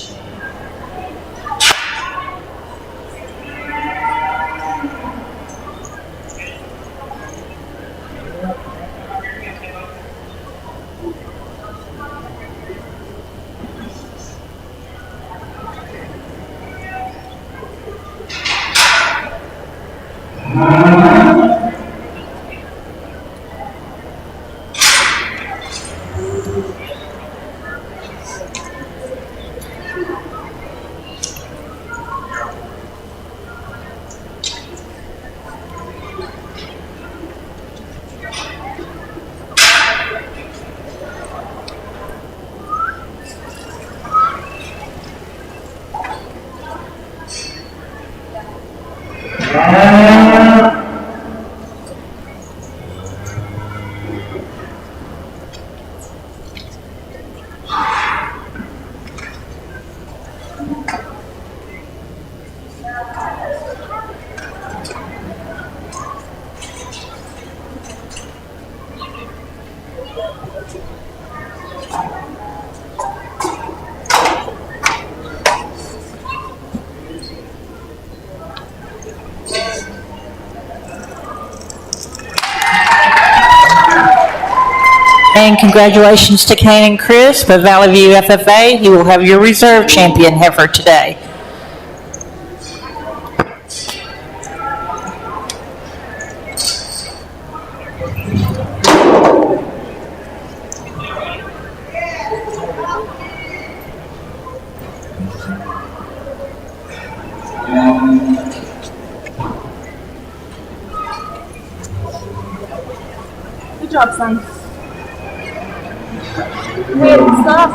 And congratulations to Kane and Chris of Valley View FFA. You will have your reserve champion heifer today. Good job, son. Wait, stop.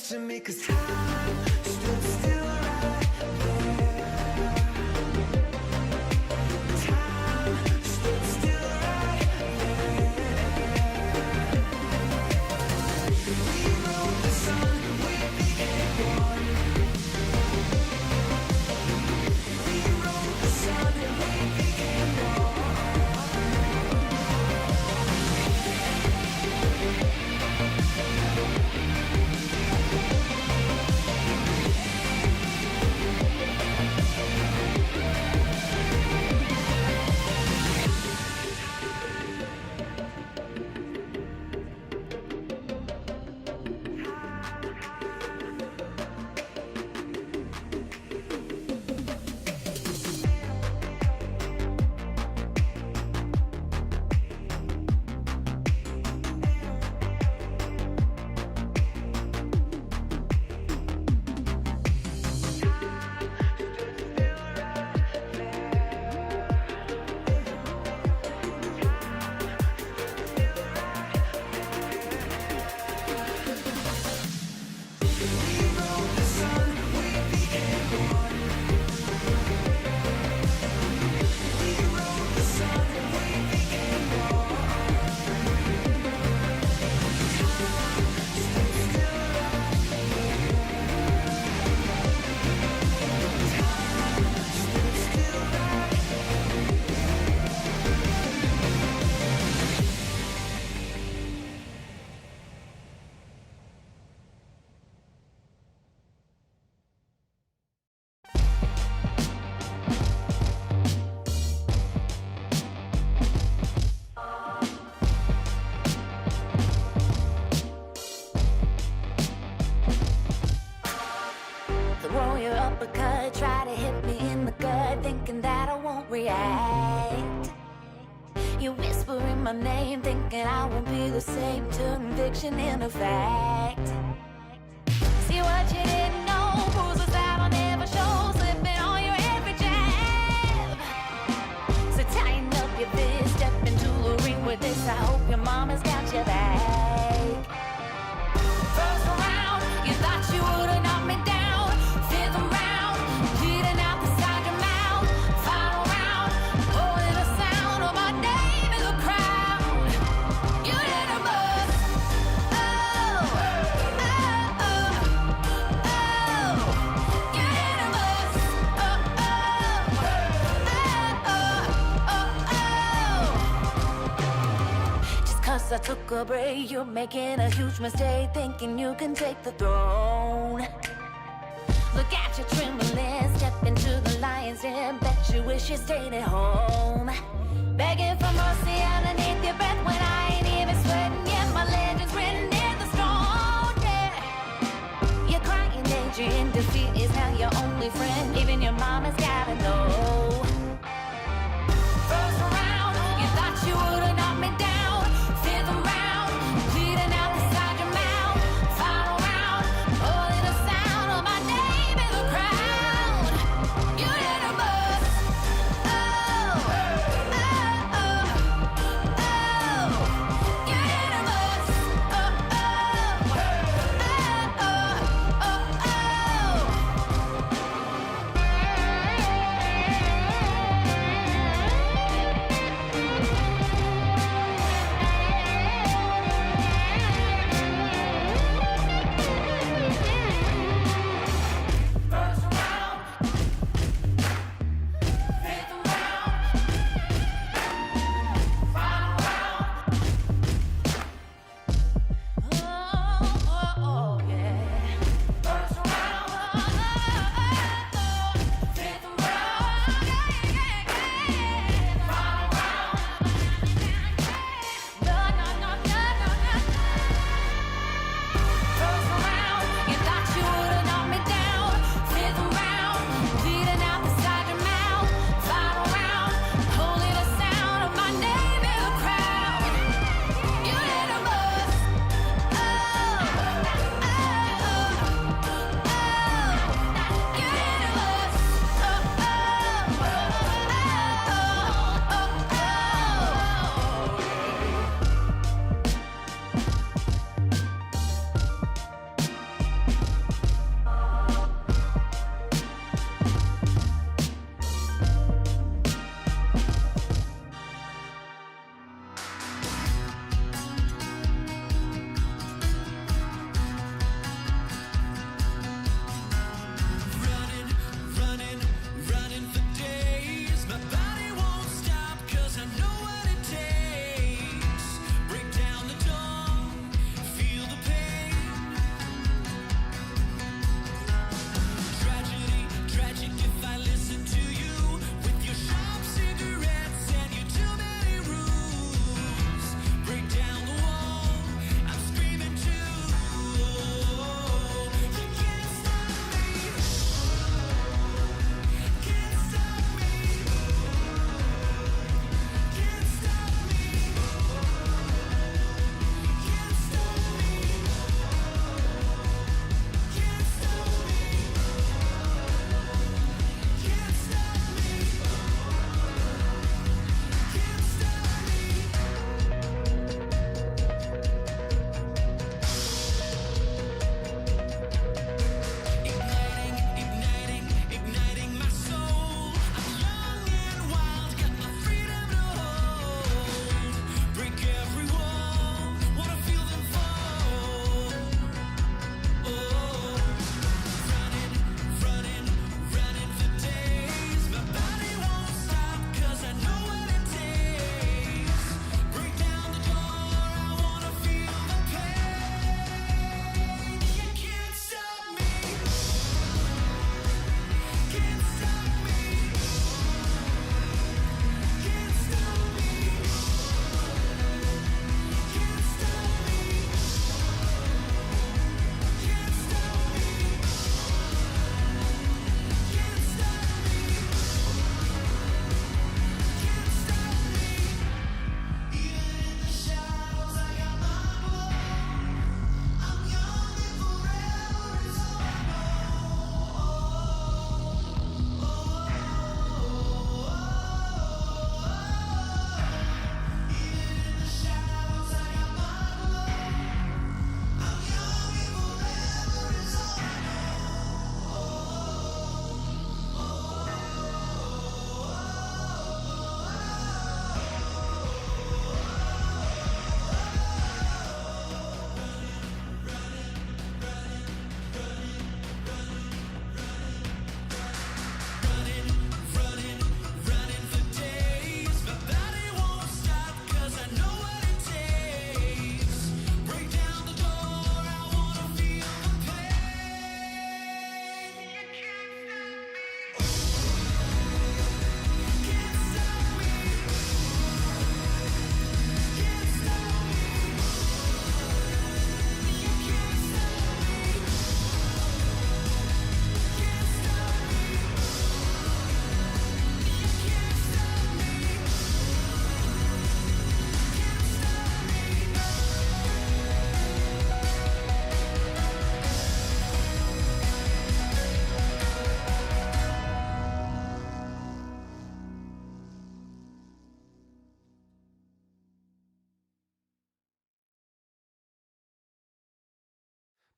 touching me, 'cause time stood still right there. Time stood still right there. We wrote the song, we became one. We wrote the song and we became one. Throw your uppercut, try to hit me in the gut, thinking that I won't react. You whisper in my name, thinking I won't be the same. Turn fiction into fact. See what you didn't know, bruises that I'll never show, slipping on your every jab. So tighten up your fist, step into the ring with this. I hope your mama's got your back. First round, you thought you would've knocked me down. Fifth round, bleeding out the side of your mouth. Final round, holding the sound of my name in the crowd. You didn't bust. Oh, oh, oh, oh. You didn't bust. Oh, oh, oh, oh, oh. Just 'cause I took a break, you're making a huge mistake, thinking you can take the throne. Look at you trembling, step into the lion's den. Bet you wish you stayed at home. Begging for mercy underneath your breath when I ain't even sweating yet. My legend's written in the stone, yeah. You're crying, Adrian, defeat is now your only friend. Even your mama's gotta know. First round, you thought you would've knocked me down. Fifth round, bleeding out the side of your mouth. Final round, holding the sound of my name in the crowd. You didn't bust. Oh, oh, oh, oh. You didn't bust. Oh, oh, oh, oh, oh, oh.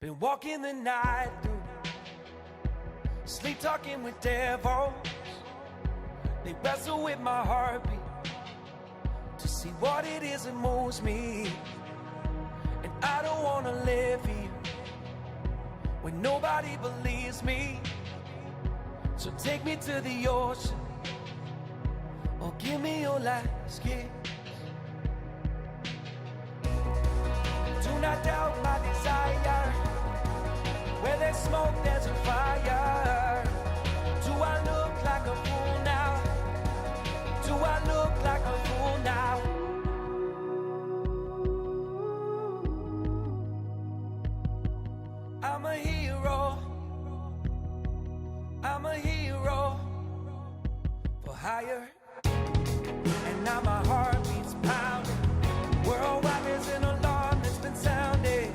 Been walking the night through, sleep talking with devils. They wrestle with my heartbeat to see what it is that moves me. And I don't wanna live here when nobody believes me. So take me to the ocean, or give me your last kiss. Do not doubt my desire. Where there's smoke, there's a fire. Do I look like a fool now? Do I look like a fool now? I'm a hero. I'm a hero for hire. And now my heart beats pounding. Worldwide there's an alarm that's been sounded.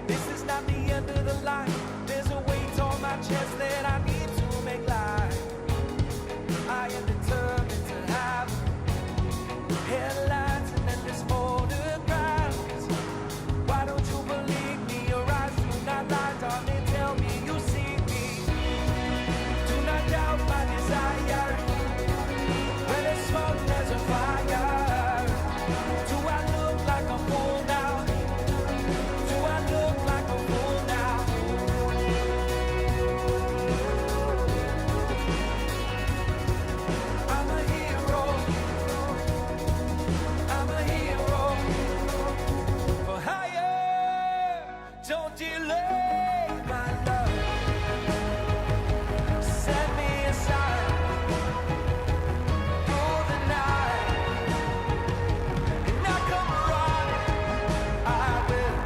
This is not the end of the line. There's a weight on my chest that I need to make life. I am determined to have headlines and endless photographs. Why don't you believe me? Your eyes do not lie, darling. Tell me you see me. Do not doubt my desire. Where there's smoke, there's a fire. Do I look like a fool now? Do I look like a fool now? I'm a hero. I'm a hero for hire. Don't delay my love. Set me aside for the night, and I come running. I will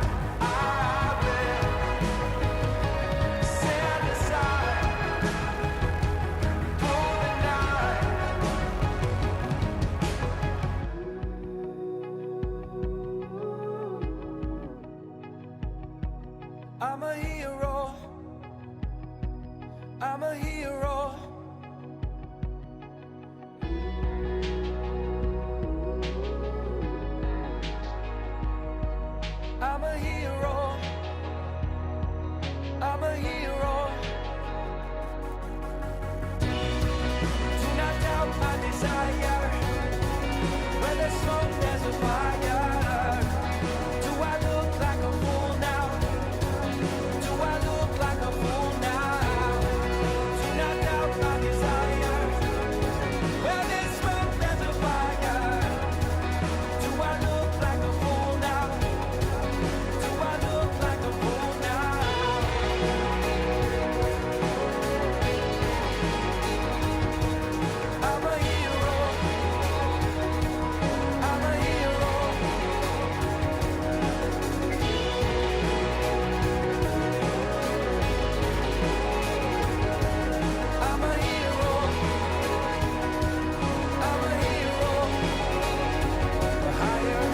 set aside for the night. I'm a hero. I'm a hero. I'm a hero. I'm a hero. Do not doubt my desire. Where there's smoke, there's a fire. Do I look like a fool now? Do I look like a fool now? Do not doubt my desire. Where there's smoke, there's a fire. Do I look like a fool now? Do I look like a fool now? I'm a hero. I'm a hero. I'm a hero. I'm a hero for hire.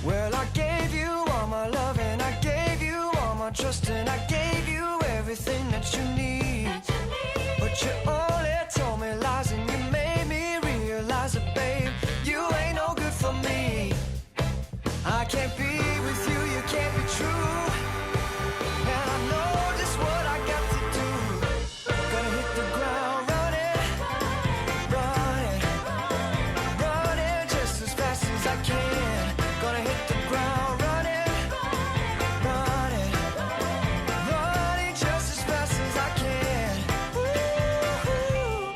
Well, I gave you all my love and I gave you all my trust and I gave you everything that you need. But you only told me lies and you made me realize that, babe, you ain't no good for me. I can't be with you, you can't be true. And I know just what I got to do. Gonna hit the ground running, running, running just as fast as I can. Gonna hit the ground running, running, running just as fast as I can. Ooh.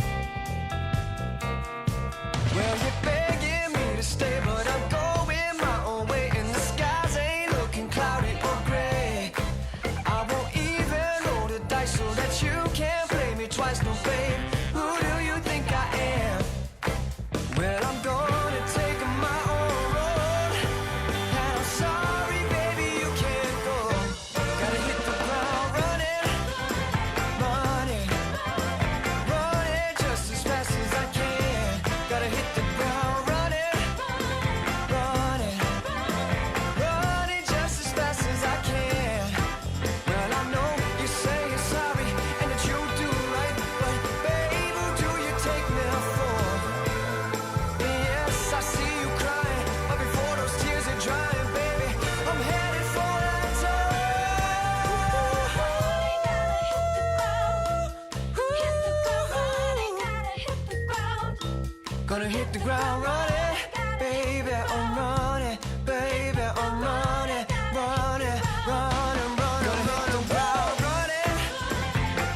the ground running, baby, I'm running, baby, I'm running, running, running, running, running, the ground running,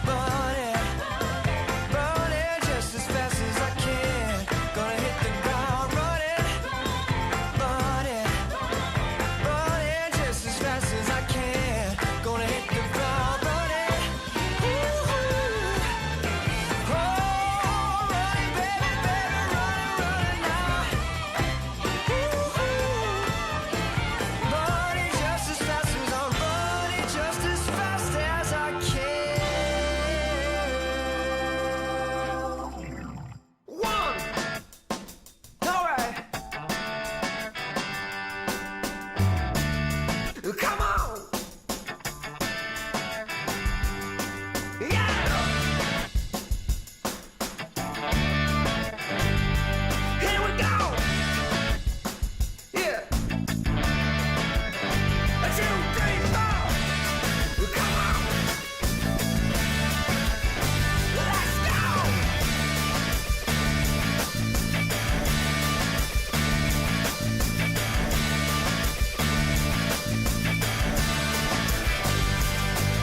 running, running just as fast as I can. Gonna hit the ground running, running, running just as fast as I can. Gonna hit the ground running. Ooh, oh, running, baby, baby, running, running now. Ooh, running just as fast as I'm running, just as fast as I can. One, all right. Come on. Yeah. Here we go. Yeah. 1, 2, 3, 4. Come on. Let's go.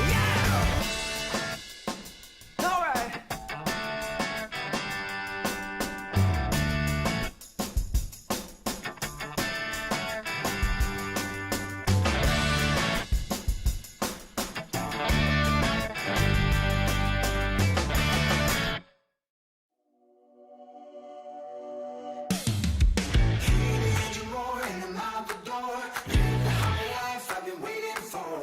Yeah. All right. Hear the engine roar and I'm out the door. Live the high life I've been waiting for.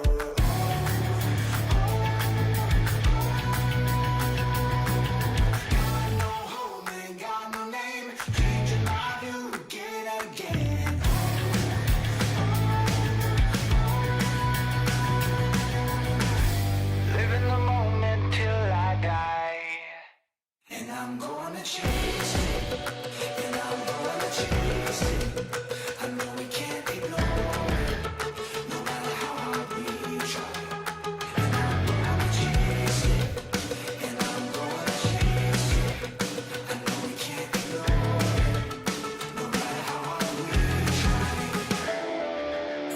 Got no home, ain't got no name. Changing my view again and again. Living the moment till I die. And I'm gonna chase it. And I'm gonna chase it. I know we can't ignore it, no matter how hard we try. And I'm gonna chase it. And I'm gonna chase it. I know we can't ignore it, no matter how hard we try.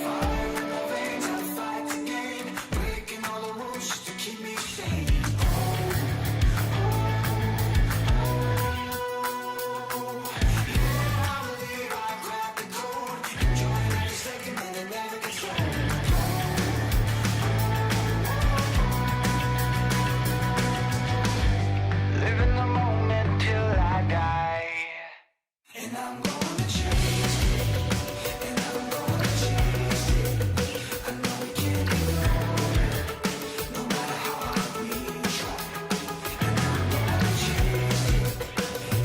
Fire in the veins, I fight to gain, breaking all the rules to keep me sane. Yeah, I believe I grab the code, enjoying every second and it never gets old. Living the moment till I die. And I'm gonna chase it. And I'm gonna chase it. I know we can't ignore it, no matter how hard we try. And I'm gonna chase it.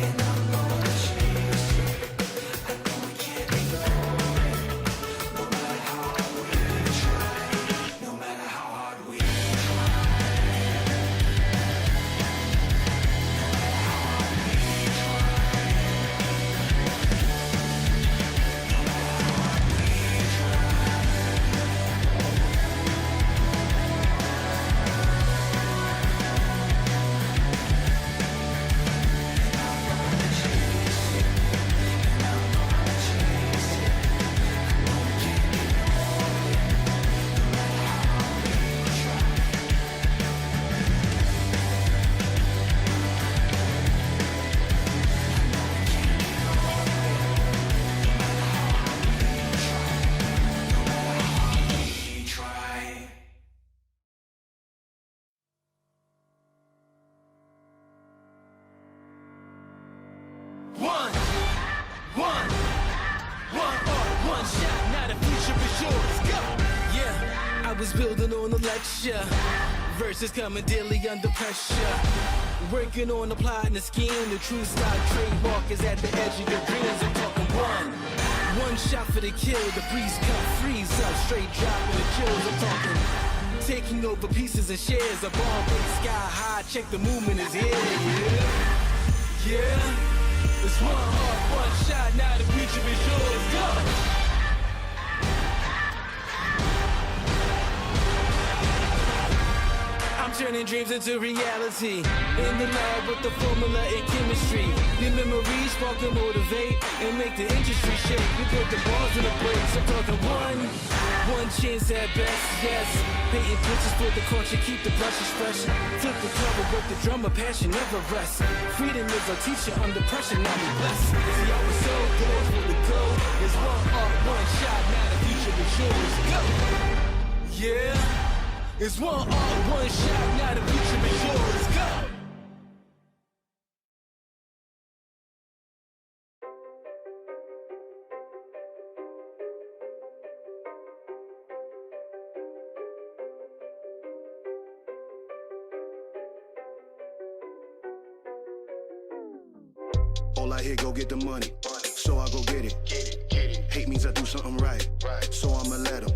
And I'm gonna chase it. I know we can't ignore it, no matter how hard we try. No matter how hard we try. One shot, now the future is yours. Go! Yeah, I was building on a lecture. Verses coming daily under pressure. Working on the plot and the scheme. The true stock trademark is at the edge of your dreams. I'm talking one shot for the kill. The breeze come freeze up. Straight dropping the chills. I'm talking taking over pieces and shares. A ball big sky high. Check the movement is here. Yeah. It's one heart, one shot, now the future is yours. Go! I'm turning dreams into reality. In the lab with the formula and chemistry. Your memories spark and motivate and make the industry shake. We put the balls in the brakes. I'm talking one chance at best, yes. Painting pictures for the culture, keep the brushes fresh. Flip the cover with the drummer, passion never rests. Freedom is our teacher under pressure, now we blessed. See, I was so close for the goal. It's one art, one shot, now the future is yours. Go! Yeah, it's one art, one shot, now the future is yours. Go! All I hear, go get the money, so I go get it. Hate means I do something right, so I'ma let him.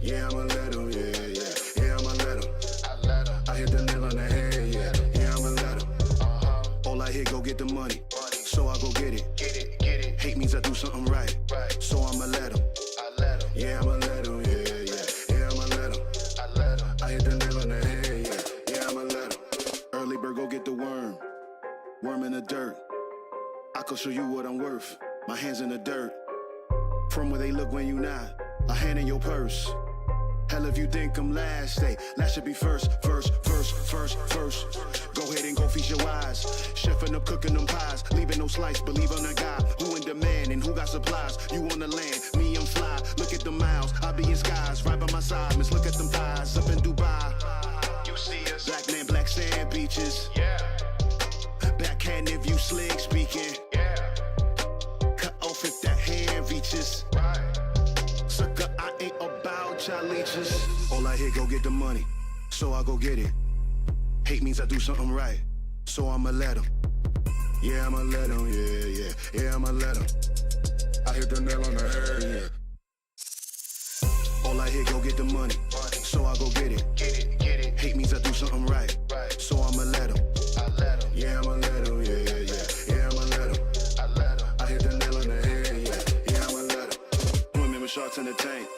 Yeah, I'ma let him, yeah, I'ma let him. I hit the nail on the head, yeah, I'ma let him. All I hear, go get the money, so I go get it. Hate means I do something right, so I'ma let him. Yeah, I'ma let him, yeah, I'ma let him. I hit the nail on the head, yeah, I'ma let him. Early bird, go get the worm in the dirt. I could show you what I'm worth. My hands in the dirt. From where they look when you not. A hand in your purse. Hell, if you think I'm last, stay. Last should be first. Go ahead and go feast your eyes. Chefing up, cooking them pies. Leaving no slice, believe on a guy. Who in demand and who got supplies? You on the land, me I'm fly. Look at the miles, I be in skies. Right by my side, miss, look at them thighs. Up in Dubai. You see us. Black man, black sand beaches. Yeah. Backhand if you slick speaking. Yeah. Cut off if that hand reaches. Right. Sucker, I ain't about y'all leeches. All I hear, go get the money, so I go get it. Hate means I do something right, so I'ma let him. Yeah, I'ma let him, yeah, I'ma let him. I hit the nail on the head, yeah. All I hear, go get the money, so I go get it. Hate means I do something right, so I'ma let him. Yeah, I'ma let him, yeah, I'ma let him. I hit the nail on the head, yeah, I'ma let him. Women with sharks in the tank,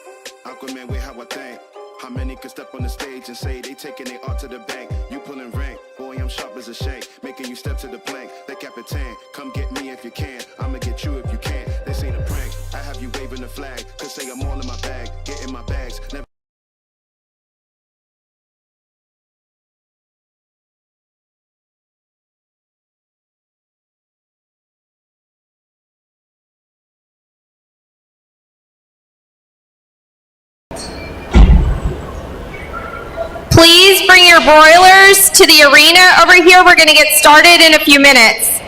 Aquaman with how I think. How many could step on the stage and say they taking their art to the bank? You pulling rank, boy, I'm sharp as a shank. Making you step to the plank, the Capitan. Come get me if you can, I'ma get you if you can. This ain't a prank, I have you waving the flag. Could say I'm all in my bag, get in my bags. Never Please bring your broilers to the arena over here. We're going to get started in a few minutes.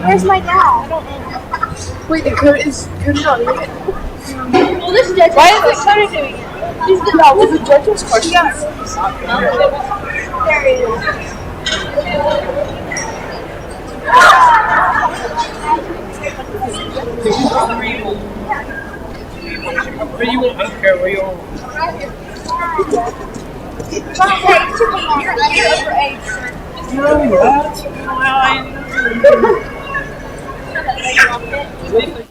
Where's my dad? I don't know. Wait, the code is not doing it. Well, this judge. Why is the code doing it? He's the no. The judge's question. There he is. Where you want? I don't care where you want. You're over age.